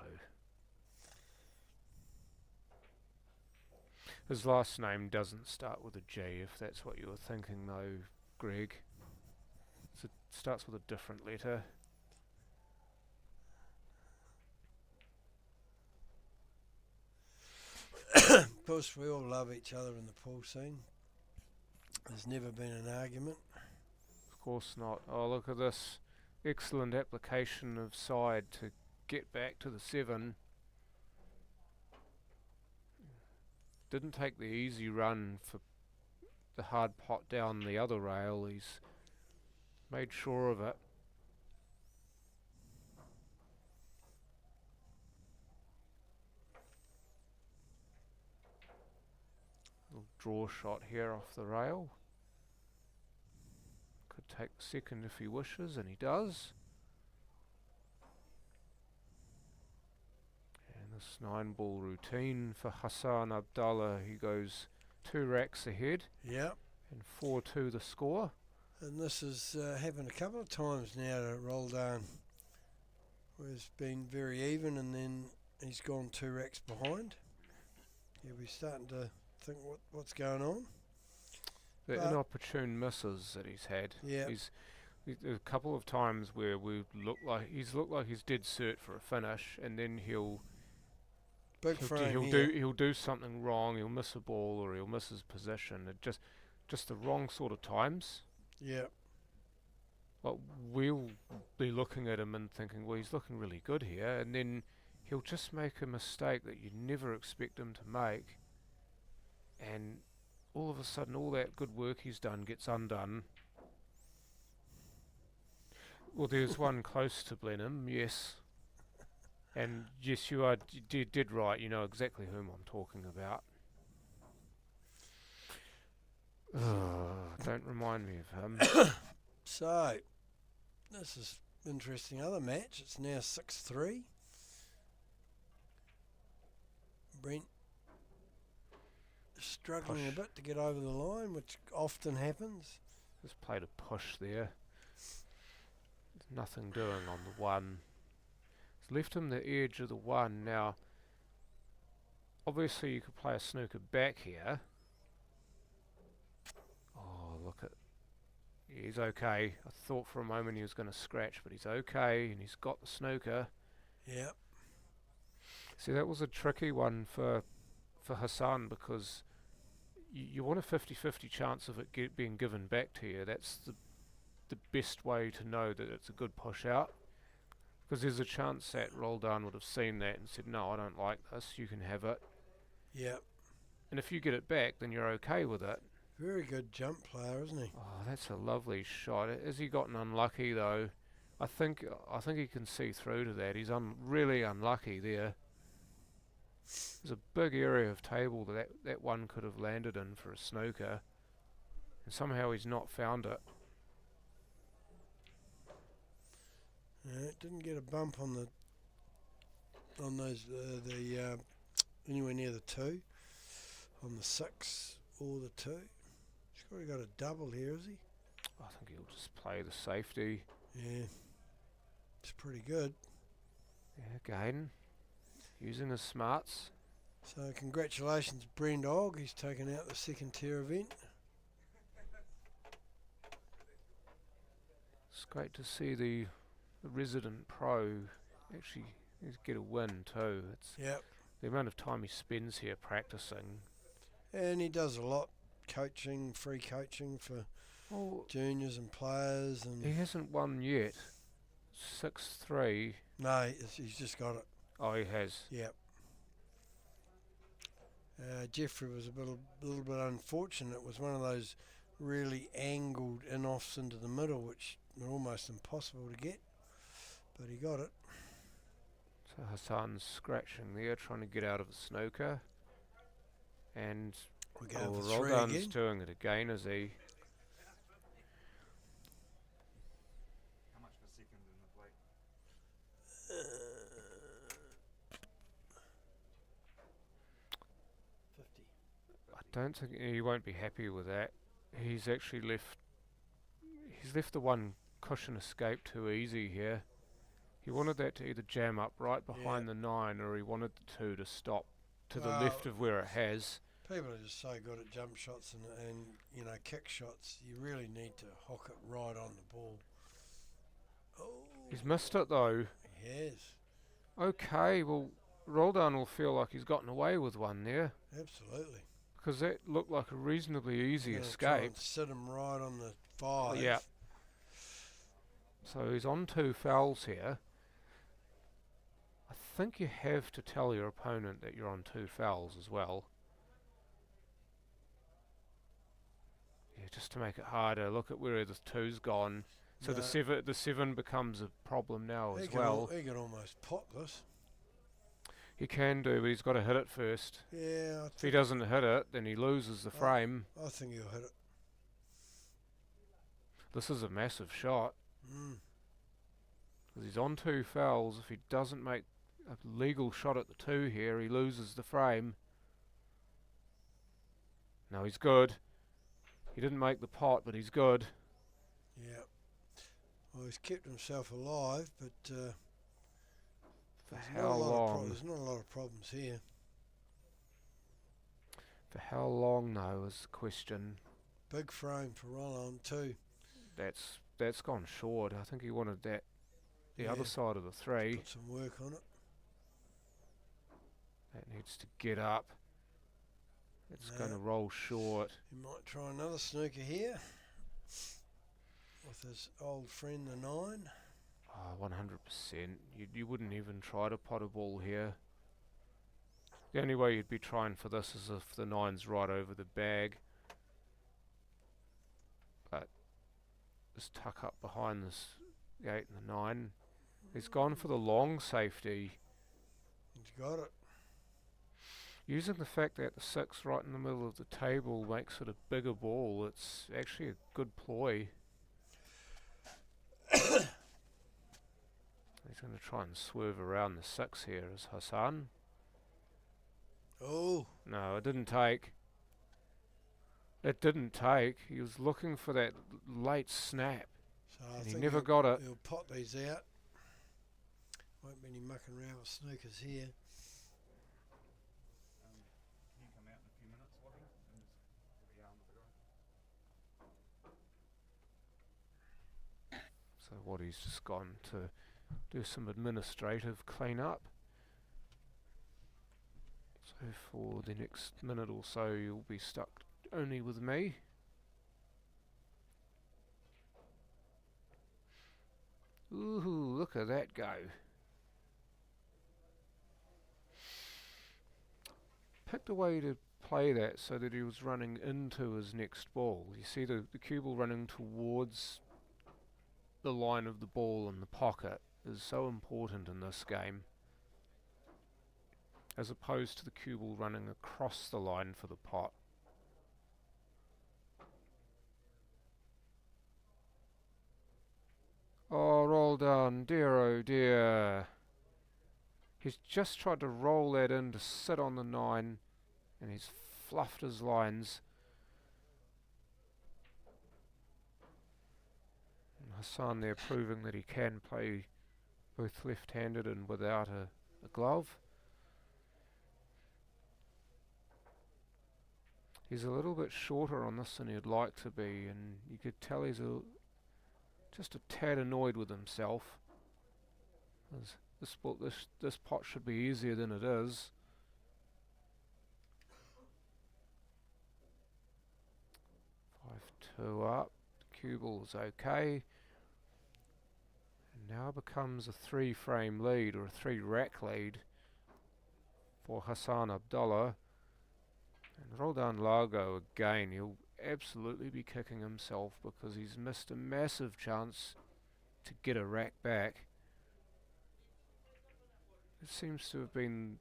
His last name doesn't start with a G, if that's what you were thinking, though, Greg. It starts with a different letter. Of course, we all love each other in the pool scene. There's never been an argument. Of course not. Oh, look at this excellent application of side to get back to the 7. Didn't take the easy run for the hard pot down the other rail. He's made sure of it. Little draw shot here off the rail. Could take the second if he wishes, and he does. And this 9-ball routine for Hassan Abdallah. He goes 2 racks ahead. Yep. And 4-2 the score. And this has happened a couple of times now to Roldan, where it's been very even and then he's gone 2 racks behind. He'll be starting to think what's going on. The inopportune misses that he's had. Yeah. There's a couple of times where looked like he's dead cert for a finish, and then he'll do something wrong. He'll miss a ball or he'll miss his position. It just the wrong sort of times. Yeah. Like, we'll be looking at him and thinking, well, he's looking really good here, and then he'll just make a mistake that you never expect him to make, and all of a sudden all that good work he's done gets undone. Well, there's one close to Blenheim, yes. And yes, you are did right. You know exactly whom I'm talking about. Don't remind me of him. So, this is interesting other match. It's now 6-3. Brent struggling a bit to get over the line, which often happens. Just played a push there. There's nothing doing on the 1. It's left him the edge of the 1. Now, obviously you could play a snooker back here. Oh, look at... He's okay. I thought for a moment he was going to scratch, but he's okay, and he's got the snooker. Yep. See, that was a tricky one for Hassan, because you want a 50-50 chance of it being given back to you. That's the best way to know that it's a good push out, because there's a chance that Roldan would have seen that and said, no, I don't like this, you can have it. Yep. And if you get it back, then you're okay with it. Very good jump player, isn't he? Oh, that's a lovely shot. Has he gotten unlucky though? I think he can see through to that. He's really unlucky there. There's a big area of table that one could have landed in for a snooker, and somehow he's not found it. It didn't get a bump on those anywhere near the 2, on the 6 or the 2. He's already got a double here, has he? I think he'll just play the safety. Yeah, it's pretty good. Yeah, again, using his smarts. So congratulations, Brendog. He's taken out the 2nd tier event. It's great to see the resident pro actually get a win too. It's the amount of time he spends here practicing. And he does a lot, coaching, free coaching for juniors and players. And he hasn't won yet. 6-3. No, he's just got it. Oh, he has. Yep. Jeffrey was a little bit unfortunate. It was one of those really angled in-offs into the middle, which are almost impossible to get. But he got it. So Hassan's scratching there, trying to get out of the snooker. And Roldan's doing it again, is he? How much for second in the plate? Don't think he won't be happy with that. He's actually left the one cushion escape too easy here. He wanted that to either jam up right behind Yeah. the 9, or he wanted the 2 to stop to the Well, left of where it has. people are just so good at jump shots and kick shots. You really need to hook it right on the ball. Oh, He's missed it though. he has. Okay, well, Roldan will feel like he's gotten away with one there, Absolutely. because that looked like a reasonably easy You're gonna try escape. and sit him right on the 5. Yeah. So he's on 2 fouls here. I think you have to tell your opponent that you're on 2 fouls as well. Yeah, just to make it harder. Look at where the 2's gone. So No, the 7 becomes a problem now he as can well. he can almost pot this. He can do, but he's got to hit it first. Yeah, If he doesn't hit it, then he loses the frame. I think he'll hit it. This is a massive shot. Mm. Because he's on 2 fouls. If he doesn't make a legal shot at the 2 here, he loses the frame. No, he's good. He didn't make the pot, but he's good. Yeah. Well, he's kept himself alive, but For there's how long? there's not a lot of problems here. For how long, though, is the question. Big frame for Roland too. That's gone short. I think he wanted that the other Yeah. side of the 3. Put some work on it. That needs to get up. It's No. going to roll short. He might try another snooker here with his old friend the 9. Oh, 100%. You wouldn't even try to pot a ball here. The only way you'd be trying for this is if the 9's right over the bag. But just tuck up behind this the 8 and the 9. He's gone for the long safety. He's got it. Using the fact that the 6 right in the middle of the table makes it a bigger ball, it's actually a good ploy. He's going to try and swerve around the 6 here as Hassan. Oh, No, it didn't take. It didn't take. He was looking for that late snap, so I and he think never got it. he'll pot these out. Won't be any mucking around with snookers here. Can you come out in a few minutes, Waddy, and just give a yarn with the guy? So Waddy's just gone to do some administrative clean-up. So for the next minute or so, you'll be stuck only with me. Ooh, look at that go. Picked a way to play that so that he was running into his next ball. You see the cue ball running towards the line of the ball in the pocket is so important in this game, as opposed to the cue ball running across the line for the pot. Oh, roll down, dear oh dear. He's just tried to roll that in to sit on the 9, and he's fluffed his lines. And Hassan there proving that he can play both left-handed and without a glove. He's a little bit shorter on this than he'd like to be, and you could tell he's just a tad annoyed with himself. This pot should be easier than it is. Five-two up. Cue ball's okay. And now becomes a 3-frame lead, or a 3-rack lead for Hassan Abdullah. And Roldan Largo again, he'll absolutely be kicking himself because he's missed a massive chance to get a rack back. It seems to have been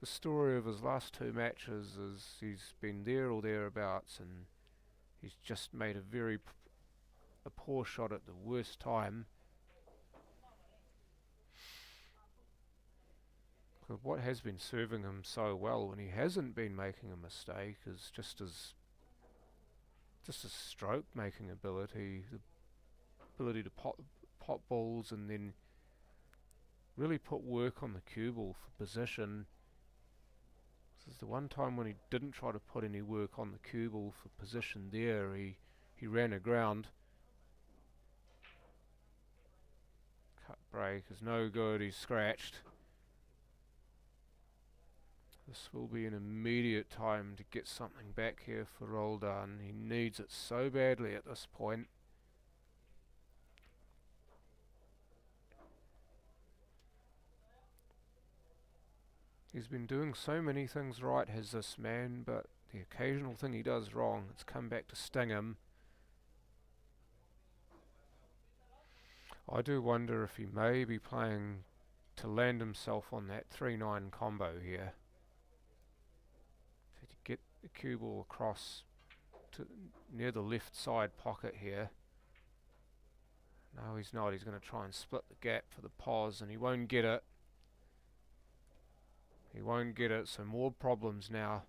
the story of his last 2 matches, is he's been there or thereabouts, and he's just made a poor shot at the worst time. 'Cause what has been serving him so well when he hasn't been making a mistake is just his stroke making ability, the ability to pot balls and then really put work on the cue ball for position. This is the one time when he didn't try to put any work on the cue ball for position there. He ran aground. Cut break is no good, he's scratched. This will be an immediate time to get something back here for Roldan. He needs it so badly at this point. He's been doing so many things right, has this man, but the occasional thing he does wrong, it's come back to sting him. I do wonder if he may be playing to land himself on that 3-9 combo here. So to get the cue ball across to near the left side pocket here. No, he's not. He's going to try and split the gap for the pause, and he won't get it. He won't get it, so more problems now.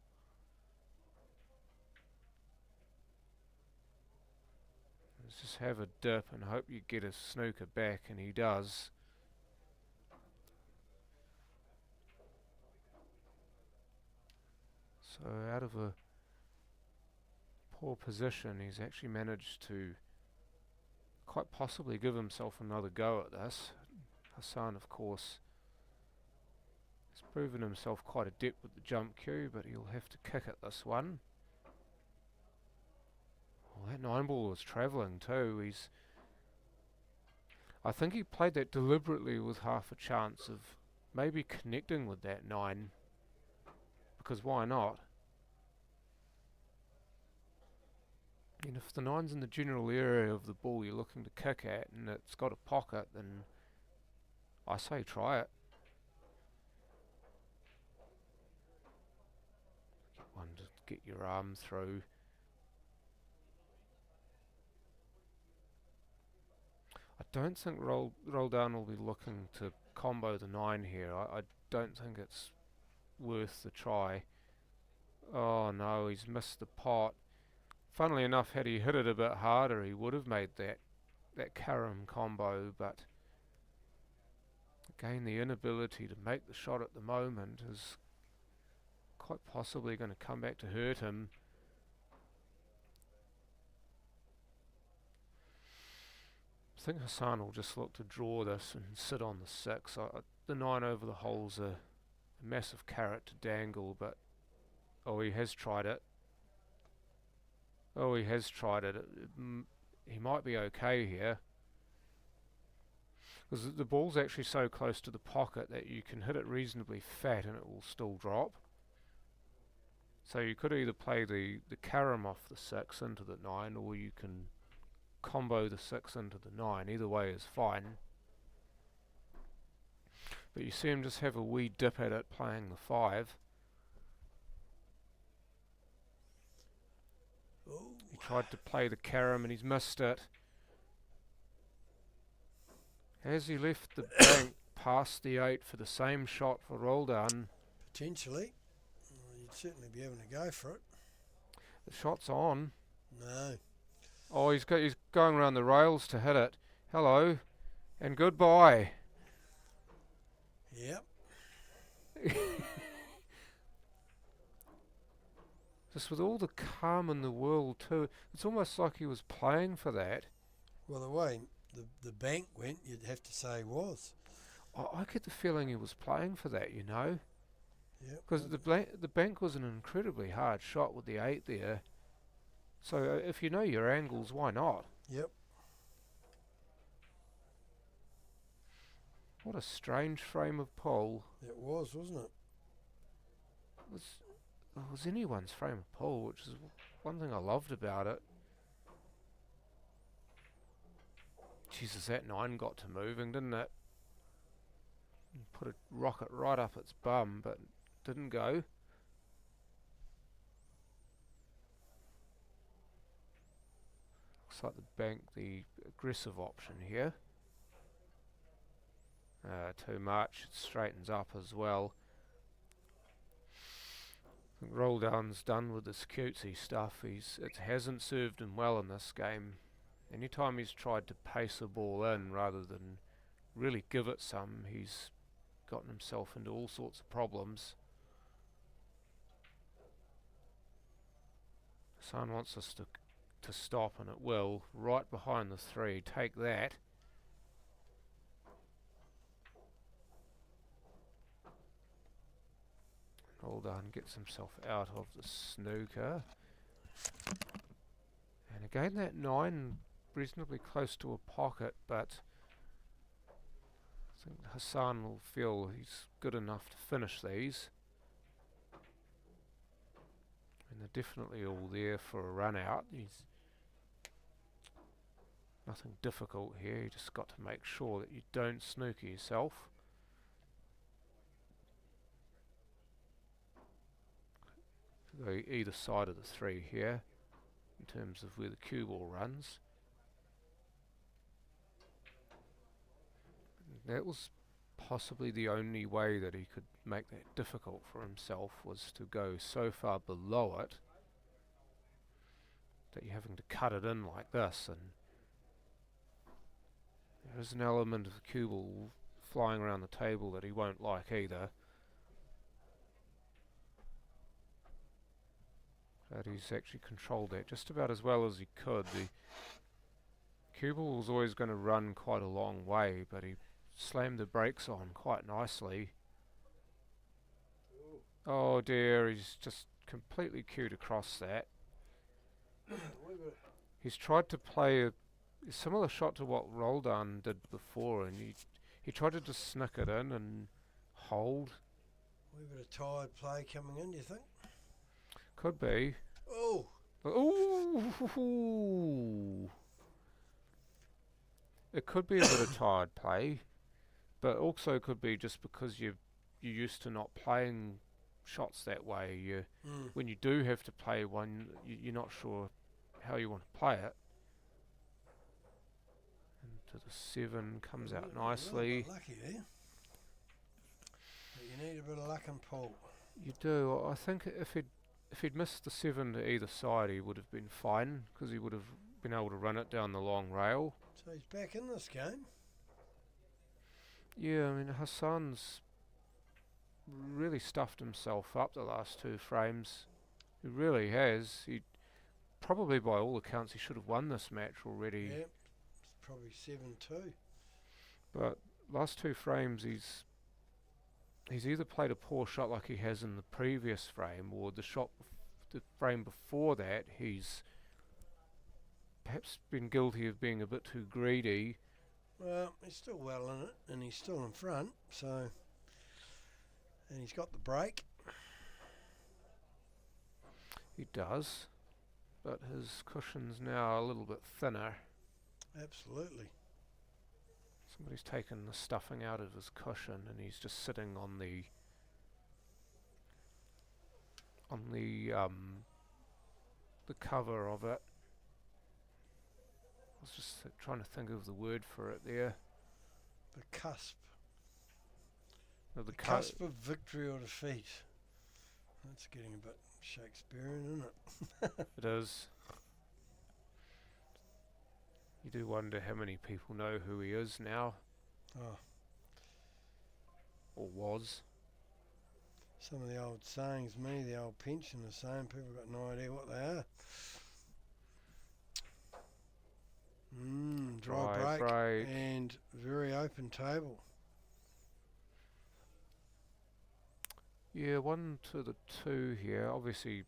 Let's just have a dip and hope you get a snooker back, and he does. So out of a poor position, he's actually managed to quite possibly give himself another go at this. Hassan, of course, has proven himself quite adept with the jump cue, but he'll have to kick at this one. Well, that 9 ball was travelling too. I think he played that deliberately with half a chance of maybe connecting with that 9, because why not? And if the 9's in the general area of the ball you're looking to kick at and it's got a pocket, then I say try it. Get one to get your arm through. I don't think Roldan will be looking to combo the 9 here. I don't think it's worth the try. Oh no, he's missed the pot. Funnily enough, had he hit it a bit harder, he would have made that carom combo, but again, the inability to make the shot at the moment is quite possibly going to come back to hurt him. I think Hassan will just look to draw this and sit on the 6. The 9 over the hole's a massive carrot to dangle, but oh, he has tried it. Oh, he has tried it. He might be okay here, because the ball's actually so close to the pocket that you can hit it reasonably fat and it will still drop. So you could either play the carom off the 6 into the 9, or you can combo the 6 into the 9. Either way is fine. But you see him just have a wee dip at it playing the 5. Oh. He tried to play the carom and he's missed it. Has he left the bank past the 8 for the same shot for Roldan? Potentially. You'd certainly be having a go for it. The shot's on. No. Oh, he's going around the rails to hit it. Hello and goodbye. Yep. Just with all the calm in the world too, it's almost like he was playing for that. Well, the way the bank went, you'd have to say was. I get the feeling he was playing for that, you know. Yep. Because the bank was an incredibly hard shot with the 8 there. So if you know your angles, why not? Yep. What a strange frame of pole. It was, wasn't it? It was anyone's frame of pole, which is one thing I loved about it. Jesus, that 9 got to moving, didn't it? Put a rocket right up its bum, but didn't go. Looks like the bank, the aggressive option here. Too much, it straightens up as well. think Roldan's done with this cutesy stuff. It hasn't served him well in this game. Anytime he's tried to pace a ball in rather than really give it some, he's gotten himself into all sorts of problems. Hassan wants us to stop, and it will. Right behind the 3. Take that. Roldan gets himself out of the snooker. And again that 9 reasonably close to a pocket, but I think Hassan will feel he's good enough to finish these. And they're definitely all there for a run out. He's nothing difficult here, you just got to make sure that you don't snooker yourself. Go either side of the 3 here in terms of where the cue ball runs. That was possibly the only way that he could make that difficult for himself, was to go so far below it that you're having to cut it in like this, and there is an element of the cue ball flying around the table that he won't like either. But he's actually controlled that just about as well as he could. The cue ball was always going to run quite a long way, but he slammed the brakes on quite nicely. Oh dear, he's just completely cued across that. He's tried to play a similar shot to what Roldan did before, and he tried to just snick it in and hold. A wee bit of tired play coming in, do you think? Could be. Oh! Ooh! It could be a bit of tired play, but also could be just because you're used to not playing shots that way. When you do have to play one, you're not sure how you want to play it. Into the 7 comes out nicely. Lucky there. But you need a bit of luck and pull. You do. I think if he'd missed the 7 to either side, he would have been fine, because he would have been able to run it down the long rail. So he's back in this game. Yeah, I mean, Hassan's really stuffed himself up the last 2 frames. He really has. He probably, by all accounts, he should have won this match already. Yep, it's probably 7-2. But last 2 frames, he's either played a poor shot like he has in the previous frame, or the frame before that, he's perhaps been guilty of being a bit too greedy. Well, he's still well in it, and he's still in front, so... And he's got the break. He does, but his cushion's now a little bit thinner. Absolutely. Somebody's taken the stuffing out of his cushion, and he's just sitting on the cover of it. I was just trying to think of the word for it there. The cusp. No, The cusp of victory or defeat. That's getting a bit Shakespearean, isn't it? It is. You do wonder how many people know who he is now. Oh, Or was. some of the old sayings, the old pensioners saying, people got no idea what they are. Dry break and very open table. Yeah, 1 to the 2 here. Obviously,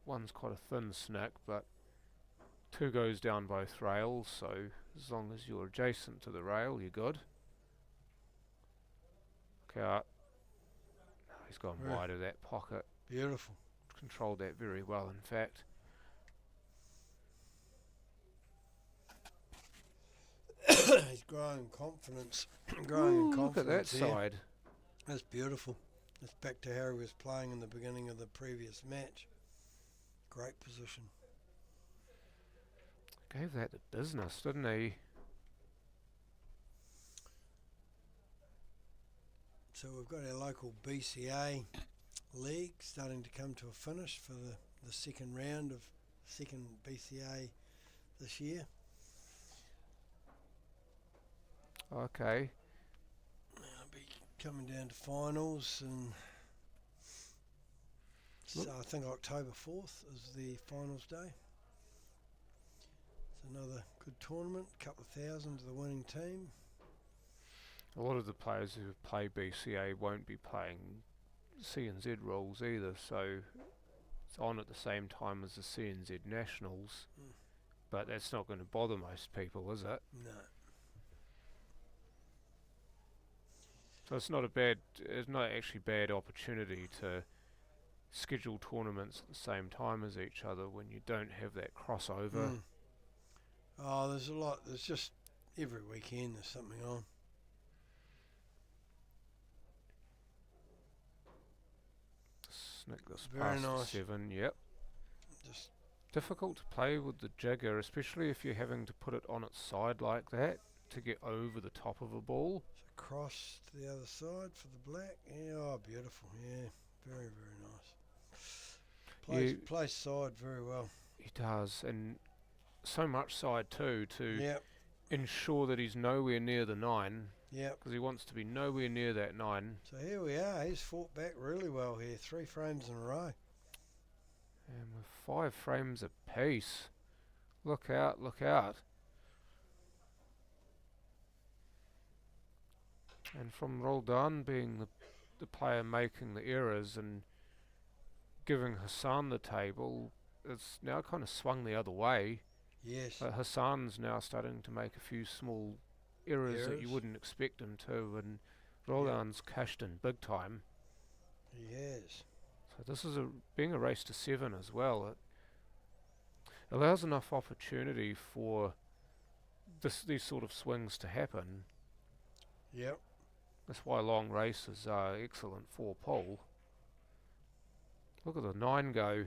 1's quite a thin snick, but 2 goes down both rails, so as long as you're adjacent to the rail, you're good. Okay, he's gone wide of that pocket. Beautiful. Controlled that very well, in fact. He's growing confidence. Look at that here. side. That's beautiful. That's back to how he was playing in the beginning of the previous match. Great position. Gave that the business, didn't he? So we've got our local BCA league starting to come to a finish for the second round of second BCA this year. Okay. I'll be coming down to finals, and so I think October 4th is the finals day. It's another good tournament, couple of thousand to the winning team. A lot of the players who play BCA won't be playing CNZ rules either, so it's on at the same time as the CNZ Nationals, but that's not going to bother most people, is it? No. So it's not actually bad opportunity to schedule tournaments at the same time as each other when you don't have that crossover. Oh, there's just every weekend there's something on. Snick this Very past nice. 7, yep. Just Difficult to play with the jigger, especially if you're having to put it on its side like that to get over the top of a ball. across to the other side for the black. Yeah, oh, beautiful. Yeah, very, very nice. Plays side very well. He does, and so much side too to Yep, ensure that he's nowhere near the 9, yep. because he wants to be nowhere near that 9. So here we are. He's fought back really well here. 3 frames in a row. And with 5 frames apiece. Look out, look out. And from Roldan being the player making the errors and giving Hassan the table, it's now kind of swung the other way. Yes. Hassan's now starting to make a few small errors that you wouldn't expect him to, and Roldan's cashed in big time. He has. So this is being a race to 7 as well. It allows enough opportunity for these sort of swings to happen. Yep. That's why long races are excellent for pole. Look at the 9 go.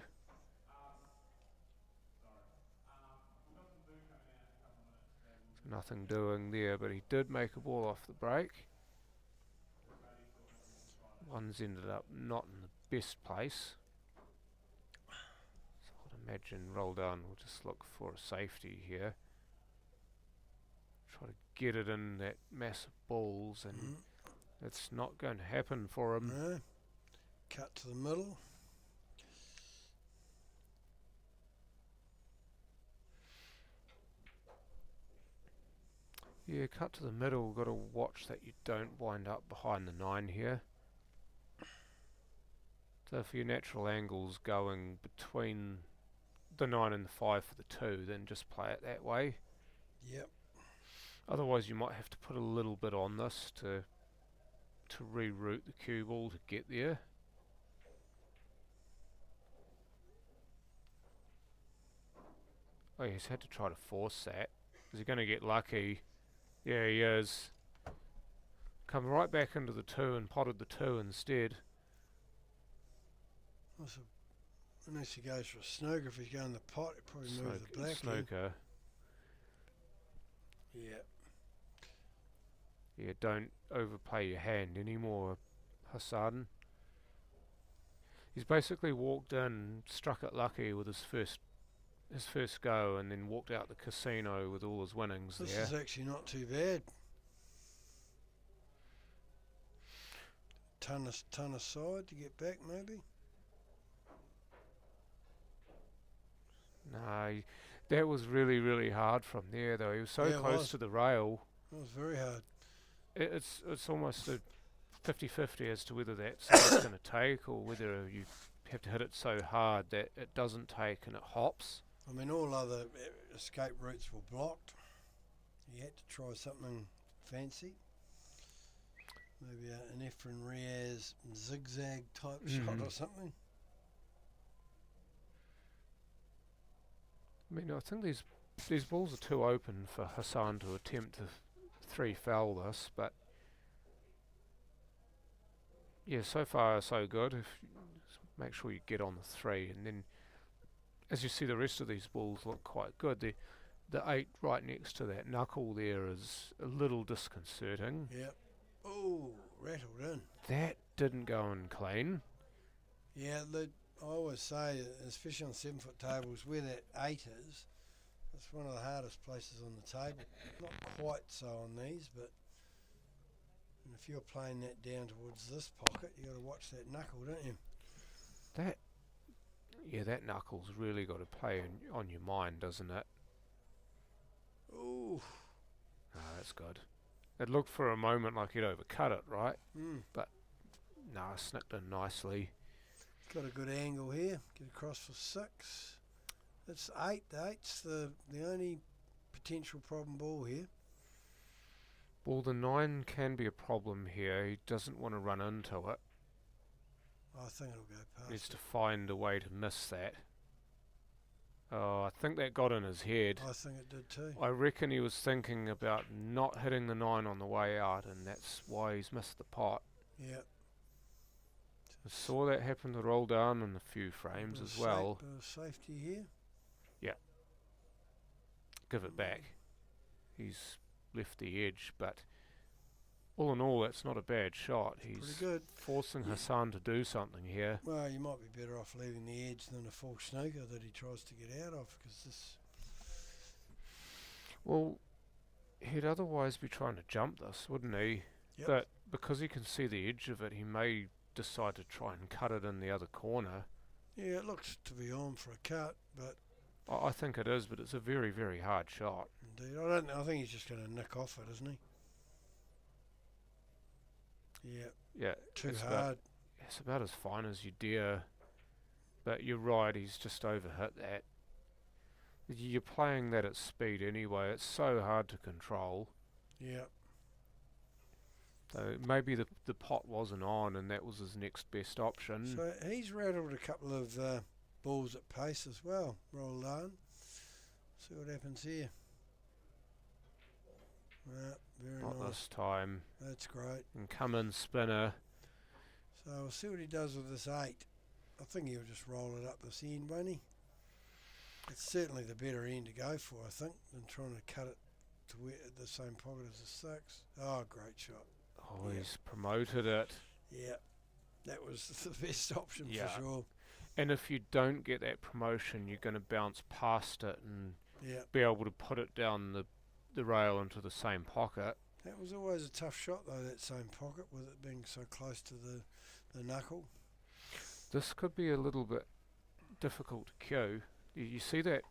Nothing doing there, but he did make a ball off the break. One's ended up not in the best place. So I'd imagine Roldan will just look for a safety here. Try to get it in that mass of balls, and it's not going to happen for him. No. Cut to the middle. Yeah, cut to the middle. Got to watch that you don't wind up behind the 9 here. So if your natural angle's going between the 9 and the 5 for the 2, then just play it that way. Yep. Otherwise you might have to put a little bit on this to reroute the cue ball to get there. Oh, he's had to try to force that. Is he going to get lucky? Yeah, he is. Come right back into the 2 and potted the 2 instead. Unless he goes for a snooker, if he's going the pot, he'll probably move the black in. Snooker. Yeah. Yeah, don't overplay your hand anymore, Hassan. He's basically walked in, struck it lucky with his first go, and then walked out the casino with all his winnings This there. is actually not too bad. Ton aside to get back, maybe. No, that was really, really hard from there though. He was so close to the rail. It was very hard. It's almost a 50-50 as to whether that's going to take, or whether you have to hit it so hard that it doesn't take and it hops. I mean, all other escape routes were blocked. You had to try something fancy. Maybe an Efren Riaz zigzag type shot or something. I mean, I think these balls are too open for Hassan to attempt to 3-foul this, but yeah, so far so good. Make sure you get on the 3, and then as you see, the rest of these balls look quite good. The 8 right next to that knuckle there is a little disconcerting. Yep. Oh, rattled in. That didn't go in clean. Yeah, I always say, especially on 7-foot tables, where that 8 is, it's one of the hardest places on the table. Not quite so on these, but and if you're playing that down towards this pocket, you got to watch that knuckle, don't you? That knuckle's really got to play on your mind, doesn't it? Ooh. Ah, that's good. It looked for a moment like he'd overcut it, right? But nah, snicked in nicely. Got a good angle here. Get across for 6. It's 8. The 8's the only potential problem ball here. Well, the 9 can be a problem here. He doesn't want to run into it. I think it'll go past. Needs to find a way to miss that. Oh, I think that got in his head. I think it did too. I reckon he was thinking about not hitting the 9 on the way out, and that's why he's missed the pot. Yeah. I saw that happen to roll down in a few frames as well. Bit of safety here. Give it back. He's left the edge, but all in all, that's not a bad shot. Pretty He's good. forcing Hassan to do something here. Well, you might be better off leaving the edge than a full snooker that he tries to get out of, because this. Well, he'd otherwise be trying to jump this, wouldn't he? Yep. But because he can see the edge of it, he may decide to try and cut it in the other corner. Yeah, it looks to be on for a cut, but I think it is, but it's a very, very hard shot. indeed, I think he's just going to nick off it, isn't he? Yeah, Yeah, too it's hard. It's about as fine as you dare. But you're right, he's just overhit that. You're playing that at speed anyway. It's so hard to control. Yeah, So maybe the pot wasn't on, and that was his next best option. so he's rattled a couple of balls at pace as well. Roll on. See what happens here. Yeah, very Not nice. this time. That's great. And come in spinner. So we'll see what he does with this 8. I think he'll just roll it up this end, won't he? It's certainly the better end to go for, I think, than trying to cut it to the same pocket as the 6. Oh, great shot. Oh, Yeah. he's promoted it. Yeah, that was the best option Yeah. for sure. And if you don't get that promotion, you're going to bounce past it and Yeah, be able to put it down the rail into the same pocket. that was always a tough shot though, that same pocket, with it being so close to the knuckle. This could be a little bit difficult to cue. You see that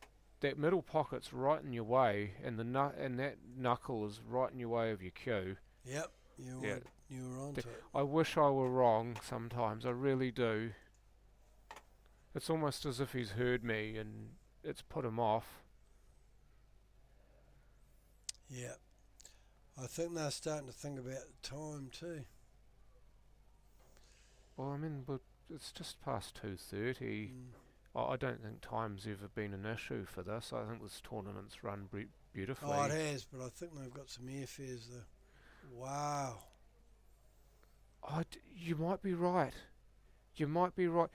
middle pocket's right in your way, and and that knuckle is right in your way of your cue. Yep, you were onto it. I wish I were wrong sometimes, I really do. It's almost as if he's heard me and it's put him off. Yeah, I think they're starting to think about the time too. Well, I mean, but it's just past 2:30. Mm. I don't think time's ever been an issue for this. I think this tournament's run beautifully. Oh, it has, but I think they've got some airfares there. Wow. You might be right. You might be right.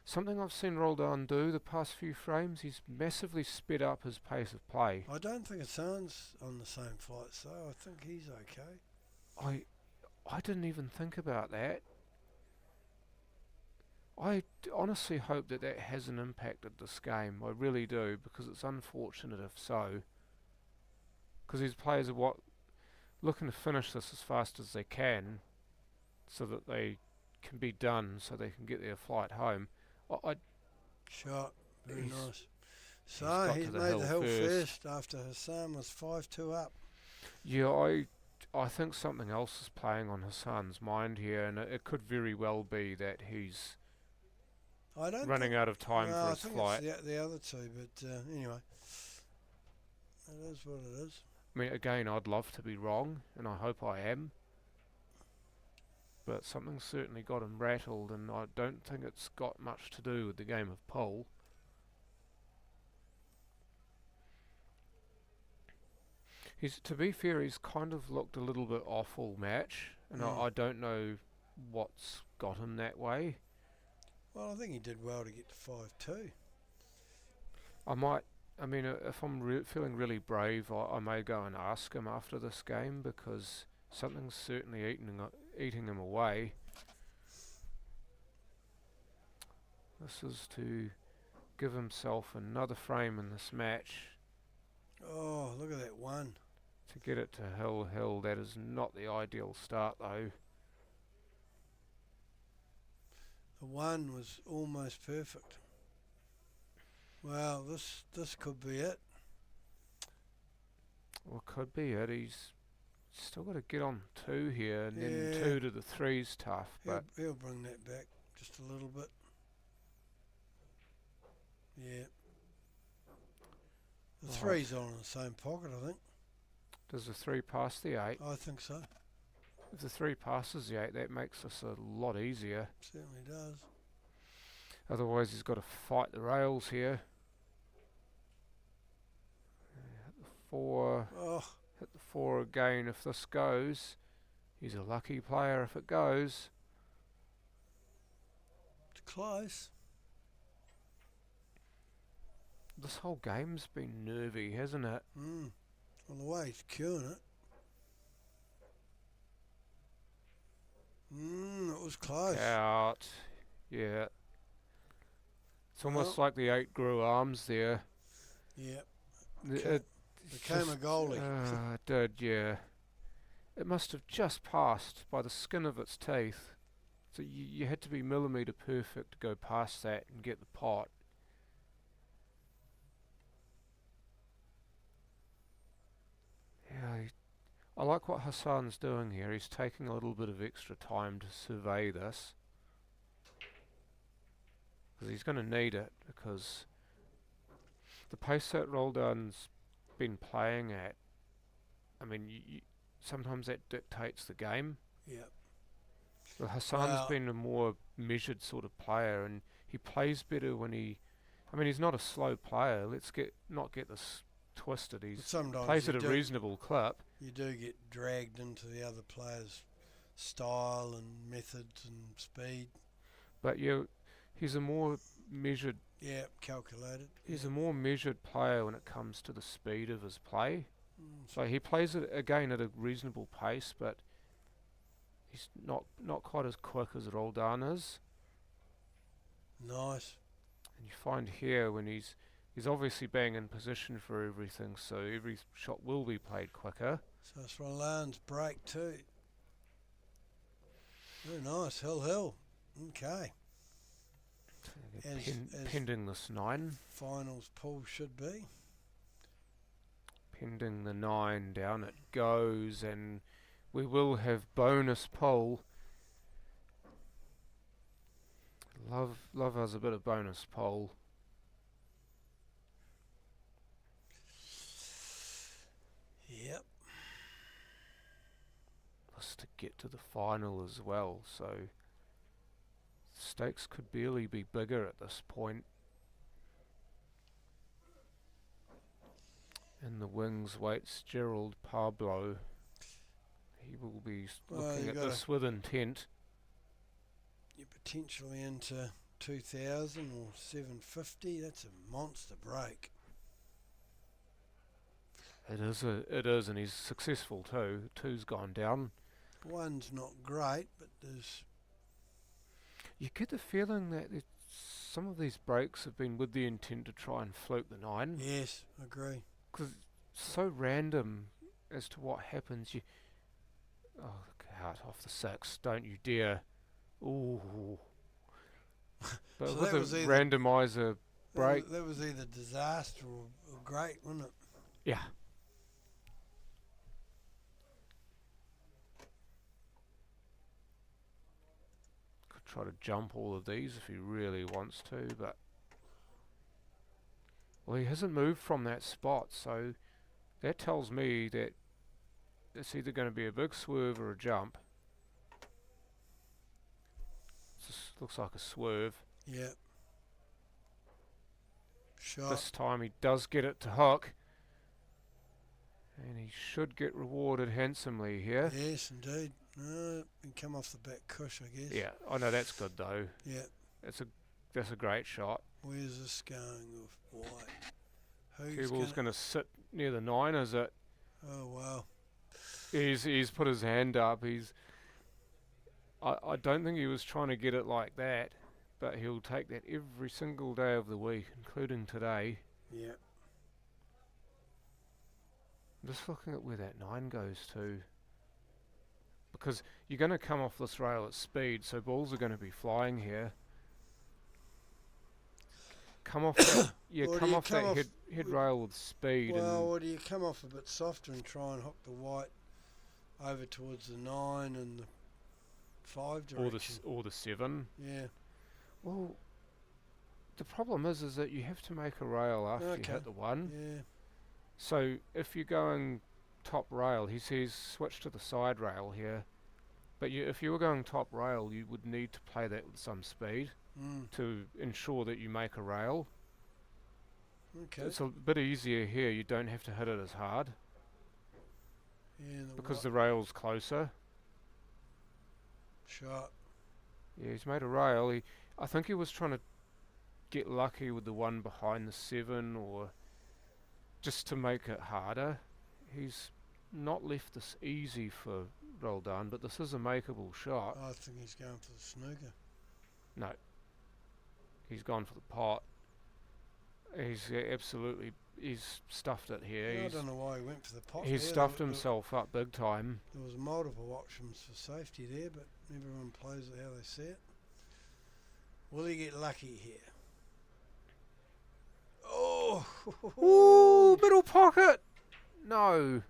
Something I've seen Roldan do the past few frames, he's massively sped up his pace of play. I don't think Hassan's on the same flight, so I think he's okay. I didn't even think about that. I honestly hope that hasn't impacted this game. I really do, because it's unfortunate if so. Because these players are looking to finish this as fast as they can, so that they can be done, so they can get their flight home. Shot. Very He's- nice. he's So got he's to the made the hill hill first. first after Hassan was 5-2 up. Yeah, I think something else is playing on Hassan's mind here, and it could very well be that he's I don't running think, out of time no, for I his think flight. it's the other two, but anyway, it is what it is. I mean, again, I'd love to be wrong, and I hope I am. But something certainly got him rattled, and I don't think it's got much to do with the game of pool. To be fair, he's kind of looked a little bit off all match, and I don't know what's got him that way. Well, I think he did well to get to 5-2. I mean, if I'm feeling really brave, I may go and ask him after this game, because something's certainly eating him away. This is to give himself another frame in this match. Oh, look at that one. To get it to hill, that is not the ideal start though. The one was almost perfect. Well, this could be it. Well, could be it. He's still got to get on 2 here, and then Yeah. 2 to the 3's tough. But He'll bring that back just a little bit. Yeah. The Right. 3's all in the same pocket, I think. does the 3 pass the 8? I think so. If the 3 passes the 8, that makes this a lot easier. Certainly does. Otherwise, he's got to fight the rails here. Hit the 4. Oh, Hit the 4 again if this goes. He's a lucky player if it goes. it's close. This whole game's been nervy, hasn't it? On the way he's queuing it. It was close. Out. Yeah. It's almost Well. like the 8 grew arms there. Yeah. It Became a goalie. It did, yeah. It must have just passed by the skin of its teeth. So you had to be millimetre perfect to go past that and get the pot. Yeah, I like what Hassan's doing here. He's taking a little bit of extra time to survey this. Because he's going to need it, because the pace that Roldan's been playing at, I mean, sometimes that dictates the game. Yeah. But Hassan's Well. been a more measured sort of player, and he plays better when he... I mean, he's not a slow player. Let's not get this twisted. But He sometimes plays you at a do, reasonable clip. you do get dragged into the other player's style and methods and speed. But he's a more measured... Yeah, calculated. He's a more measured player when it comes to the speed of his play. Mm, So he plays it again at a reasonable pace, but he's not quite as quick as Roldan is. nice. And you find here when he's obviously being in position for everything, so every shot will be played quicker. So it's Roland's break too. Very nice. Hill. Okay. As Pending this 9. finals pool should be. Pending the 9, down it goes, and we will have bonus pole. Love us a bit of bonus pole. Yep. Us to get to the final as well, so stakes could barely be bigger at this point. In the wings waits Gerald Pablo. He will be Well, looking you at gotta- this with intent. You're potentially into 2,000 or 750. That's a monster break. It is, and he's successful too. 2's gone down. One's not great, but there's You get the feeling that some of these breaks have been with the intent to try and fluke the 9. yes, agree. Because it's so random as to what happens. Oh, out off the 6, don't you dare. Ooh. But So with that was a either- randomizer break, That was either disaster or great, wasn't it? yeah. Could try to jump all of these if he really wants to, but... Well, he hasn't moved from that spot, so that tells me that it's either going to be a big swerve or a jump. Looks like a swerve. Yeah. Shot. This time he does get it to hook. And he should get rewarded handsomely here. Yes, indeed. No, and come off the back cush, I guess. Yeah, I know that's good though. Yeah. That's a great shot. Where's this going with white? Who's Kugel's going to sit near the 9, is it? Oh, wow. He's put his hand up. I don't think he was trying to get it like that, but he'll take that every single day of the week, including today. Yeah. I'm just looking at where that 9 goes to. Because you're going to come off this rail at speed, so balls are going to be flying here. Come off that, yeah, Or do come you off come that off head rail with speed. Well, and or do you come off a bit softer and try and hook the white over towards the 9 and the 5 direction? or the 7. Yeah. Well, the problem is that you have to make a rail after you Okay. hit the 1. Yeah. So if you're going top rail, he says switch to the side rail here. But if you were going top rail, you would need to play that with some speed to ensure that you make a rail. Okay. It's a bit easier here. You don't have to hit it as hard Yeah, because the rail's closer. shot. Yeah, he's made a rail. I think he was trying to get lucky with the 1 behind the 7, or just to make it harder. He's not left this easy for Roldan, but this is a makeable shot. I think he's going for the snooker. No, he's gone for the pot. He's he's stuffed it here. Yeah, I don't know why he went for the pot. He's there. stuffed himself up big time. There was multiple options for safety there, but everyone plays it how they see it. Will he get lucky here? Oh! Ooh, middle pocket! No.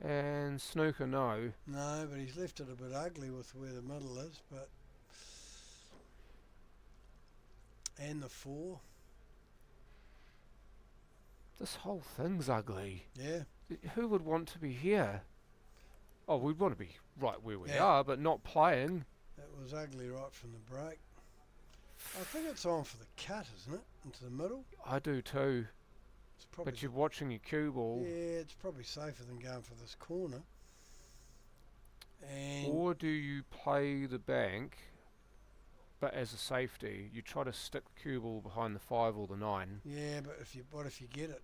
And snooker, no. No, but he's left it a bit ugly with where the middle is, but... And the 4. This whole thing's ugly. Yeah. Who would want to be here? Oh, we'd want to be right where we Yeah. are, but not playing. That was ugly right from the break. I think it's on for the cut, isn't it? Into the middle. I do too. It's probably But you're watching your cue ball. yeah, it's probably safer than going for this corner. And Or do you play the bank, but as a safety, you try to stick the cue ball behind the 5 or the 9? yeah, but what if you get it?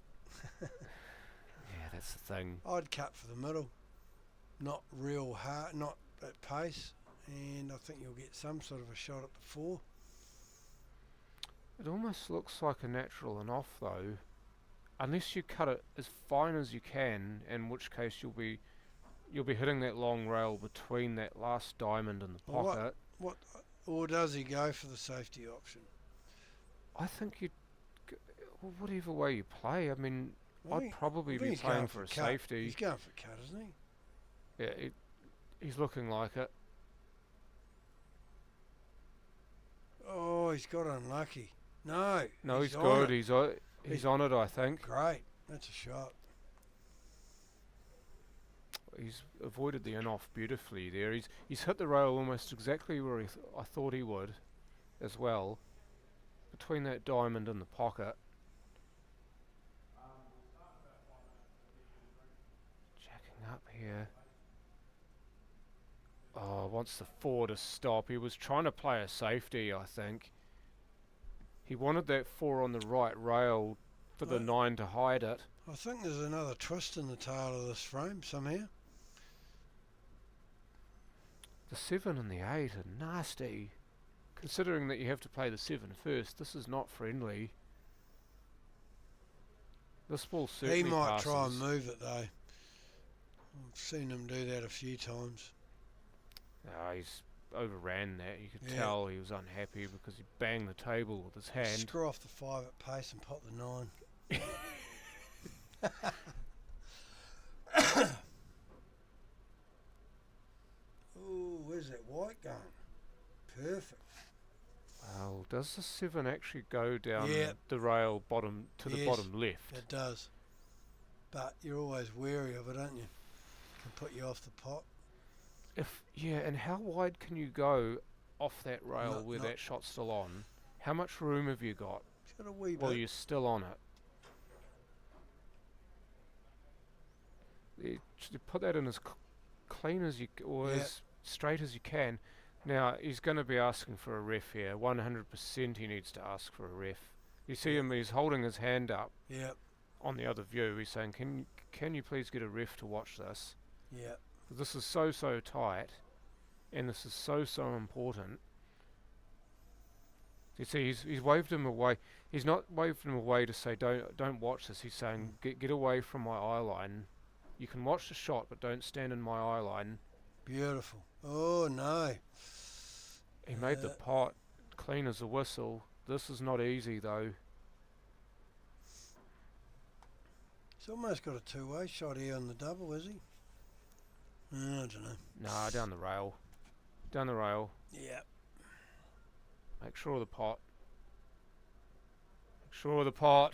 Yeah, that's the thing. I'd cut for the middle, not real hard, not at pace, and I think you'll get some sort of a shot at the 4. It almost looks like a natural and off though, unless you cut it as fine as you can, in which case you'll be hitting that long rail between that last diamond and the Well, pocket. What, or does he go for the safety option? I think well, whatever way you play. I mean, I I'd think- probably I think be he's going playing for a cut. safety. He's going for a cut, isn't he? Yeah, he's looking like it. Oh, he's got unlucky. No. No, he's on good. it. He's on it, I think. Great. That's a shot. He's avoided the in-off beautifully there. He's hit the rail almost exactly where I thought he would, as well, between that diamond and the pocket. Jacking up here. Oh, wants the 4 to stop. He was trying to play a safety, I think. He wanted that 4 on the right rail for the Right. 9 to hide it. I think there's another twist in the tail of this frame somehow. The 7 and the 8 are nasty. Considering that you have to play the 7 first, this is not friendly. This ball certainly He might passes. try and move it though. I've seen him do that a few times. He's overran that. You could Yeah. tell he was unhappy because he banged the table with his hand. Screw off the 5 at pace and pop the 9. Ooh, where's that white going? Perfect. Well, does the 7 actually go down Yeah. the rail bottom to the Yes. bottom left? It does. But you're always wary of it, aren't you? Can put you off the pot. And how wide can you go off that rail Not- where not- that shot's still on? How much room have you got? It's got a wee Well, bit. you're still on it. You should put that in as clean as or Yeah. as straight as you can. Now, he's going to be asking for a ref here. 100% he needs to ask for a ref. You see him, he's holding his hand up Yep, on the other view. He's saying, can you please get a ref to watch this? yep. This is so tight, and this is so important. You see, he's waved him away. He's not waved him away to say don't watch this. He's saying get away from my eye line. You can watch the shot, but don't stand in my eye line. Beautiful. Oh no. He made the pot clean as a whistle. This is not easy though. He's almost got a two-way shot here on the double, is he? I don't know. Nah, down the rail. Down the rail. Yeah. Make sure of the pot. Make sure of the pot.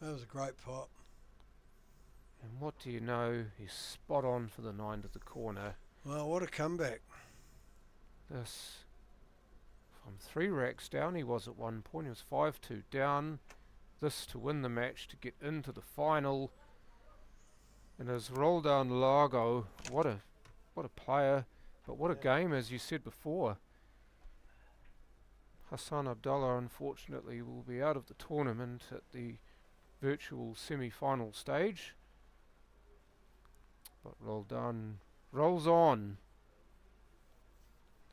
That was a great pot. And what do you know? He's spot on for the 9 to the corner. Well, what a comeback. This, from 3 racks down, he was at one point. He was 5-2 down. This to win the match, to get into the final. And his roll down Largo, what a player, but what a game, as you said before. Hassan Abdullah, unfortunately, will be out of the tournament at the virtual semi-final stage. But Roldan rolls on.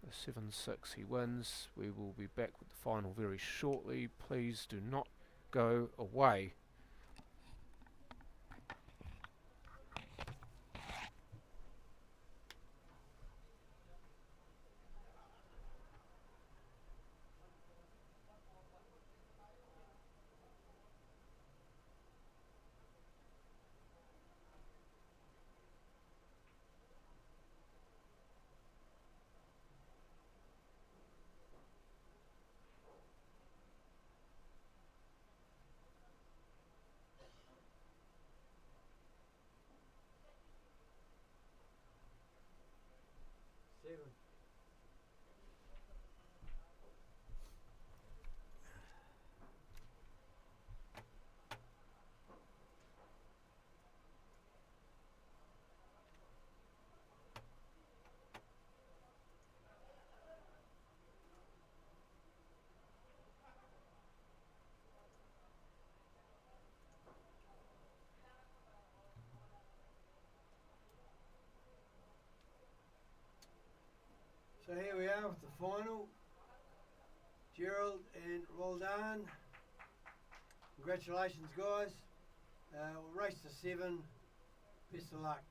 The 7-6 he wins. We will be back with the final very shortly. Please do not go away. So here we are with the final. Gerald and Roldan. Congratulations, guys. We'll race to 7. Best of luck.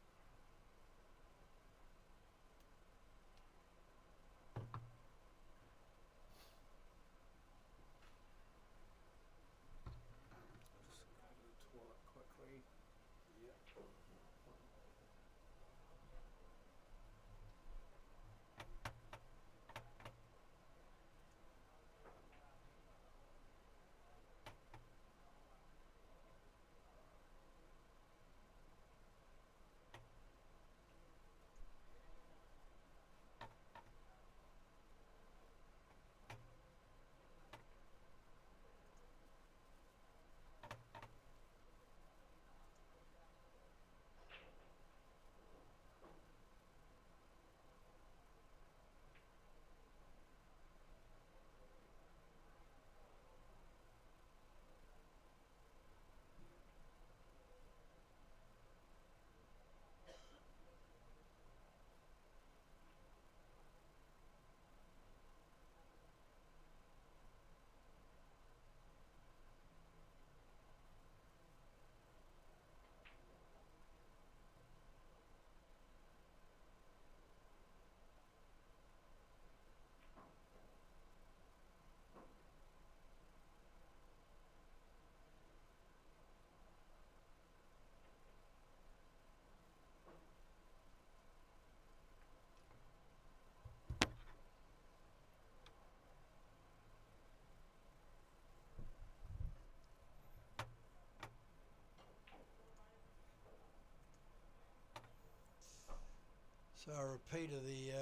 So a repeat of the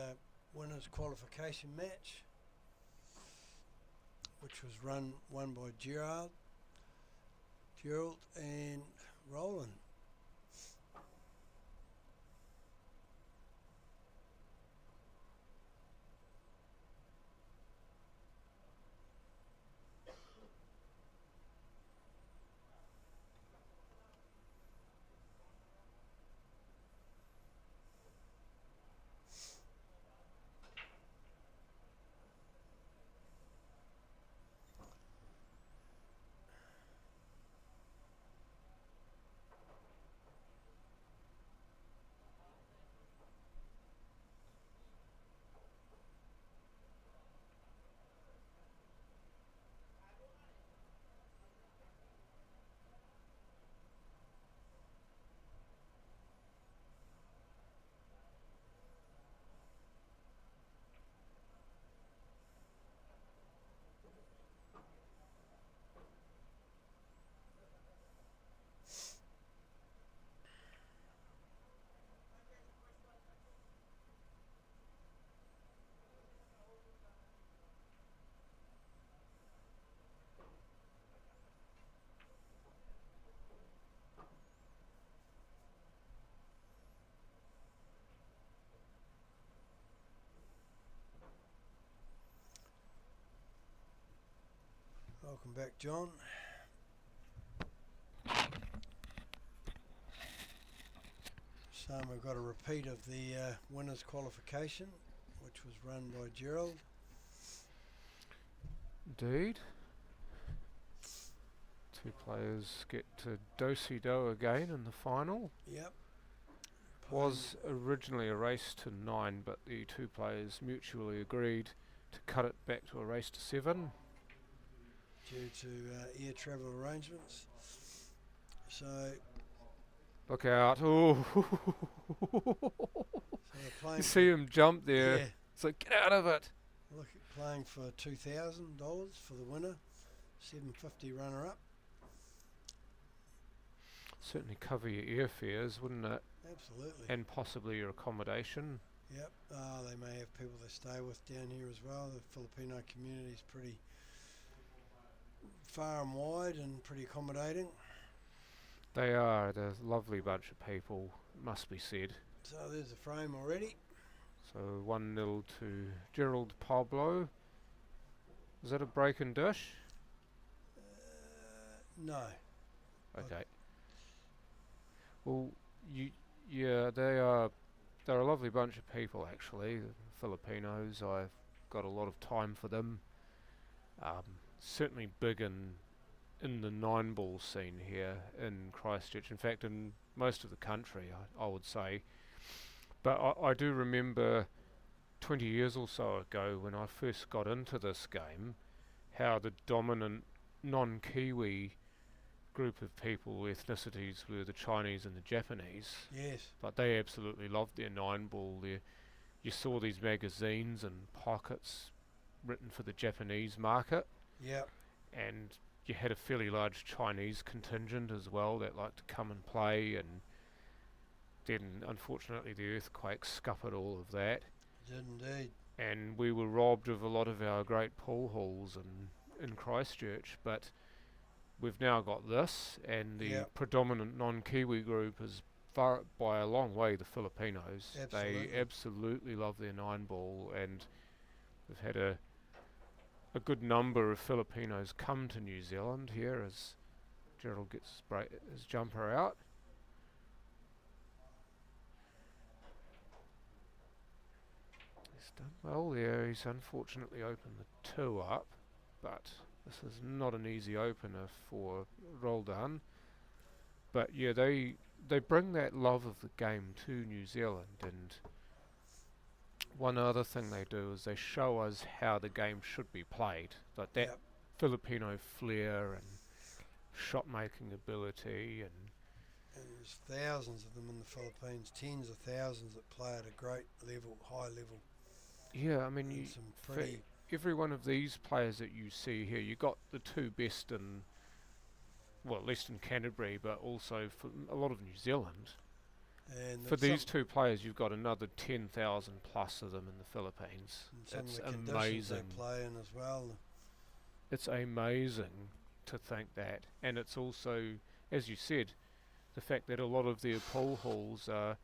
winners qualification match, which was won by Gerald and Roland. Welcome back, John. So we've got a repeat of the winners' qualification, which was run by Gerald. Indeed. Two players get to do-si-do again in the final. Yep. Was originally a race to 9, but the two players mutually agreed to cut it back to a race to 7. Due to air travel arrangements. So Look out. Oh. they're playing You see him jump there. yeah, It's like, get out of it. look at playing for $2,000 for the winner, $750 runner-up. Certainly cover your airfares, wouldn't it? Absolutely. And possibly your accommodation. Yep. They may have people they stay with down here as well. The Filipino community is pretty far and wide and pretty accommodating. They are a lovely bunch of people, must be said. So there's the frame already. So 1-0 to Gerald Pablo. Is that a break and dish? No. Okay. Well, they're a lovely bunch of people actually. The Filipinos. I've got a lot of time for them. Certainly big in the 9-ball scene here in Christchurch. In fact, in most of the country, I would say. But I do remember 20 years or so ago when I first got into this game, how the dominant non-Kiwi group of people, ethnicities, were the Chinese and the Japanese. Yes. But they absolutely loved their 9-ball. You saw these magazines and pockets written for the Japanese market. Yep. And you had a fairly large Chinese contingent as well that liked to come and play, and then unfortunately the earthquake scuppered all of that, Did indeed. and we were robbed of a lot of our great pool halls in Christchurch. But we've now got this, and the Yep. predominant non-Kiwi group is far by a long way the Filipinos. Absolutely. They absolutely love their 9-ball, and we've had a good number of Filipinos come to New Zealand here as Gerald gets his jumper out. He's done well there. He's unfortunately opened the 2 up, but this is not an easy opener for Roldan. But yeah, they bring that love of the game to New Zealand, and one other thing they do is they show us how the game should be played. Like that Yep. Filipino flair and shot making ability, and And there's thousands of them in the Philippines, tens of thousands that play at a great level, high level. yeah, I mean, And you some for pretty every one of these players that you see here, you got the 2 best in, well, at least in Canterbury, but also for a lot of New Zealand. and For some- these 2 players, you've got another 10,000 plus of them in the Philippines. and some It's of the conditions they amazing. play in as well. It's amazing to think that, and it's also, as you said, the fact that a lot of their pool halls are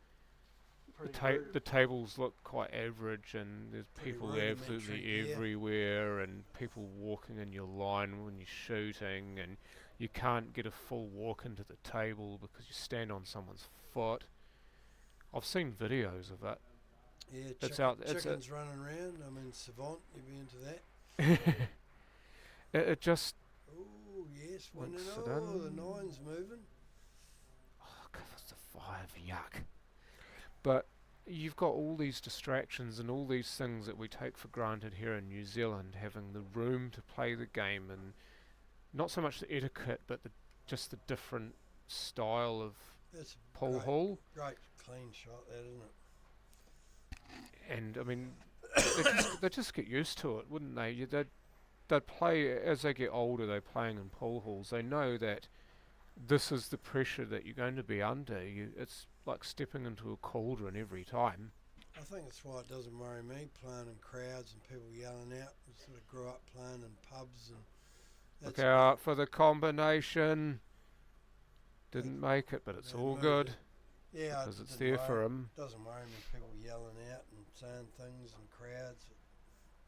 the tables look quite average, and there's Pretty people rudimentary, absolutely yeah. everywhere, and people walking in your line when you're shooting, and you can't get a full walk into the table because you stand on someone's foot. I've seen videos of it. Yeah, It's out- it's a- chickens running around. I mean, Savant, you'd be into that. It just Oh, yes, Once winning. it Oh, the in. 9's moving. covers the 5, yuck. But you've got all these distractions and all these things that we take for granted here in New Zealand, having the room to play the game, and not so much the etiquette, but just the different style of That's pool great, hall. great clean shot, that, isn't it? And I mean, they just get used to it, wouldn't they? They'd play as they get older. They're playing in pool halls. They know that this is the pressure that you're going to be under. It's like stepping into a cauldron every time. I think that's why it doesn't worry me playing in crowds and people yelling out. I sort of grew up playing in pubs, and Look that's out for the combination. Didn't make it, but it's They all moved good it. Yeah, because it's didn't there for worry. him. Doesn't worry me people yelling out and saying things in crowds.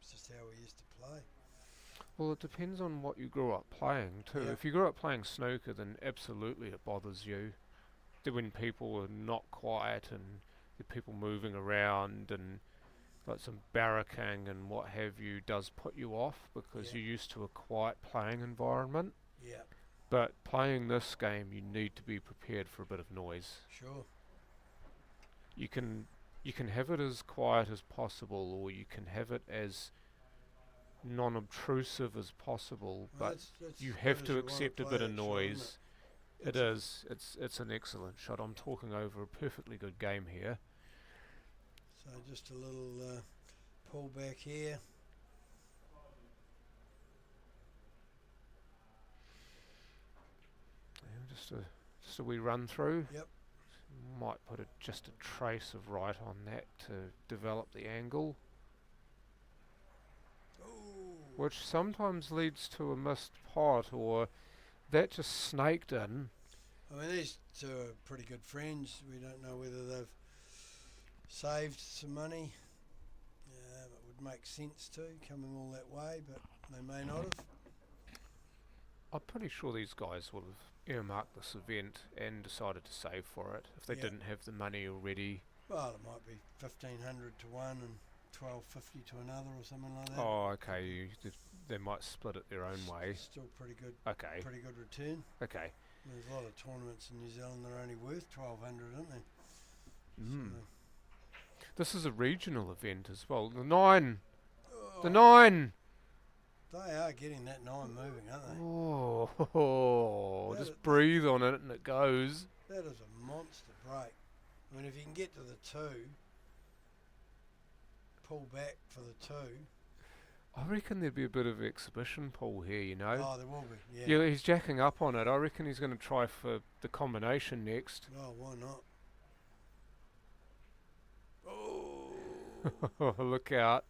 It's just how we used to play. Well, it depends on what you grew up playing too. Yeah. If you grew up playing snooker, then absolutely it bothers you. When people are not quiet and the people moving around and like some barracking and what have you does put you off because Yeah. you're used to a quiet playing environment. Yeah, But playing this game, you need to be prepared for a bit of noise. sure. You can have it as quiet as possible, or you can have it as non-obtrusive as possible. Well, But that's you good have as to you wanna accept a play bit of that shot, isn't noise. it? It is. It's an excellent shot. I'm talking over a perfectly good game here. So just a little pull back here. Yeah, just a wee run through. Yep. Might put just a trace of right on that to develop the angle, Ooh. which sometimes leads to a missed pot, or that just snaked in. I mean, these two are pretty good friends. We don't know whether they've saved some money. It would make sense to, coming all that way, but they may not have. I'm pretty sure these guys would have earmarked this event and decided to save for it if they Yeah. didn't have the money already. Well, it might be 1,500 to one and 1,250 to another or something like that. Oh, okay. They might split it their own way. Still pretty good return. Okay. There's a lot of tournaments in New Zealand that are only worth 1,200, aren't they? Mm. So, This is a regional event as well. The 9! oh, The 9! they are getting that 9 moving, aren't they? Oh, That just is- breathe on it and it goes. That is a monster break. I mean, if you can get to the 2, pull back for the 2. I reckon there'd be a bit of exhibition pull here, you know. Oh, there will be, yeah. Yeah, he's jacking up on it. I reckon he's going to try for the combination next. Oh, why not? Oh, Look out.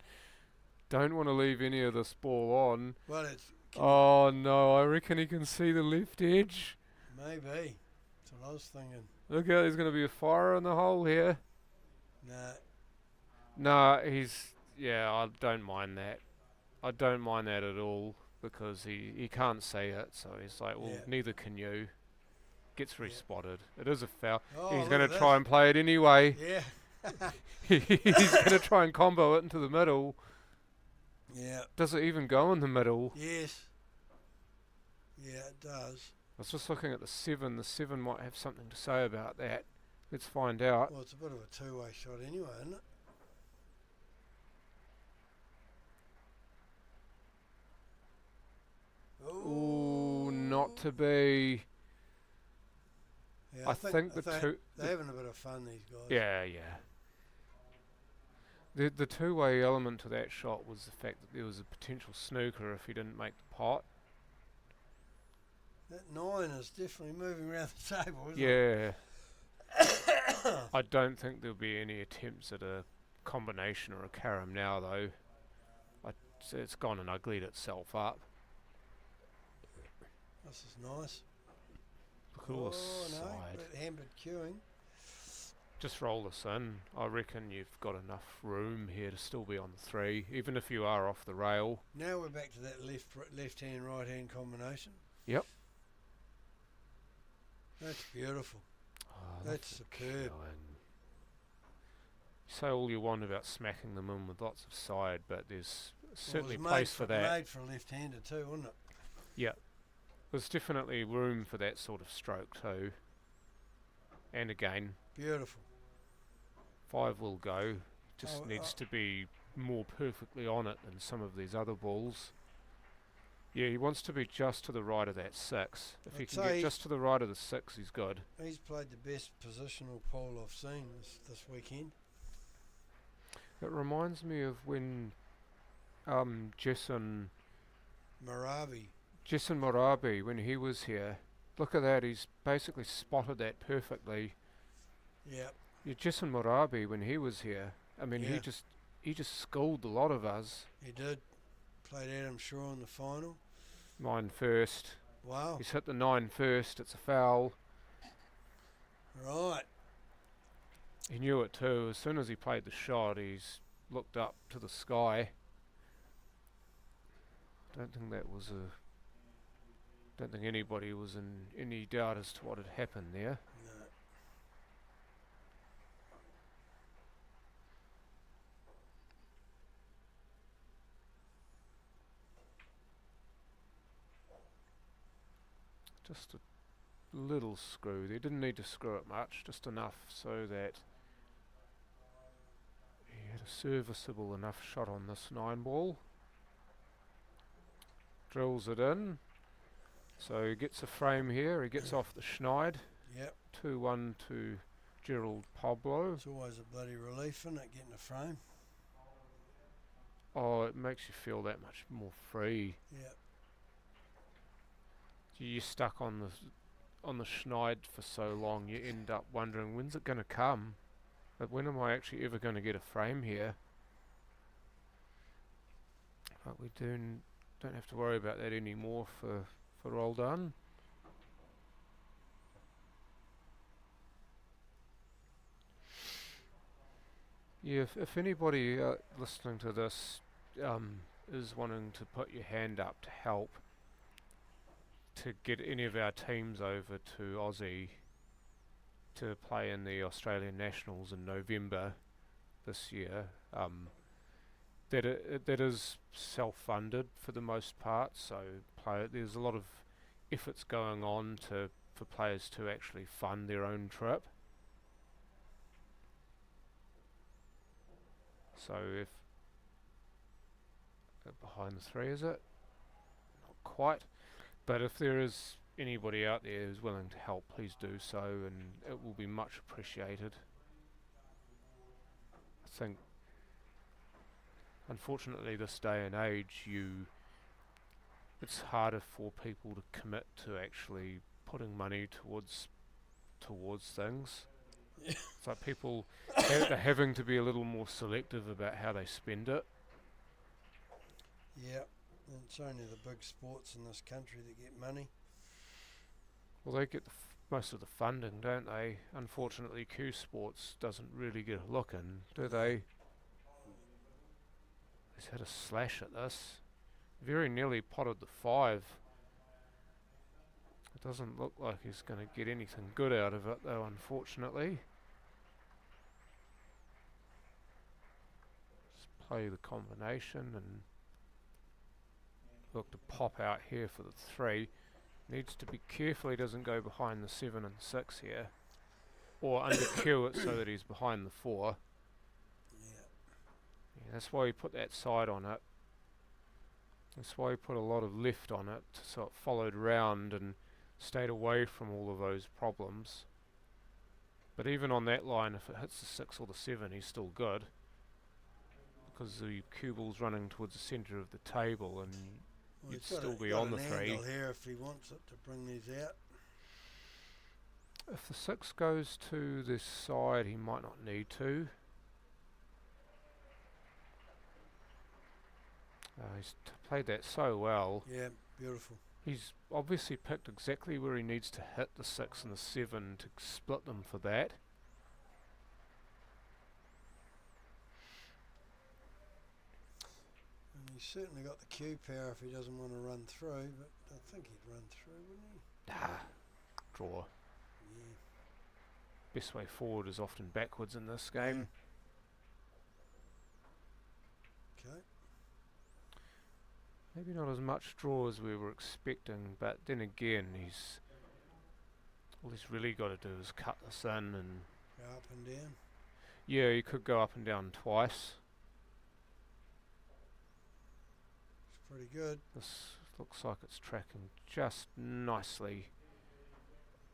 Don't want to leave any of this ball on. well, it's Oh no, I reckon he can see the left edge. maybe. That's what I was thinking. Look out, there's going to be a fire in the hole here. Nah, Nah, I don't mind that. I don't mind that at all because he can't see it, so he's like, well, Yeah. neither can you. Gets Yeah. respotted. It is a foul. oh, He's look going at to try this. and play it anyway. Yeah. He's going to try and combo it into the middle. Yeah. Does it even go in the middle? Yes. Yeah, it does. I was just looking at the 7. The 7 might have something to say about that. Let's find out. Well, it's a bit of a two-way shot anyway, isn't it? Ooh, not to be. Yeah, I think the two. They're having a bit of fun, these guys. Yeah. The two-way element to that shot was the fact that there was a potential snooker if he didn't make the pot. That 9 is definitely moving around the table, isn't it? Yeah. I don't think there'll be any attempts at a combination or a carom now, though. It's gone and uglied itself up. This is nice. Look at all the Oh, no, side. bit hampered queuing. Just roll this in. I reckon you've got enough room here to still be on the 3, even if you are off the rail. Now we're back to that left-hand, right-hand combination. Yep. That's beautiful. Oh, That's the superb. queuing. Say all you want about smacking them in with lots of side, but there's certainly Well, it was place for that. made for a left-hander too, wasn't it? There's definitely room for that sort of stroke too. And again, Beautiful. 5 will go. Just Oh, needs to be more perfectly on it than some of these other balls. Yeah, he wants to be just to the right of that 6. If he I'd can say get just to the right of the 6, he's good. He's played the best positional pole I've seen this weekend. It reminds me of when Jason Morabi, when he was here. Look at that, he's basically spotted that perfectly. Yep. Yeah, Jason Morabi, when he was here, I mean, Yeah. he just schooled a lot of us. He did. Played Adam Shaw in the final. 9 first. Wow. He's hit the 9 first, it's a foul. Right. He knew it too. As soon as he played the shot, he's looked up to the sky. Don't think that was a. Don't think anybody was in any doubt as to what had happened there. No. Just a little screw. They didn't need to screw it much, just enough so that he had a serviceable enough shot on this 9 ball. Drills it in. So he gets a frame here, he gets off the schneid. Yep. 2-1 to Gerald Pablo. It's always a bloody relief, isn't it, getting a frame? Oh, it makes you feel that much more free. Yep. You're stuck on the schneid for so long, you end up wondering, when's it going to come? But when am I actually ever going to get a frame here? But we don't have to worry about that anymore for all done. Yeah, if anybody listening to this is wanting to put your hand up to help to get any of our teams over to Aussie to play in the Australian Nationals in November this year, that is self-funded for the most part, so there's a lot of efforts going on for players to actually fund their own trip. So if behind the 3, is it? Not quite. But if there is anybody out there who's willing to help, please do so, and it will be much appreciated. I think, unfortunately, this day and age, it's harder for people to commit to actually putting money towards things. Yeah. It's like people are having to be a little more selective about how they spend it. Yep. And it's only the big sports in this country that get money. Well, they get most of the funding, don't they? Unfortunately, Q Sports doesn't really get a look in, do they? He's had a slash at this. Very nearly potted the 5. It doesn't look like he's going to get anything good out of it, though, unfortunately. Just play the combination and look to pop out here for the 3. Needs to be careful he doesn't go behind the 7 and 6 here. Or under-cue it so that he's behind the 4. Yeah, that's why he put that side on it. That's why he put a lot of left on it, so it followed round and stayed away from all of those problems. But even on that line, if it hits the 6 or the 7, he's still good. Because the cue ball's running towards the centre of the table and Well, you'd he's got still a- be got on the an 3. angle here if he wants it to bring these out. If the 6 goes to this side, he might not need to. He's played that so well. Yeah, beautiful. He's obviously picked exactly where he needs to hit the 6 and the 7 to split them for that. And he's certainly got the cue power if he doesn't want to run through, but I think he'd run through, wouldn't he? Draw. Yeah. Best way forward is often backwards in this game. Okay. Maybe not as much draw as we were expecting, but then again, all he's really got to do is cut this in and... Go up and down. Yeah, you could go up and down twice. It's pretty good. This looks like it's tracking just nicely.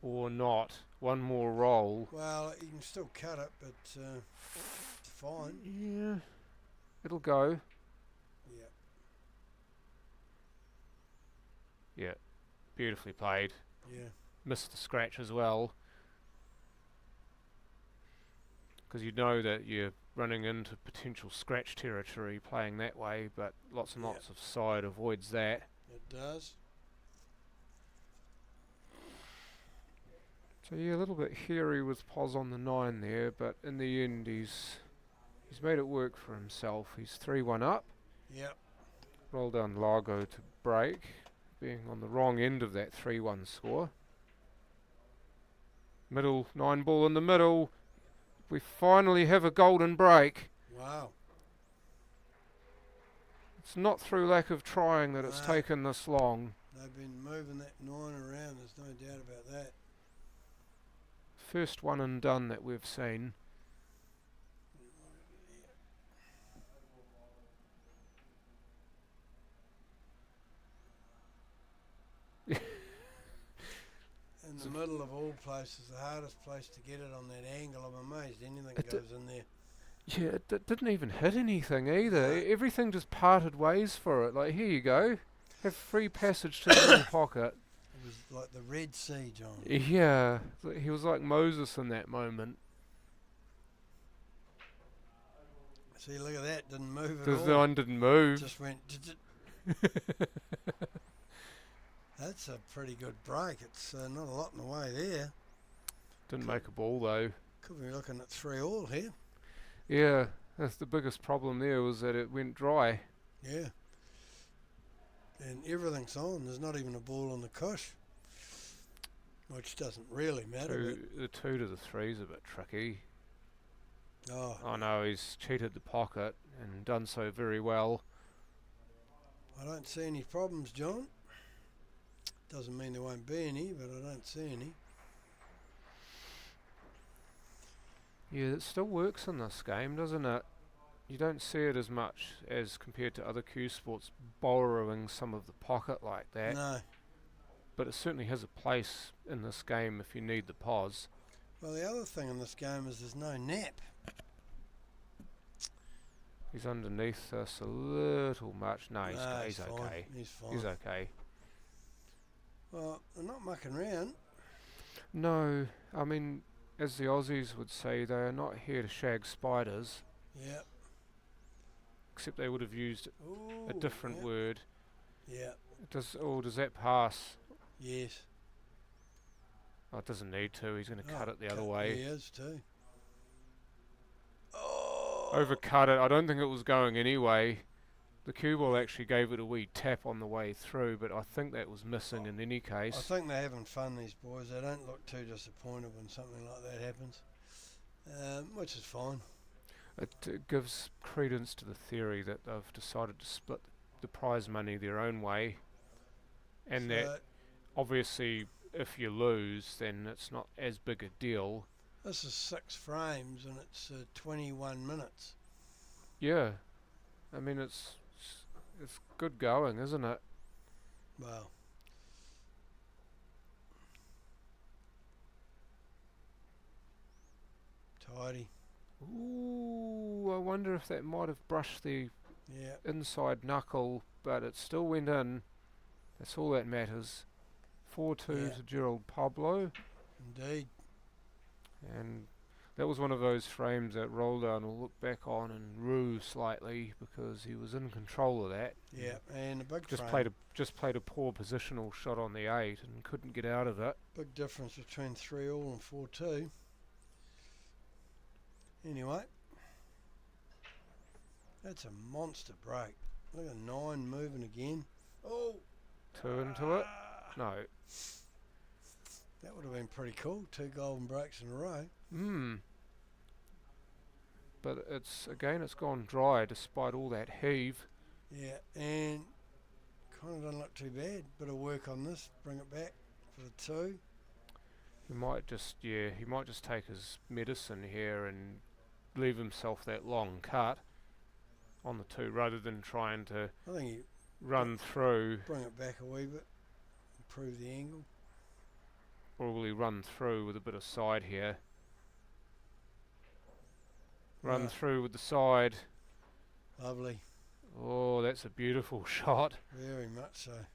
Or not. One more roll. Well, you can still cut it, but it's fine. Yeah. It'll go. Yeah. Yeah. Beautifully played. Yeah. Missed the scratch as well. Because you know that you're running into potential scratch territory playing that way, but lots and lots of side avoids that. It does. So yeah, a little bit hairy with Pos on the 9 there, but in the end he's made it work for himself. He's 3-1 up. Yep. Roll down Largo to break, being on the wrong end of that 3-1 score. Middle, 9 ball in the middle. We finally have a golden break. Wow. It's not through lack of trying that it's No. taken this long. They've been moving that 9 around, there's no doubt about that. First one and done that we've seen. In the middle of all places, the hardest place to get it on that angle. I'm amazed anything It goes in there. Yeah, it didn't even hit anything either. No. Everything just parted ways for it. Like, here you go. Have free passage to the little pocket. It was like the Red Sea, John. Yeah, he was like Moses in that moment. See, look at that, didn't move at The all. one didn't move. Just went. That's a pretty good break. It's not a lot in the way there. Didn't make a ball though. Could be looking at 3-all here. Yeah, that's the biggest problem there, was that it went dry. Yeah. And everything's on. There's not even a ball on the cush, which doesn't really matter. The 2 to the 3's a bit tricky. Oh, I know he's cheated the pocket and done so very well. I don't see any problems, John. Doesn't mean there won't be any, but I don't see any. Yeah, it still works in this game, doesn't it? You don't see it as much as compared to other cue sports, borrowing some of the pocket like that. No. But it certainly has a place in this game if you need the pause. Well, the other thing in this game is there's no nap. He's underneath us a little much. No, he's fine. okay. He's fine. He's okay. Well, they're not mucking around. No, I mean, as the Aussies would say, they are not here to shag spiders. Yep. Except they would have used Ooh, a different yep. word. Yeah. Does that pass? Yes. Oh, it doesn't need to. He's going to cut it the other He way. is too. Oh. Overcut it. I don't think it was going anyway. The cue ball actually gave it a wee tap on the way through, but I think that was missing in any I case. think they're having fun, these boys. They don't look too disappointed when something like that happens, which is fine. It gives credence to the theory that they've decided to split the prize money their own way, and that So obviously if you lose then it's not as big a deal. this is 6 frames and it's 21 minutes. Yeah, I mean it's good going, isn't it? Wow. Tidy. Ooh, I wonder if that might have brushed the Yeah. inside knuckle, but it still went in. That's all that matters. 4-2 Yeah. to Gerald Pablo, Indeed. and that was one of those frames that Roldan will look back on and rue slightly because he was in control of that. Yeah. And a big Just frame. played a poor positional shot on the 8 and couldn't get out of it. Big difference between 3-all and 4-2. Anyway. That's a monster break. Look at 9 moving again. Oh! 2 into it. No. That would have been pretty cool. 2 golden breaks in a row. But it's gone dry despite all that heave. Yeah, and kind of doesn't look too bad. Bit of work on this. Bring it back for the 2. He might just take his medicine here and leave himself that long cut on the 2 rather than trying to I think you run through. bring it back a wee bit. Improve the angle. Or will he run through with a bit of side here? Run Yeah. through with the side. Lovely. Oh, that's a beautiful shot. Very much so.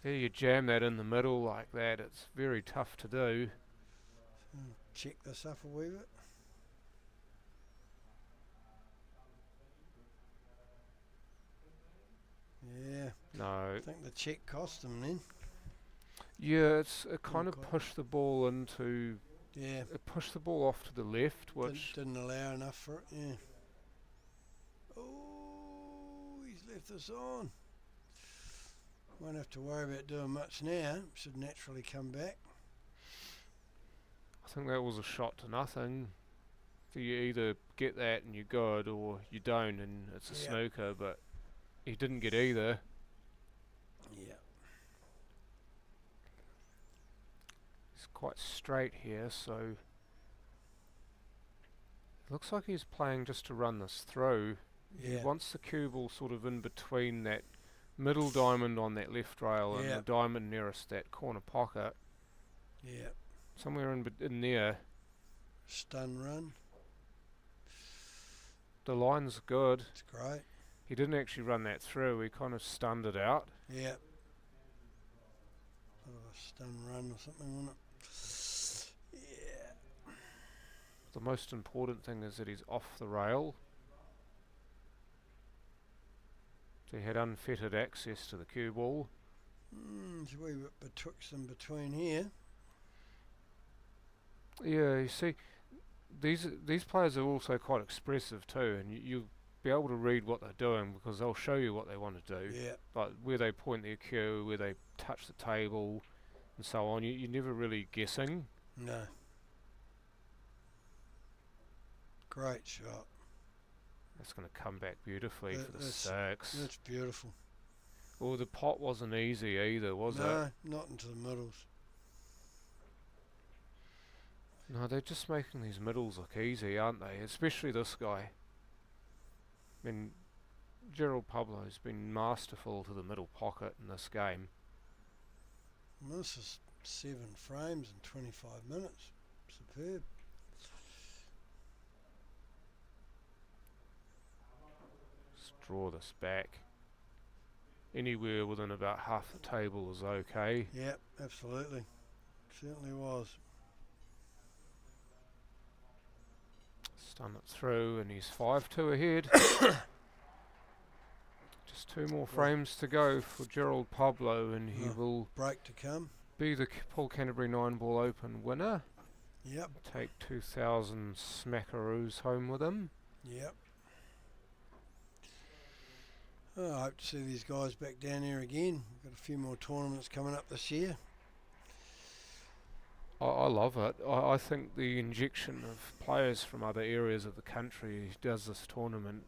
There you jam that in the middle like that. It's very tough to do. Check this up a wee bit. Yeah, No. I think the check cost him then. Yeah, it kind of quite. pushed the ball into... Yeah, It pushed the ball off to the left, which... didn't allow enough for it. Yeah. Oh, he's left get this on. Won't have to worry about doing much now. Should naturally come back. I think that was a shot to nothing. So you either get that and you're good, or you don't and it's a Yep. snooker, but he didn't get either. Yeah. He's quite straight here, so it looks like he's playing just to run this through. Yeah. He wants the cue ball sort of in between that middle diamond on that left rail and Yeah. the diamond nearest that corner pocket. Yeah. Somewhere in there. Stun run. The line's good. It's great. He didn't actually run that through, he kind of stunned it out. Yeah. Sort of a stun run or something, wasn't it? Yeah. The most important thing is that he's off the rail. So he had unfettered access to the cue ball. There's a wee bit betwixt and between here. Yeah, you see, these players are also quite expressive too, and you'll be able to read what they're doing because they'll show you what they want to do. Yeah. Like where they point their cue, where they touch the table, and so on. You're never really guessing. No. Great shot. That's going to come back beautifully for the That's- 6. That's beautiful. Well, the pot wasn't easy either, was it? No, not into the middles. No, they're just making these middles look easy, aren't they? Especially this guy. I mean, Gerald Pablo's been masterful to the middle pocket in this game. And this is 7 frames in 25 minutes. Superb. Let's draw this back. Anywhere within about half the table is okay. Yep, absolutely. Certainly was. Stun it through and he's 5-2 ahead. Just 2 more frames to go for Gerald Pablo and he will Break to come. be the Paul Canterbury 9-ball open winner. Yep, Take 2,000 smackaroos home with him. yep. Oh, I hope to see these guys back down here again. We've got a few more tournaments coming up this year. I love it. I think the injection of players from other areas of the country does this tournament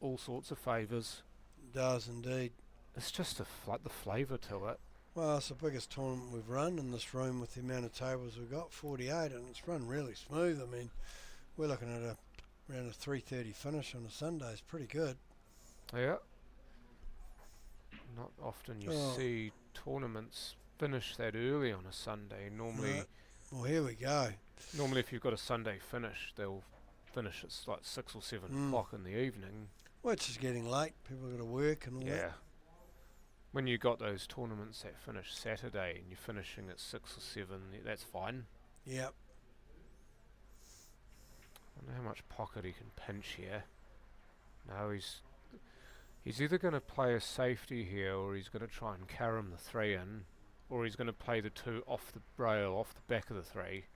all sorts of favours. It does indeed. It's just the flavour to it. Well, it's the biggest tournament we've run in this room with the amount of tables we've got, 48, and it's run really smooth. I mean, we're looking at around a 3:30 finish on a Sunday. It's pretty good. Yeah. Not often you Oh. see tournaments finish that early on a Sunday. Normally, Well, here we go. if you've got a Sunday finish, they'll finish at like 6 or 7 o'clock in the evening. Which is getting late. People got to work and all Yeah. that. When you got those tournaments that finish Saturday and you're finishing at 6 or 7, that's fine. Yep. I wonder how much pocket he can pinch here. No, he's either going to play a safety here, or he's going to try and carom the 3 in, or he's going to play the 2 off the rail, off the back of the 3.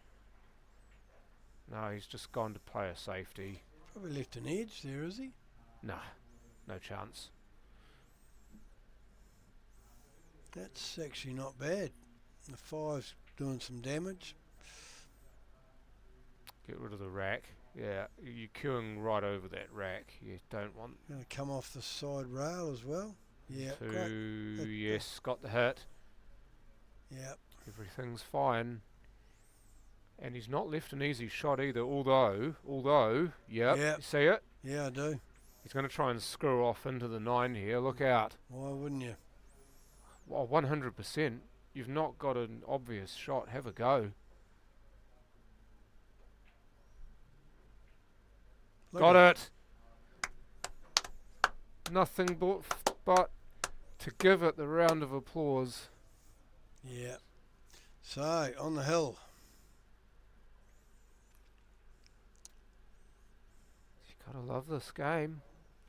No, he's just gone to play a safety. Probably left an edge there, is he? Nah, no chance. That's actually not bad. The 5's doing some damage. Get rid of the rack. Yeah, you're queuing right over that rack. You don't want Going to come off the side rail as well. Yeah, to... great. Yes, got the hit. Yep. Everything's fine. And he's not left an easy shot either, although, yep, Yep. you see it? Yeah, I do. He's going to try and screw off into the 9 here. Look out. Why wouldn't you? Well, 100%. You've not got an obvious shot. Have a go. Look Got at it. Nothing but to give it the round of applause. Yeah. So, on the hill. You gotta love this game.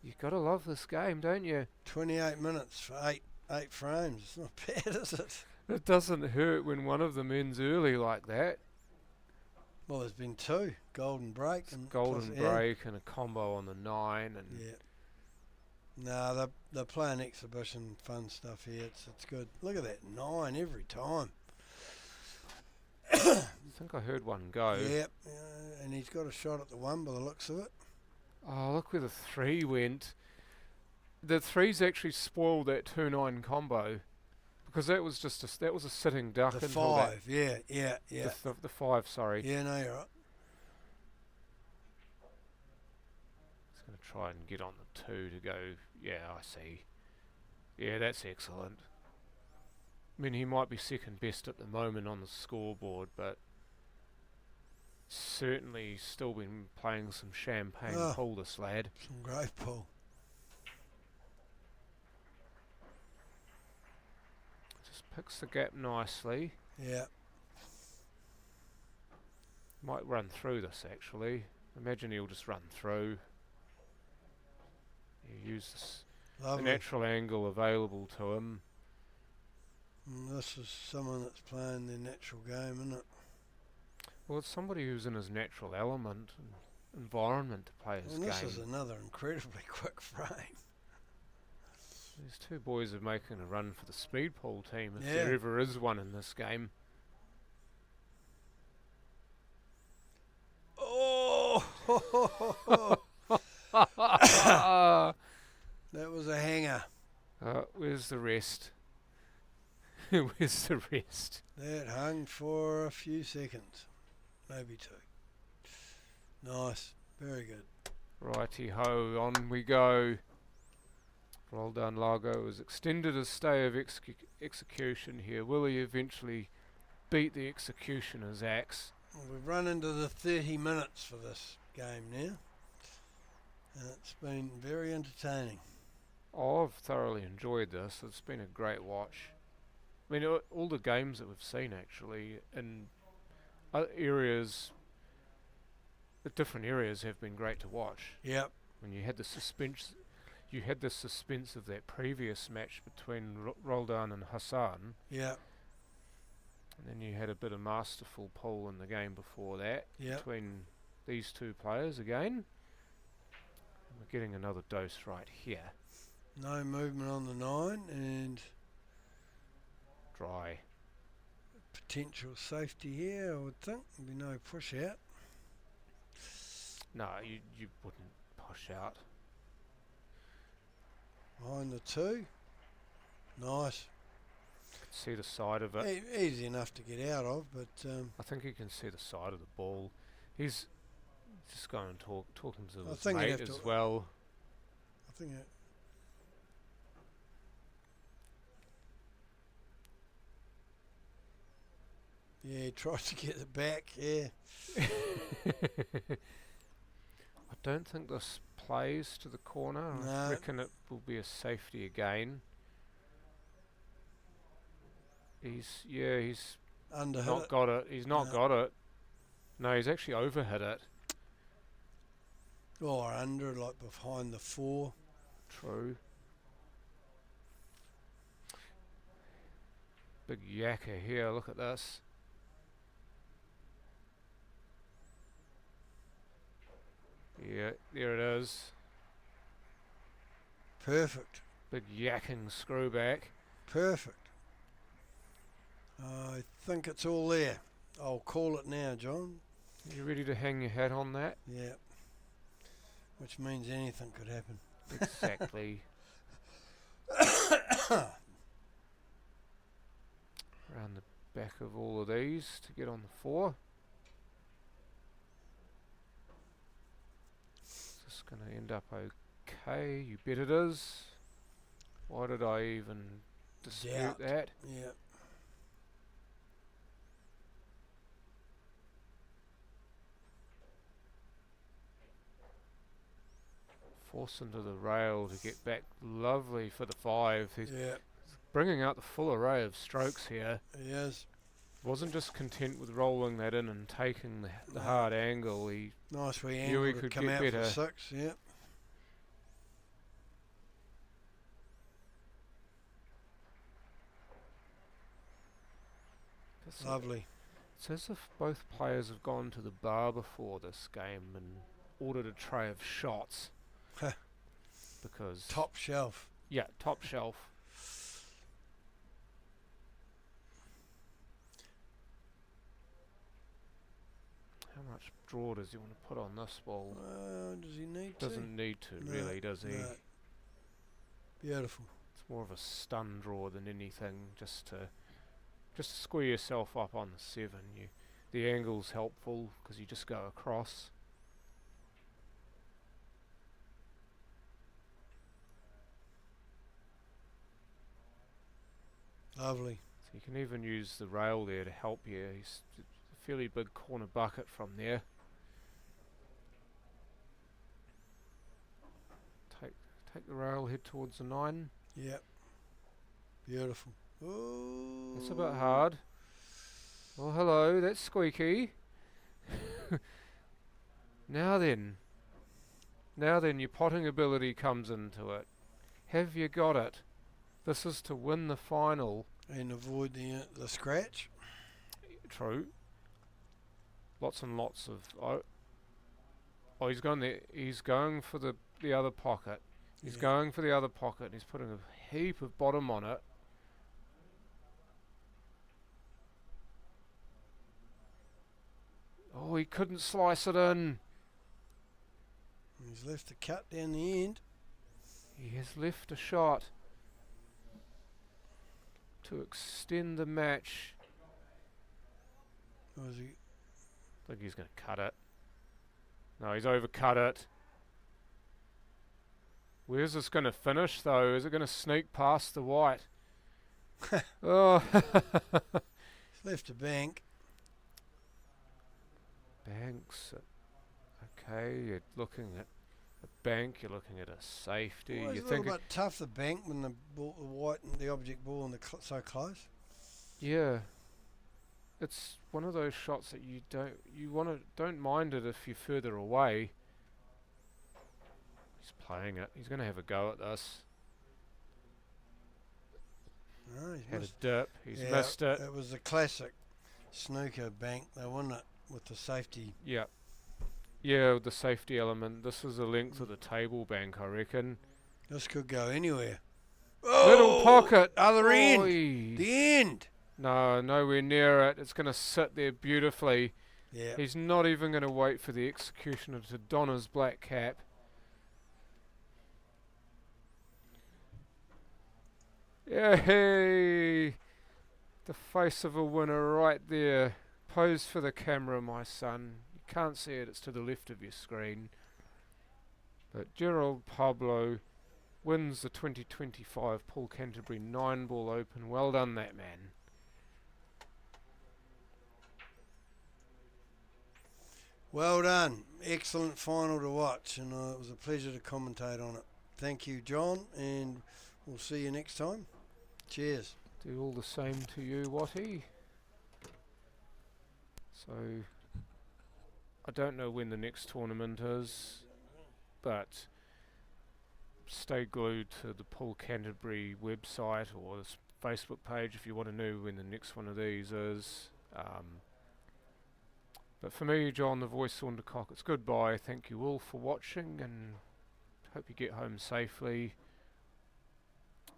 You gotta love this game, don't you? 28 minutes for eight frames. It's not bad, is it? It doesn't hurt when one of them ends early like that. Well, there's been 2. Golden break. It's And golden plus, yeah. break and a combo on the 9, and Yeah. No, they're playing exhibition fun stuff here. It's good. Look at that 9 every time. I think I heard one go. Yep, and he's got a shot at the 1 by the looks of it. Oh, look where the 3 went. The 3's actually spoiled that 2-9 combo. Because that was just that was a sitting duck The until 5, yeah. the 5, sorry. Yeah, no, you're right. He's going to try and get on the 2 to go, yeah, I see. Yeah, that's excellent. I mean, he might be second best at the moment on the scoreboard, but certainly still been playing some champagne pool, this lad. Some great pull. Just picks the gap nicely. Yeah. Might run through this, actually. Imagine he'll just run through. You use the Lovely. natural angle available to him. And this is someone that's playing their natural game, isn't it? Well, it's somebody who's in his natural element and environment to play his And game. this is another incredibly quick frame. These two boys are making a run for the speed pool team, if Yeah. there ever is one in this game. Oh! That was a hanger. Where's the rest? Where's the rest? That hung for a few seconds. Maybe 2. Nice. Very good. Righty-ho, on we go. Roldan Largo has extended his stay of execution here. Will he eventually beat the executioner's axe? Well, we've run into the 30 minutes for this game now. And it's been very entertaining. Oh, I've thoroughly enjoyed this. It's been a great watch. I mean, all the games that we've seen, actually, in areas, different areas, have been great to watch. Yep. When you had the suspense of that previous match between Roldan and Hassan, Yep. and then you had a bit of masterful pull in the game before that Yep. between these two players again. And we're getting another dose right here. No movement on the 9 and Dry. potential safety here, I would think. There'd be no push out. No, you wouldn't push out. Behind the 2. Nice. Could see the side of it. Easy enough to get out of, but I think he can see the side of the ball. He's just going to talking to I his think he'd mate have as to- well. I think it, yeah, he tried to get it back, yeah. I don't think this plays to the corner. I No. reckon it will be a safety again. He's Underhit not it. got it. He's not No. got it. No, he's actually overhit it. Or under, like behind the 4. True. Big yakka here, look at this. Yeah, there it is. Perfect. Big yakking screwback. Perfect. I think it's all there. I'll call it now, John. You ready to hang your hat on that? Yeah. Which means anything could happen. Exactly. Around the back of all of these to get on the 4. Is this going to end up okay? You bet it is. Why did I even dispute Doubt. that? Yeah. Force into the rail to get back. Lovely for the 5. He's Yeah. bringing out the full array of strokes here. He is. Wasn't just content with rolling that in and taking the No. hard angle. He Nice wee Knew he angle to could come get out better. for 6. Yeah. Lovely. It's as if both players have gone to the bar before this game and ordered a tray of shots. because Top shelf. yeah, top shelf. How much draw does he want to put on this ball? Does he need to? Doesn't need to No, really, does he? No. Beautiful. It's more of a stun draw than anything, just to square yourself up on the 7. The angle's helpful because you just go across. Lovely. So you can even use the rail there to help you. He's a fairly big corner bucket from there. Take the rail, head towards the 9. Yep. Beautiful. Ooh. It's a bit hard. Oh, hello, that's squeaky. Now then, your potting ability comes into it. Have you got it? This is to win the final. And avoid the scratch. True. Lots and lots of... Oh, he's going there. He's going for the other pocket. He's going for the other pocket. He's putting a heap of bottom on it. Oh, he couldn't slice it in. He's left a cut down the end. He has left a shot to extend the match. Or is he? I think he's going to cut it. No, he's overcut it. Where's this going to finish, though? Is it going to sneak past the white? Oh. He's left a bank. Banks. Okay, you're looking at a bank. You're looking at a safety. Well, You it's a think little bit tough, the bank, when the white and the object ball and so close. yeah. It's one of those shots that you don't mind it if you're further away. He's playing it. He's going to have a go at this. No, he's Had a missed. dip. He's Yeah, missed it. It was the classic snooker bank, though, wasn't it? With the safety. Yeah. Yeah, with the safety element. This is the length of the table bank, I reckon. This could go anywhere. Little pocket. Other end. Oi. The end. No, nowhere near it. It's going to sit there beautifully. Yeah. He's not even going to wait for the executioner to don his black cap. Yay! The face of a winner right there. Pose for the camera, my son. You can't see it, it's to the left of your screen. But Gerald Pablo wins the 2025 Paul Canterbury 9-ball Open. Well done, that man. Well done. Excellent final to watch, and it was a pleasure to commentate on it. Thank you, John, and we'll see you next time. Cheers. Do all the same to you, Watty. So, I don't know when the next tournament is, but stay glued to the Paul Canterbury website or this Facebook page if you want to know when the next one of these is. But for me, John the Voice Saundercock, it's goodbye. Thank you all for watching, and hope you get home safely.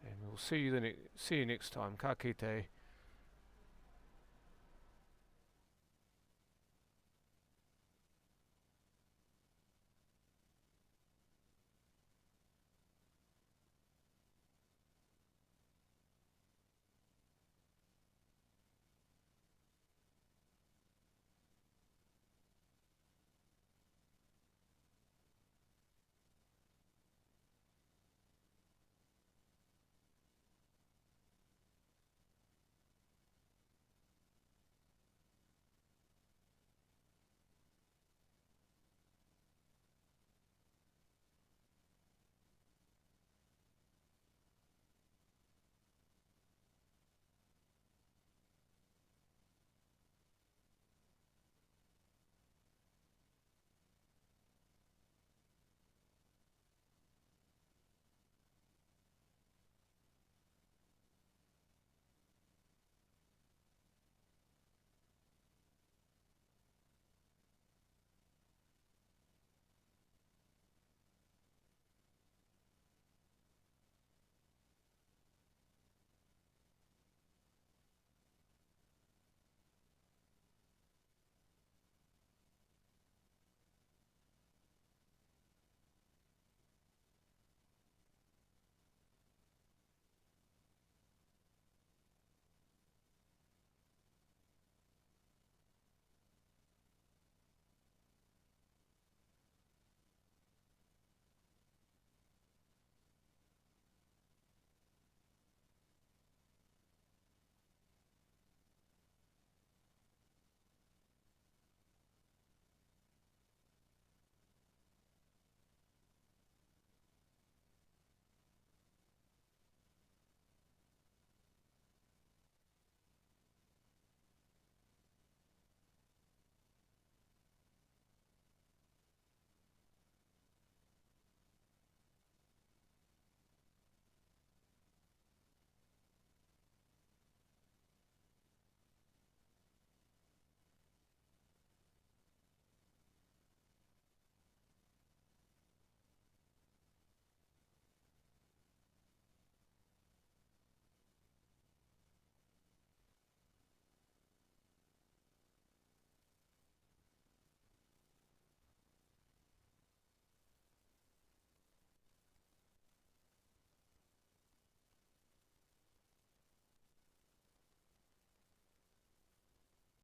And we'll see you next time. Ka kite.